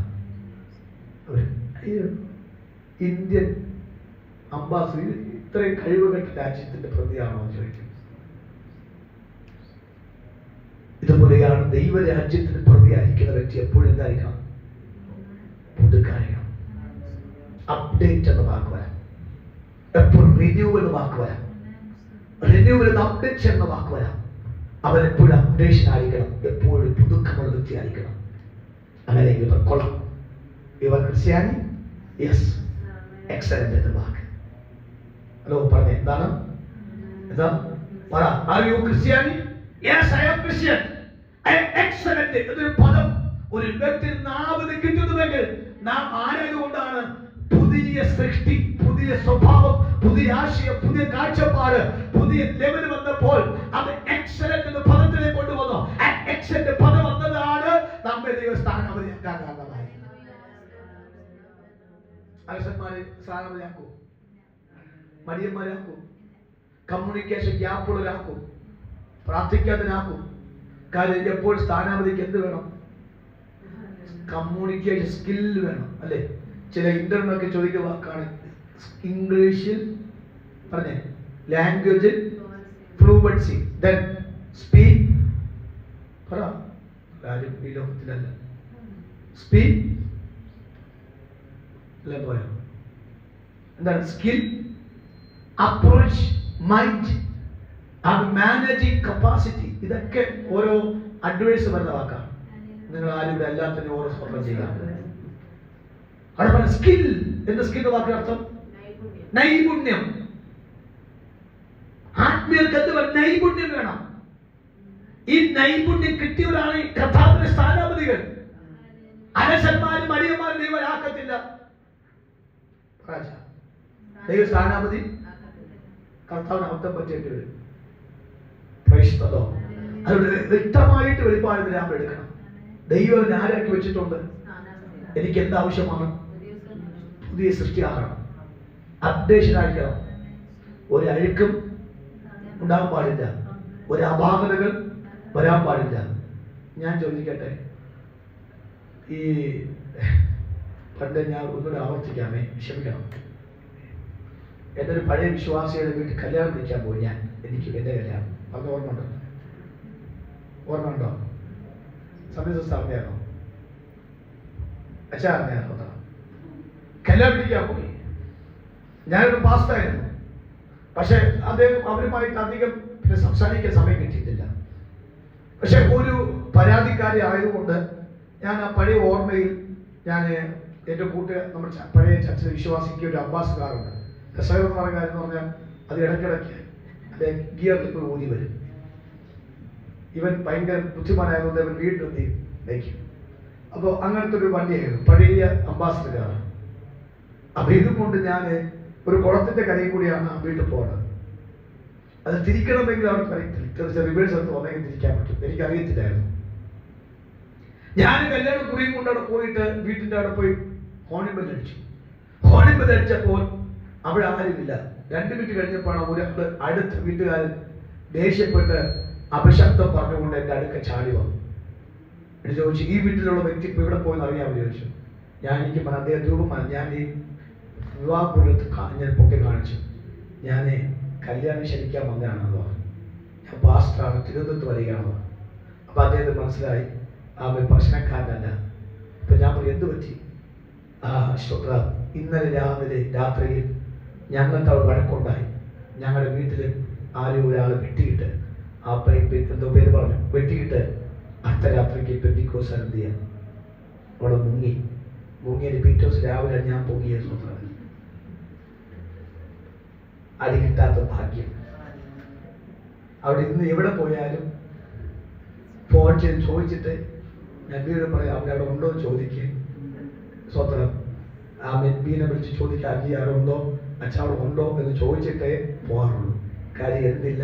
ഇന്ത്യൻ അംബാസിഡർ ഇത്രയും കഴിവുകെട്ട രാജ്യത്തിന്റെ പ്രതിയാണോ എന്ന് ചോദിക്കും. ഇതുപോലെയാണ് ദൈവരാജ്യത്തിന് പ്രതിയായിരിക്കുന്ന വ്യക്തി എപ്പോഴും എന്തായിരിക്കണം? പുതുക്കാരിക്കണം. അപ്ഡേറ്റ് എന്ന വാക്ക് വരാം, എപ്പോഴും റിന്യൂവൽ എന്ന വാക്ക് വരാം, റിന്യൂവൽ എന്ന അപ്ഡേറ്റ് എന്ന വാക്ക് വരാം. അവൻ എപ്പോഴും അപ്ഡേഷൻ ആയിരിക്കണം, എപ്പോഴും പുതുക്കമുള്ള വ്യക്തി ആയിരിക്കണം. അങ്ങനെയെങ്കിൽ കൊള്ളാം. യുവർ ക്രിസ്ത്യാനി? യെസ്. എക്സലന്റ് എന്ന വാക്ക്. ഹലോ പറഞ്ഞേ, എന്താണ്? എന്താ പറ? ആർ യു ക്രിസ്ത്യാനി? Yes, I am Christian. I am excellent എന്നൊരു പദം ഒരു വ്യക്തി നാവിന് കിട്ടുന്നുവെങ്കിൽ നാം ആരായതുകൊണ്ടാണ്? പുതിയ സൃഷ്ടി, പുതിയ സ്വഭാവം, പുതിയ ആശയം, പുതിയ കാഴ്ചപ്പാട്, പുതിയ ലെവൽ വന്നപ്പോൾ അത് എക്സലന്റ് എന്ന പദത്തിലേക്ക് കൊണ്ടുവന്നു. ആ എക്സലന്റ് പദം വന്നതാണ് നമ്മെ ദൈവസ്ഥാനാവധിയാക്കാൻ കാരണമായി. അലസന്മാരെ സ്ഥാനാവധിയാക്കൂ, മടിയന്മാരാക്കൂ, കമ്മ്യൂണിക്കേഷൻ ഗ്യാപ്പുള്ളവരാക്കും, പ്രാർത്ഥിക്കാത്തനാക്കും. കാര്യം എപ്പോൾ സ്ഥാനാവധിക്ക് എന്ത് വേണം? കമ്മ്യൂണിക്കേഷൻ സ്കില്ല് വേണം, അല്ലേ? ചില ഇന്റർവ്യൂക്കെ ചോദിക്കുന്ന വാക്കാണ് ഇംഗ്ലീഷിൽ പറഞ്ഞേ, ലാംഗ്വേജിൽ ഫ്ലൂവൻസി, ദെൻ സ്പീക്ക്. പറ, ആരും ഈ ലോകത്തിലല്ല. സ്പീക്ക് അല്ല, പോയോ? എന്താണ് skill? Approach, mind, managing capacity. ഇതൊക്കെ ഓരോ അഡ്വൈസ് വരുന്ന വാക്കാണ്. നിങ്ങൾ ആരും ഇവിടെ എല്ലാത്തിനും ഓരോ സ്വപ്നം ചെയ്യാം. അവിടെ സ്കിൽ എന്ന സ്കിൽ വാക്കിന്റെ അർത്ഥം നൈപുണ്യം. ആത്മീയർക്ക് എന്ത് വേണം? നൈപുണ്യം വേണം. ഈ നൈപുണ്യം കിട്ടിയവരാണ് ഈ കർത്താവിന്റെ സ്ഥാനാപതികൾ. അലസന്മാരും മടിയന്മാരും ദൈവം ആക്കത്തില്ല. ദൈവ സ്ഥാനാപതി കർത്താവിന് അബദ്ധം പറ്റേണ്ടി വരും. അതുകൊണ്ട് വ്യക്തമായിട്ട് വെളിപ്പാട് നാം എടുക്കണം. ദൈവം ആരാക്കി വെച്ചിട്ടുണ്ട്? എനിക്ക് എന്താവശ്യമാണ്? പുതിയ സൃഷ്ടിയാകണം, അപ്ഡേഷൻ ആയിരിക്കണം. ഒരു അഴുക്കും ഉണ്ടാകാൻ പാടില്ല, ഒരു അപാകതകൾ വരാൻ പാടില്ല. ഞാൻ ചോദിക്കട്ടെ, ഈ പണ്ട് ഞാൻ ഒന്നുകൂടെ ആവർത്തിക്കാമേ, ക്ഷമിക്കണം. എൻ്റെ ഒരു പഴയ വിശ്വാസിയുടെ വീട്ടിൽ കല്യാണം വിളിക്കാൻ പോയി ഞാൻ. എനിക്ക് എൻ്റെ കല്യാണം അത് ഓർമ്മയുണ്ടോ? സമയത്താണോ? അച്ഛാറിനെയാണോ? കല്യാണം വിളിക്കാൻ പോയി. ഞാനൊരു പാസ്റ്റായിരുന്നു. പക്ഷെ അദ്ദേഹം അവരുമായിട്ട് അധികം സംസാരിക്കാൻ സമയം കിട്ടിയിട്ടില്ല. പക്ഷെ ഒരു പരാതിക്കാരി ആയതുകൊണ്ട് ഞാൻ ആ പഴയ ഓർമ്മയിൽ ഞാൻ എൻ്റെ നമ്മുടെ പഴയ ചർച്ച വിശ്വാസിക്ക് ഒരു അബ്ബാസ് കാറുണ്ട്. രസകരമായ കാര്യം എന്ന് പറഞ്ഞാൽ അത് ഇടയ്ക്കിടയ്ക്ക് അതിൻ്റെ ഗിയറിൽ ഇപ്പോൾ ഊതി വരും. ഇവൻ ഭയങ്കര ബുദ്ധിമാനായതുകൊണ്ട് ഇവൻ വീട്ടിൽ വയ്ക്കും. അപ്പോൾ അങ്ങനത്തെ ഒരു വണ്ടിയായിരുന്നു, പഴയ അംബാസഡർ കാർ. അപ്പൊ ഇതും കൊണ്ട് ഞാൻ ഒരു കുളത്തിന്റെ കരയിൽ കൂടിയാണ് വീട്ടിൽ പോകുന്നത്. അത് തിരിക്കണമെങ്കിൽ അവർക്ക് അറിയത്തില്ല, റിവേഴ്സ് എടുത്ത് വന്നെങ്കിൽ തിരിക്കാൻ പറ്റും. എനിക്കറിയത്തില്ലായിരുന്നു. ഞാൻ കല്യാണം കുറിയും കൊണ്ട് അവിടെ പോയിട്ട് വീട്ടിന്റെ അവിടെ പോയി ഹോണിബൽ അടിച്ചു. ഹോണിബൽ അടിച്ചപ്പോൾ അവിടെ ആരുമില്ല. 2 മിനിറ്റ് കഴിഞ്ഞപ്പോഴാണ് ഒരാൾ അടുത്ത വീട്ടുകാരൻ ദേഷ്യപ്പെട്ട് അപശബ്ദം പറഞ്ഞുകൊണ്ട് എൻ്റെ അടുക്ക ചാടി വന്നു. എന്നിട്ട് ചോദിച്ചു, ഈ വീട്ടിലുള്ള വ്യക്തി ഇപ്പൊ ഇവിടെ പോയെന്ന് അറിയാമെന്ന് ചോദിച്ചു. എനിക്ക് അദ്ദേഹം രൂപമാണ്. ഞാൻ ഈ വിവാഹപൂർവ്വത്ത് ഞാൻ പൊക്കി കാണിച്ചു. ഞാൻ കല്യാണം ക്ഷണിക്കാൻ വന്നതാണെന്ന് പറഞ്ഞു. ഞാൻ പാസ്റ്ററാണ്, തിരുവനന്തപുരത്ത് വരികയാണെന്ന്. അപ്പൊ അദ്ദേഹത്തിന് മനസ്സിലായി അവൻ പ്രശ്നക്കാരനല്ല. അപ്പൊ ഞാൻ പറഞ്ഞു, എന്ത് പറ്റി? ഇന്നലെ രാത്രിയിൽ ഞങ്ങൾക്ക് അവിടെ വഴക്കുണ്ടായി. ഞങ്ങളുടെ വീട്ടിൽ ആരും ഒരാൾ വെട്ടിയിട്ട് എന്തോ പേര് പറഞ്ഞു, വെട്ടിയിട്ട് അടുത്ത രാത്രിക്ക് പെന്തിക്കോസ് എന്ത് ചെയ്യാം അവിടെ മുങ്ങിയ പിറ്റേ ദിവസം രാവിലെ ഞാൻ പൊങ്ങിയ സ്വന്തം അടി കിട്ടാത്ത ഭാഗ്യം. അവിടെ ഇന്ന് എവിടെ പോയാലും ഫോൺ ചെയ്ത് ചോദിച്ചിട്ട് ഞാൻ വീട് പറയാം, അവിടെ ഉണ്ടോ എന്ന് ചോദിക്കുക. സ്വത്രം ആ മെൻബീനെ വിളിച്ച് ചോദിക്കുക, അജി അവിടെ ഉണ്ടോ, അച്ഛൻ അവിടെ ഉണ്ടോ എന്ന് ചോദിച്ചിട്ടേ പോകാറുള്ളൂ. കാര്യം എന്തില്ല,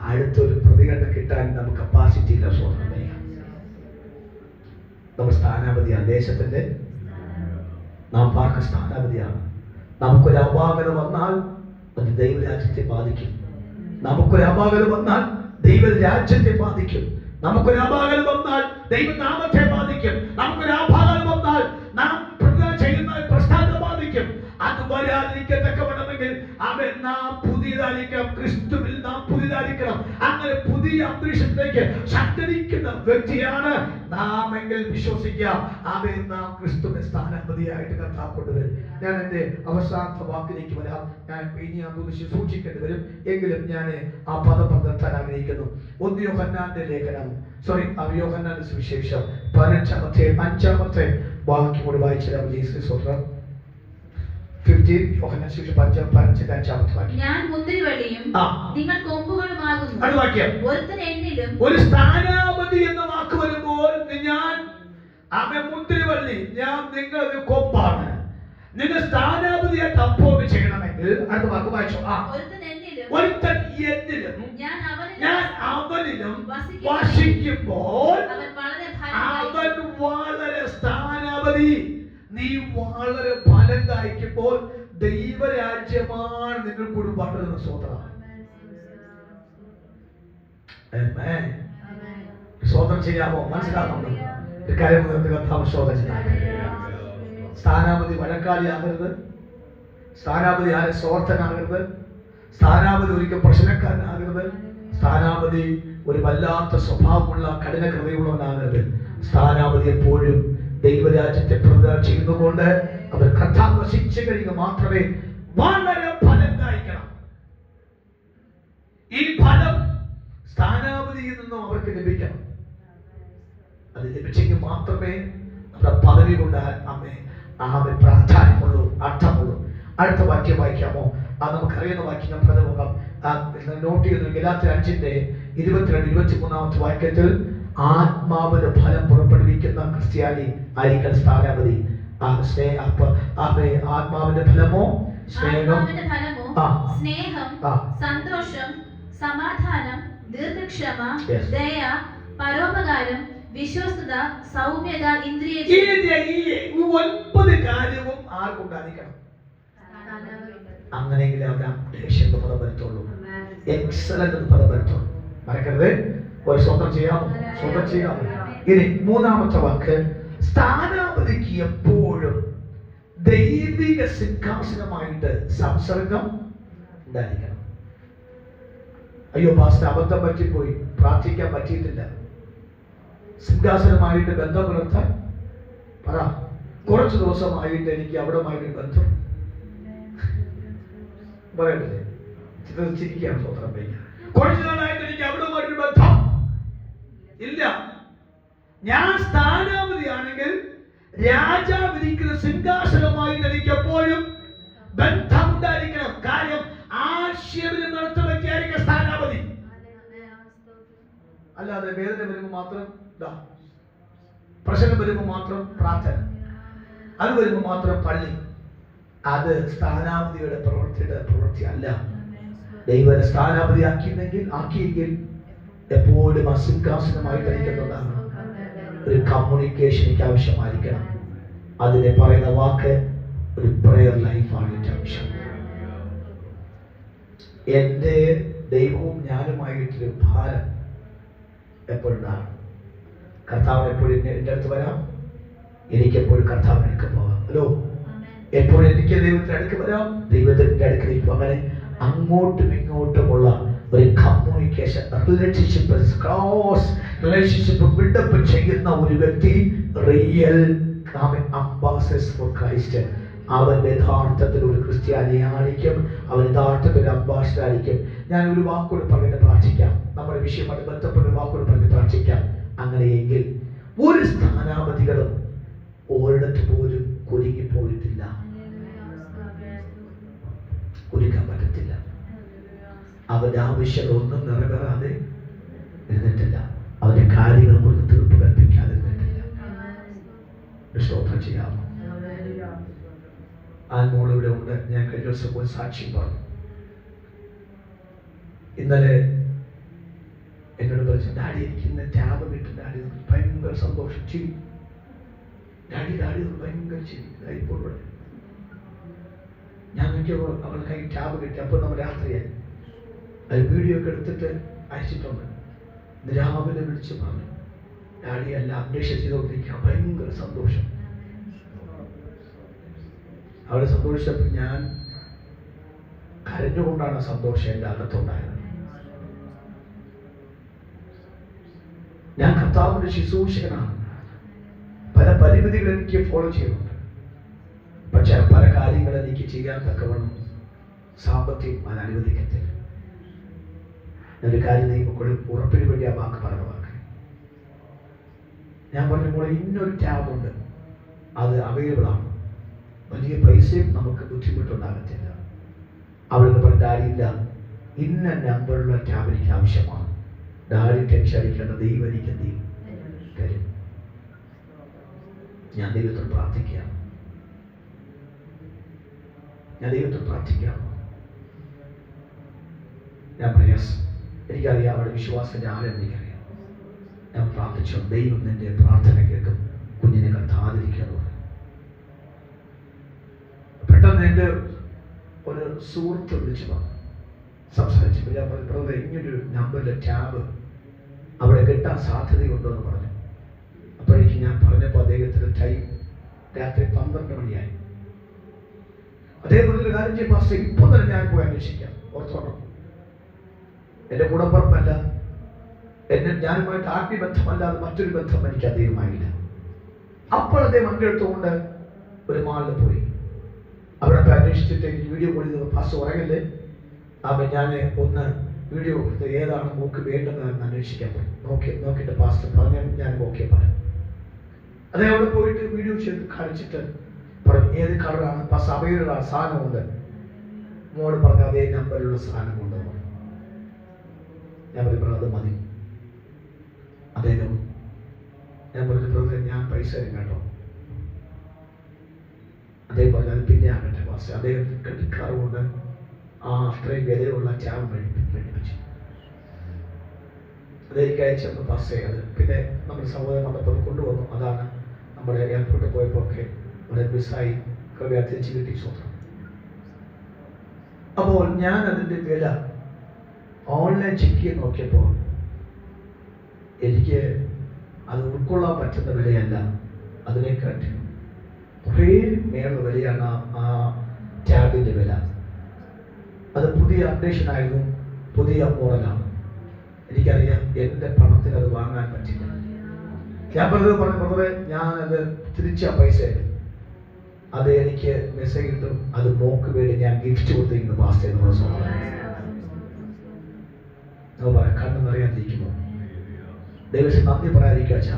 അടുത്തൊരു പ്രതികരണം കിട്ടാൻ നമുക്ക് കപ്പാസിറ്റി ഇല്ല. സ്വന്തം നമ്മൾ സ്ഥാനാപതിയാണ്, ദേശത്തിന്റെ നാം പാർക്ക സ്ഥാനാപതിയാണ്. നമുക്കൊരു അപാകത വന്നാൽ അത് ദൈവരാജ്യത്തെ ബാധിക്കും. നമുക്കൊരു അപാകത വന്നാൽ ദൈവരാജ്യത്തെ ബാധിക്കും. നമുക്കൊരു അപാകത വന്നാൽ ദൈവനാമത്തെ ബാധിക്കും. നമുക്കൊരു അപാകത വന്നാൽ നാം ചെയ്യുന്ന പ്രസ്ഥാനത്തെ ബാധിക്കും. അത് വരാതിരിക്കത്തക്കവണ്ണമെങ്കിൽ അവൻ നാം പുതിയതായിരിക്കണം. ക്രിസ്തുവിൽ നാം പുതിയതായിരിക്കണം. അങ്ങനെ പുതിയ അന്തരീക്ഷത്തിലേക്ക് സഞ്ചരിക്കുന്ന വ്യക്തിയാണ് നാം എങ്കിൽ വിശ്വസിക്കാം. ആമേൻ. നാം ക്രിസ്തുവിനെ സ്ഥാനാപതിയായിട്ട് കർത്താവ് കൊണ്ടുവരും. ഞാൻ എൻ്റെ അവസാനത്തെ വാക്കിലേക്ക് വരാം. ഞാൻ ഇനി അതൊന്ന് സൂക്ഷിക്കേണ്ടി വരും. എങ്കിലും ഞാൻ ആ പദം പകർത്താൻ ആഗ്രഹിക്കുന്നു. 1 യോഹന്നാന്റെ ലേഖനം, യോഹന്നാന്റെ സുവിശേഷം 5-ാമത്തെ വാക്യം കൂടി വായിച്ചാൽ ഞാൻ മുന്തിരിവള്ളിയും നിങ്ങൾ കൊമ്പുകളുമാകുന്നു. ഒരുത്തൻ എന്നിലും. ഒരു സ്ഥാനാപതി എന്ന വാക്ക് വരുമ്പോൾ ഞാൻ മുന്തിരിവള്ളി, ഞാൻ നിങ്ങളൊരു കൊമ്പാണ്. നിങ്ങൾ സ്ഥാനാപതിയായിട്ട് അപ്പോവ് ചെയ്യണമെങ്കിൽ അടുത്ത വാക്ക് വായിച്ചോ. ഒരുത്തൻ എന്നിലും ഞാൻ അവനിലും വസിക്കുമ്പോൾ അവൻ വളരെ സ്ഥാനാപതി. നീ വളരെ ഫലം കായ്ക്കുമ്പോൾ ദൈവരാജ്യമാണ് നിങ്ങൾ കൂടി പടരുന്ന സ്വതന്ത്രം. സ്വതന്ത്രം ചെയ്യാമോ? മനസ്സിലാക്കണം. സ്ഥാനാപതി വഴക്കാളിയാകരുത്. സ്ഥാനാപതി ആരെ സ്വാർത്ഥനാകരുത്. സ്ഥാനാപതി ഒരിക്കൽ പ്രശ്നക്കാരനാകരുത്. സ്ഥാനാപതി ഒരു വല്ലാത്ത സ്വഭാവമുള്ള കഠിന ഹൃദയമുള്ളവനാകരുത്. സ്ഥാനാപതി എപ്പോഴും ദൈവരാജ്യത്തെ പ്രതിനിധാനം ചെയ്യുന്നതുകൊണ്ട് അവർ കർത്താവ് വസിച്ചു കഴിയുക മാത്രമേ വളരെ ഫലം കായ്ക്കണം. ഈ ഫലം സ്ഥാനാപതിയിൽ നിന്നും അവർക്ക് ലഭിക്കണം. അത് ലഭിച്ചെങ്കിൽ മാത്രമേ നമ്മുടെ പദവി കൊണ്ട് ആമേ പ്രാധാന്യമുള്ളൂ, അർത്ഥമുള്ളൂ. അടുത്ത വാക്യം വായിക്കാമോ? അത് നമുക്കറിയുന്ന വാക്യം പ്രഥമം നോട്ട് ചെയ്യുന്നു. ഗലാത്യർ 5:22-23 വാക്യത്തിൽ ആത്മാവിന്റെ ഫലം പുറപ്പെടുവിക്കുന്ന ക്രിസ്ത്യാനി ആയിരിക്കണം സ്ഥാനാപതി. ആത്മാവിന്റെ ഫലമോ സ്നേഹം, സന്തോഷം, സമാധാനം, ദീർഘക്ഷമ, ദയ, പരോപകാരം, വിശ്വസ്തത, സൗമ്യത, ഇന്ദ്രിയ. ഈ 9 കാര്യവും ആർക്കുണ്ടായിരിക്കണം? അങ്ങനെയെങ്കിൽ അവർ അപ്ഡേഷൻ പദം വരുത്തുള്ളൂ, എക്സലന്റ് പദം വരുത്തുള്ളൂ. മറക്കരുത്. ഒരു സ്വന്തം ചെയ്യാമോ? സ്വന്തം ചെയ്യാമോ? ഇനി 3-ാമത്തെ വാക്ക്, സ്ഥാനാപതിക്ക് എപ്പോഴും ദൈവിക സിംഹാസനമായിട്ട് സംസർഗം ഉണ്ടായിരിക്കണം. അയ്യോ പാസ്റ്റർ, അബദ്ധം പറ്റിപ്പോയി, പ്രാർത്ഥിക്കാൻ പറ്റിയിട്ടില്ല. സിംഹാസനമായിട്ട് ബന്ധം പുലർത്താൻ പറ. കുറച്ചു ദിവസമായിട്ട് എനിക്ക് അവിടമായിട്ട് ബന്ധം പറയണ്ടേ? ചിരിക്കാൻ സ്വന്തം വയ്യ. കുറച്ചു നാളായിട്ട് എനിക്ക് അവിടമായിട്ട് ബന്ധം ഇല്ല. ഞാൻ സ്ഥാനാപതിയാണെങ്കിൽ രാജാവ് ഇരിക്കുന്ന സിംഹാസനമായിട്ട് എനിക്ക് എപ്പോഴും ബന്ധമുണ്ടായിരിക്കണം. കാര്യം ആശയവിനിമയം നടത്തുന്ന വ്യക്തിയായിരിക്കും സ്ഥാനാപതി. അല്ലാതെ വേദന വരുമ്പോൾ മാത്രം പ്രശ്നം വരുമ്പോൾ മാത്രം പ്രാർത്ഥന, അത് വരുമ്പോൾ മാത്രം പള്ളി, അത് സ്ഥാനാപതിയുടെ പ്രവൃത്തി അല്ല. ദൈവം സ്ഥാനാപതി ആക്കിയെങ്കിൽ എപ്പോഴും അസിംഹാസനമായിട്ട് ഇരിക്കുന്നുണ്ടാകണം. ഒരു കമ്മ്യൂണിക്കേഷൻ എനിക്ക് ആവശ്യമായിരിക്കണം. അതിനെ പറയുന്ന വാക്ക് ഒരു പ്രയർ ലൈഫാണ് എനിക്ക് ആവശ്യം. എൻ്റെ ദൈവവും ഞാനുമായിട്ടൊരു ഭാരം എപ്പോഴുണ്ടാകണം. കർത്താവിന് എപ്പോഴും എൻ്റെ അടുത്ത് വരാം, എനിക്കെപ്പോഴും കർത്താവിൻ്റെ അടുക്ക് പോകാം. ഹലോ, എപ്പോഴും എനിക്ക് ദൈവത്തിൻ്റെ അടുക്ക് വരാം, ദൈവത്തിൻ്റെ അടുക്കിലേക്ക് പോകാം. അങ്ങനെ അങ്ങോട്ടും ഇങ്ങോട്ടുമുള്ള ഒരു കമ്മ്യൂണിക്കേഷൻ, റിലേഷൻഷിപ്പ് ബിൽഡപ്പ് ചെയ്യുന്ന ഒരു വ്യക്തി റിയൽ അംബാസഡേഴ്സ് ഫോർ ക്രൈസ്റ്റ്. അവൻ യഥാർത്ഥത്തിൽ ഒരു ക്രിസ്ത്യാനിയായിരിക്കും, അവൻ യഥാർത്ഥത്തിൽ ഒരു അംബാസഡർ ആയിരിക്കും. ഞാൻ ഒരു വാക്കോട് പറഞ്ഞിട്ട് പ്രാർത്ഥിക്കാം, നമ്മുടെ വിഷയമായിട്ട് ബന്ധപ്പെട്ട ഒരു വാക്കോട് പറഞ്ഞ് പ്രാർത്ഥിക്കാം. അങ്ങനെയെങ്കിൽ ഒരു സ്ഥാനാപതികളും ഒരിടത്ത് പോലും കുരുങ്ങിപ്പോയിട്ടില്ല, കുരുക്കാൻ പറ്റത്തില്ല. അവന്റെ ആവശ്യങ്ങളൊന്നും നിറവേറാതെ ഇരുന്നിട്ടില്ല, അവന്റെ കാര്യങ്ങൾ കൊണ്ട് തീർപ്പ് കൽപ്പിക്കാതെ ഇരുന്നിട്ടില്ല. സ്തോത്രം ചെയ്യാമോ? ആൻമോൾ ഇവിടെ ഉണ്ട്. ഞാൻ കഴിഞ്ഞ ദിവസം പോയി സാക്ഷ്യം പറഞ്ഞു. ഇന്നലെ എന്നോട് പറഞ്ഞു, ഡാഡി എനിക്ക് ഇന്ന് ടാബ് കിട്ടും. ഡാഡി ഭയങ്കര സന്തോഷം, ചിരി. ഡാഡി ഭയങ്കര ചിരി. ഇപ്പോൾ ഞാൻ നോക്കിയപ്പോൾ അവൾ കൈ ടാബ് കിട്ടി. അപ്പോൾ നമ്മൾ രാത്രിയായി അത് വീഡിയോ ഒക്കെ എടുത്തിട്ട് അയച്ചിട്ടുണ്ട്. ഇന്ന് രാവിലെ വിളിച്ച് പറഞ്ഞു, ഡാഡി എല്ലാം അപ്ഡേഷൻ ചെയ്തുകൊണ്ടിരിക്കുക, ഭയങ്കര സന്തോഷം. അവിടെ സന്തോഷിച്ചപ്പോൾ ഞാൻ കരഞ്ഞുകൊണ്ടാണ് സന്തോഷം എൻ്റെ അകത്തുണ്ടായത്. ഞാൻ കർത്താവിന്റെ ശുശ്രൂഷകനാണ്. പല പരിമിതികൾ എനിക്ക് ഫോളോ ചെയ്യുന്നുണ്ട്. പക്ഷെ പല കാര്യങ്ങൾ എനിക്ക് ചെയ്യാൻ തക്കവണ്ണം സാമ്പത്തികം അത് അനുവദിക്കത്തില്ല. ഒരു കാര്യം നീ ഉറപ്പിന് വേണ്ടി ആ വാക്ക് പറഞ്ഞ വാക്ക് ഞാൻ പറഞ്ഞ പോലെ ഇന്നൊരു ടാബ് ഉണ്ട്, അത് അവൈലബിൾ ആണ്. വലിയ പൈസയും നമുക്ക് ബുദ്ധിമുട്ടുണ്ടാകത്തില്ല. അവർക്ക് പറഞ്ഞ ഡാഡിയില്ല, ഇന്ന നമ്പറുള്ള ടാബ് എനിക്ക് ആവശ്യമാണ്. ഡാഡി ടെൻഷൻ അടിക്കേണ്ട, ദൈവം എനിക്ക് എന്ത് ചെയ്യും തരും. ഞാൻ ദൈവത്തോട് പ്രാർത്ഥിക്കുകയാണ്. ഞാൻ പ്രയാസം എനിക്കറിയാം, അവിടെ വിശ്വാസത്തിന്റെ ആരെന്ന് എനിക്കറിയാം. ഞാൻ പ്രാർത്ഥിച്ചു, ദൈവം നിന്റെ പ്രാർത്ഥന കേൾക്കും, കുഞ്ഞിനെ കത്താതിരിക്കുന്നു. പെട്ടെന്ന് എൻ്റെ ഒരു സുഹൃത്ത് വിളിച്ചു സംസാരിച്ചപ്പോൾ ഞാൻ പറഞ്ഞു, ബ്രദർ ഇങ്ങനൊരു നമ്പറിലെ ടാബ് അവിടെ കിട്ടാൻ സാധ്യതയുണ്ടോ എന്ന് പറഞ്ഞു. അപ്പോഴേക്കും ഞാൻ പറഞ്ഞപ്പോൾ അദ്ദേഹത്തിൻ്റെ ടൈം രാത്രി 12 മണിയായി. അദ്ദേഹം പറഞ്ഞൊരു കാര്യം ചെയ്യും, പാസ്റ്റർ ഇപ്പോൾ തന്നെ ഞാൻ പോയി അന്വേഷിക്കാം. ഓർത്തോണം, എൻ്റെ കൂടപ്പുറപ്പല്ല, ഞാനുമായിട്ട് ആത്മീയബന്ധമല്ലാതെ മറ്റൊരു ബന്ധം എനിക്ക് അദ്ദേഹമായില്ല. അപ്പോൾ അദ്ദേഹം അങ്കെടുത്തുകൊണ്ട് ഒരു മാളിൽ പോയി. അവിടെ അന്വേഷിച്ചിട്ട് വീഡിയോ കോൾ ചെയ്ത്, പാസ്റ്റർ ഉറങ്ങല്ലേ, അപ്പം ഞാൻ ഒന്ന് വീഡിയോ കൊടുത്ത് ഏതാണ് മോക്ക് വേണ്ടതെന്ന് അന്വേഷിക്കാൻ പോയി. നോക്കിയിട്ട് പാസ്റ്റർ പറഞ്ഞാൽ ഞാൻ ഓക്കെ പറയാം. അദ്ദേഹം അവിടെ പോയിട്ട് വീഡിയോ ചെയ്ത് കാണിച്ചിട്ട് പറഞ്ഞു, ഏത് കളറാണ് പാസ്റ്റർ, അവയിലുള്ള സാധനമുണ്ട്. മോള് പറഞ്ഞ അതേ നമ്പറിലുള്ള സാധനമുണ്ട്. ഞാൻ പറഞ്ഞു, അത് മതി. അദ്ദേഹം ഞാൻ പറഞ്ഞു, ബ്രദർ ഞാൻ പൈസ തരും കേട്ടോ. അദ്ദേഹം പറഞ്ഞു, അത് പിന്നെ ആകട്ടെ പാസ്റ്റർ. അദ്ദേഹം ക്രെഡിറ്റ് കാർഡ് കൊണ്ട് അത്രയും വിലയുള്ള ടാബ് മേടിപ്പിച്ചു. അതെനിക്ക് അയച്ചു പാസ്റ്റേ. അത് പിന്നെ നമ്മുടെ സഹോദരൻ വന്നപ്പോൾ കൊണ്ടുവന്നു. അതാണ് നമ്മുടെ എയർപോർട്ടിൽ പോയപ്പോൾ ഒക്കെ നമ്മുടെ മിസ്സായി തിരിച്ചു കിട്ടി. സ്വന്തം. അപ്പോൾ ഞാൻ അതിൻ്റെ വില ഓൺലൈൻ ചെക്ക് ചെയ്ത് നോക്കിയപ്പോൾ എനിക്ക് അത് ഉൾക്കൊള്ളാൻ പറ്റുന്ന വിലയല്ല, അതിനെക്കാട്ടി കുറേ മേലുള്ള വിലയാണ് ആ ടാബിൻ്റെ വില. അത് പുതിയ അപ്ഡേഷൻ ആയിരുന്നു, പുതിയ മോഡലാണ്. എനിക്കറിയാം എൻ്റെ പണത്തിന് അത് വാങ്ങാൻ പറ്റില്ല. ഞാൻ ബ്രദറെ ഞാനത് തിരിച്ച പൈസ അത് എനിക്ക് മെസ്സേജ് കിട്ടും, അത് മോക്ക് വേണ്ടി ഞാൻ ഗിഫ്റ്റ് കൊടുത്തിരിക്കുന്നു പാസ്റ്റർ എന്ന് പറഞ്ഞ പറയാം. കണ്ണു നിറയാതിരിക്കുമോ? ദൈവത്തിന് നന്ദി പറയാതിരിക്കുക.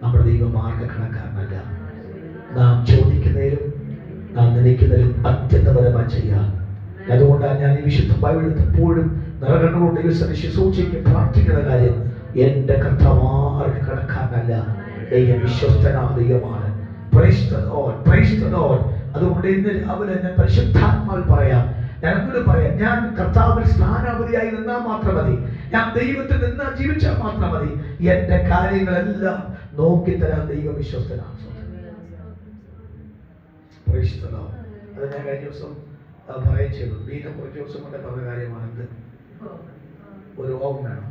നമ്മുടെ ദൈവം മാർഗക്കണക്കാരനല്ല. നാം ചോദിക്കുന്നതിലും നാം നനയ്ക്കുന്നതിലും അത്യന്തപരമായി ചെയ്യാം. അതുകൊണ്ടാണ് ഞാൻ ഈ വിശുദ്ധ ബൈബിൾ എപ്പോഴും നിറകണ്ണുകൊണ്ട് ദൈവത്തെ ശുശ്രൂഷയ്ക്ക് പ്രാർത്ഥിക്കുന്ന കാര്യം, എൻ്റെ കർത്താവാർക്ക് കണക്കാരനല്ല, ദൈവം വിശ്വസ്തനായ ദൈവമാണ്. അതുകൊണ്ട് ഇന്ന് രാവിലെ ഞാൻ പരിശുദ്ധാത്മാവിൽ പറയാം, ഞാനൊന്നും പറയാം, ഞാൻ കർത്താവിൽ സ്ഥാനാപതിയായി നിന്നാൽ മാത്രം മതി, ഞാൻ ദൈവത്തിൽ നിന്നാൽ ജീവിച്ചാൽ മാത്രം മതി. എൻ്റെ കാര്യങ്ങളെല്ലാം നോക്കിത്തരാൻ ദൈവം വിശ്വസ്തനാണ്. അത് ഞാൻ കഴിഞ്ഞ ദിവസം പറയുകയും ചെയ്തു. വീണ കുറച്ച് ദിവസം കൊണ്ട് പറഞ്ഞ കാര്യമാണെന്ത്, ഒരു ഓവൻ വേണം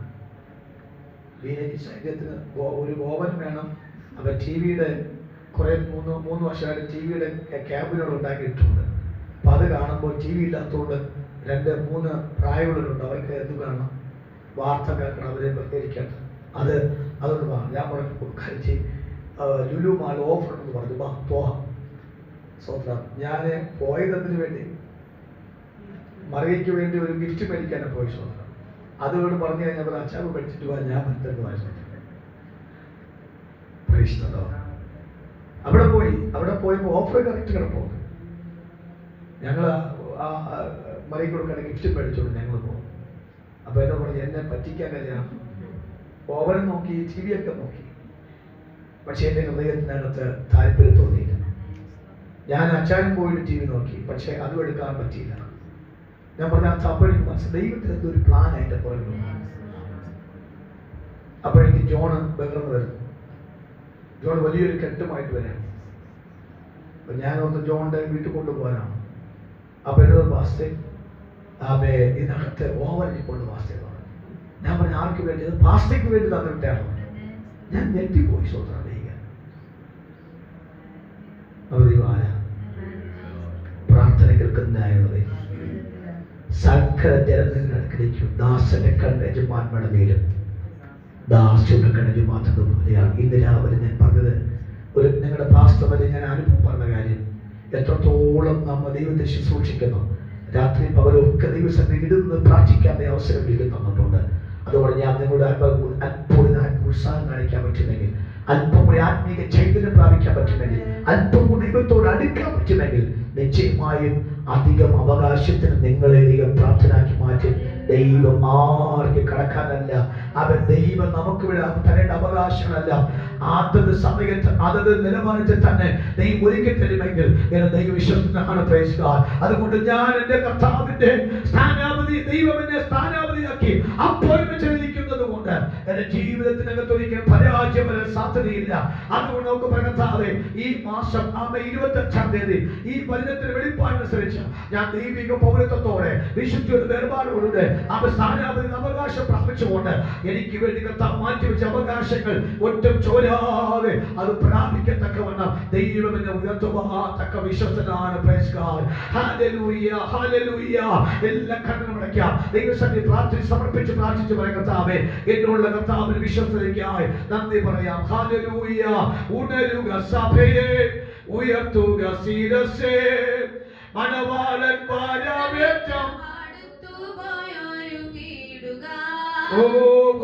വീണയ്ക്ക്. ശരീരത്തിന് ഒരു ഓവൻ വേണം. അപ്പം ടി വിയുടെ കുറേ മൂന്ന് വർഷമായിട്ട് ടി വിയുടെ ക്യാബിനുകൾ ഉണ്ടാക്കിയിട്ടുണ്ട്. അപ്പം അത് കാണുമ്പോൾ ടി വി ഇല്ലാത്തതുകൊണ്ട് 2-3 പ്രായമുള്ളവരുണ്ട്, അവർക്ക് എന്ത് വേണം, വാർത്ത കേൾക്കണം, അവരെ പ്രതികരിക്കണം. അതൊന്ന് പറഞ്ഞു. ഞാൻ പറഞ്ഞു കഴിച്ച് ലുലു മാൾ ഓഫർ എന്ന് പറഞ്ഞു, പോവാം. സ്വന്തം ഞാൻ പോയതിന് വേണ്ടി മറിയയ്ക്ക് വേണ്ടി ഒരു ഗിഫ്റ്റ് മേടിക്കാനാണ് പോയി. സ്വന്തം അതുകൊണ്ട് പറഞ്ഞു കഴിഞ്ഞാൽ അച്ചാറ് മേടിച്ചിട്ട് പോകാൻ ഞാൻ പറ്റുന്ന വായിച്ചിട്ടുണ്ട്. അവിടെ പോയപ്പോൾ ഓഫർ കറക്റ്റ് കിടപ്പുണ്ട്. ഞങ്ങൾ മറിയയ്ക്ക് കൊടുക്കാൻ ഗിഫ്റ്റ് മേടിച്ചോണ്ട് ഞങ്ങൾ പോകും. അപ്പോൾ എന്നോട് പറഞ്ഞു, എന്നെ പറ്റിക്കാൻ കഴിയാം. ഓവൻ നോക്കി, ടി വി ഒക്കെ നോക്കി, പക്ഷേ എൻ്റെ ഹൃദയത്തിനകത്ത് താല്പര്യം തോന്നിയില്ല. ഞാൻ അച്ചാരം പോയിട്ട് ടി വി നോക്കി, പക്ഷെ അതും എടുക്കാൻ പറ്റിയില്ല. ഞാൻ പറഞ്ഞ അപ്പോഴേക്കും മനസ്സിൽ ദൈവത്തിന് എന്തൊരു പ്ലാൻ അതിൻ്റെ പുറകിൽ. അപ്പോഴേക്ക് ജോൺ ബഹർന്ന് വരുന്നു. ജോൺ വലിയൊരു കെട്ടുമായിട്ട് വരാം. അപ്പം ഞാനൊന്ന് ജോണിൻ്റെ വീട്ടിൽ കൊണ്ടുപോകാനാണ്. അപ്പം എന്നോട് വാസ്തേ ഇതിനകത്ത് ഓവറിൽ കൊണ്ട് വാസ്തേ പറഞ്ഞു. ഞാൻ പറഞ്ഞ ആർക്ക് വേണ്ടി? പാസ്റ്റയ്ക്ക് വേണ്ടി തന്നിട്ടാണോ? ഞാൻ ഞെട്ടിപ്പോയി. സ്വന്തം അറിയിക്കാൻ പ്രാർത്ഥന കേൾക്കുന്നതായുള്ളവേ, സകല ജനങ്ങളുടെ അടുക്കിലേക്കും ദാസനെ കണ്ട യജമാന്മാരുടെ മേലും ദാസ്യയുടെ കടഞ്ഞു മാറ്റുന്നത് പോലെയാണ്. ഇന്ന് രാവിലെ ഞാൻ പറഞ്ഞത്, ഒരു നിങ്ങളുടെ പാസ്റ്റർ വരെ ഞാൻ അനുഭവം പറഞ്ഞ കാര്യം, എത്രത്തോളം നമ്മൾ ദൈവത്തെ ശുശ്രൂഷിക്കുന്നു, രാത്രി പകലൊക്കെ ദൈവസന്നിധിയിൽ ഇരുന്ന് പ്രാർത്ഥിക്കാതെ അവസരം ദൈവം തന്നിട്ടുണ്ട്. അതുകൊണ്ട് ഞാൻ നിങ്ങളുടെ അല്പം ഉത്സാഹം കാണിക്കാൻ പറ്റുമെങ്കിൽ, അല്പം കൂടി ആത്മീക ചൈതന്യം പ്രാപിക്കാൻ പറ്റുമെങ്കിൽ, അല്പം കൂടി ദൈവത്തോട് അടുക്കാൻ പറ്റുമെങ്കിൽ, നിശ്ചയമായും അധികം അവകാശത്തിന് നിങ്ങളെ ദൈവം പ്രാപ്തനാക്കി മാറ്റി. ദൈവം ആർക്ക് കടക്കാനല്ല, അവൻ ദൈവം നമുക്ക് തരേണ്ട അവകാശങ്ങളല്ല, അതത് സമയത്ത് അതത് നിലവാരത്തിൽ തന്നെ ദൈവം ഒരുക്കി തരുമെങ്കിൽ ദൈവ വിശ്വസ്തനാണ്. Praise God. അതുകൊണ്ട് ഞാൻ എൻ്റെ കർത്താവിന്റെ സ്ഥാനാപതി, ദൈവം എന്നെ സ്ഥാനാപതിയാക്കി അപ്പോയിന്റ്മെന്റ് ചെയ്തിരിക്കുന്നത് കൊണ്ട് എന്റെ ജീവിതത്തിനകത്ത് ഒരിക്കലും പരാജയം വരാൻ സാധ്യതയില്ല. അതുകൊണ്ട് നമുക്ക് കർത്താവേ, ഈ മാസം 25-ാം തീയതി ഈ വചനത്തിന് വെളിപ്പാടനുസരിച്ച് ഞാൻ ദൈവിക പൗരത്വത്തോടെ വിശുദ്ധിയുടെ വേർപാടുകളുടെ സ്ഥാനാപതി അവകാശം പ്രാപിച്ചുകൊണ്ട് എനിക്ക് വേണ്ടി കർത്താവ് മാറ്റിവെച്ച അവകാശങ്ങൾ ഒട്ടും ചോരാതെ അത് പ്രാപിക്കത്തക്കവണ്ണം ദൈവം എന്നെ ഉയർത്തുവാത്തക്ക വിശ്വസ്തനാണ്. Praise God. Hallelujah, hallelujah. എല്ലാ കണ്ണുകളും അടയ്ക്കാം. ദൈവസന്നിധിയിൽ സമർപ്പിച്ച് പ്രാർത്ഥിച്ചു പറയാം, കർത്താവേ, എന്നുള്ള കർത്താവിന്റെ വിശ്വസ്തതയ്ക്കായി നന്ദി പറയാം. ഹല്ലേലൂയ. ഉണരുക സഭയെ, ഉയർത്തുക ശിരസ്സേ, മണവാളൻ പാരവേറ്റം അടുത്തുപോയൊരുങ്ങിടുക. ഓ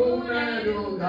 ഉണരുക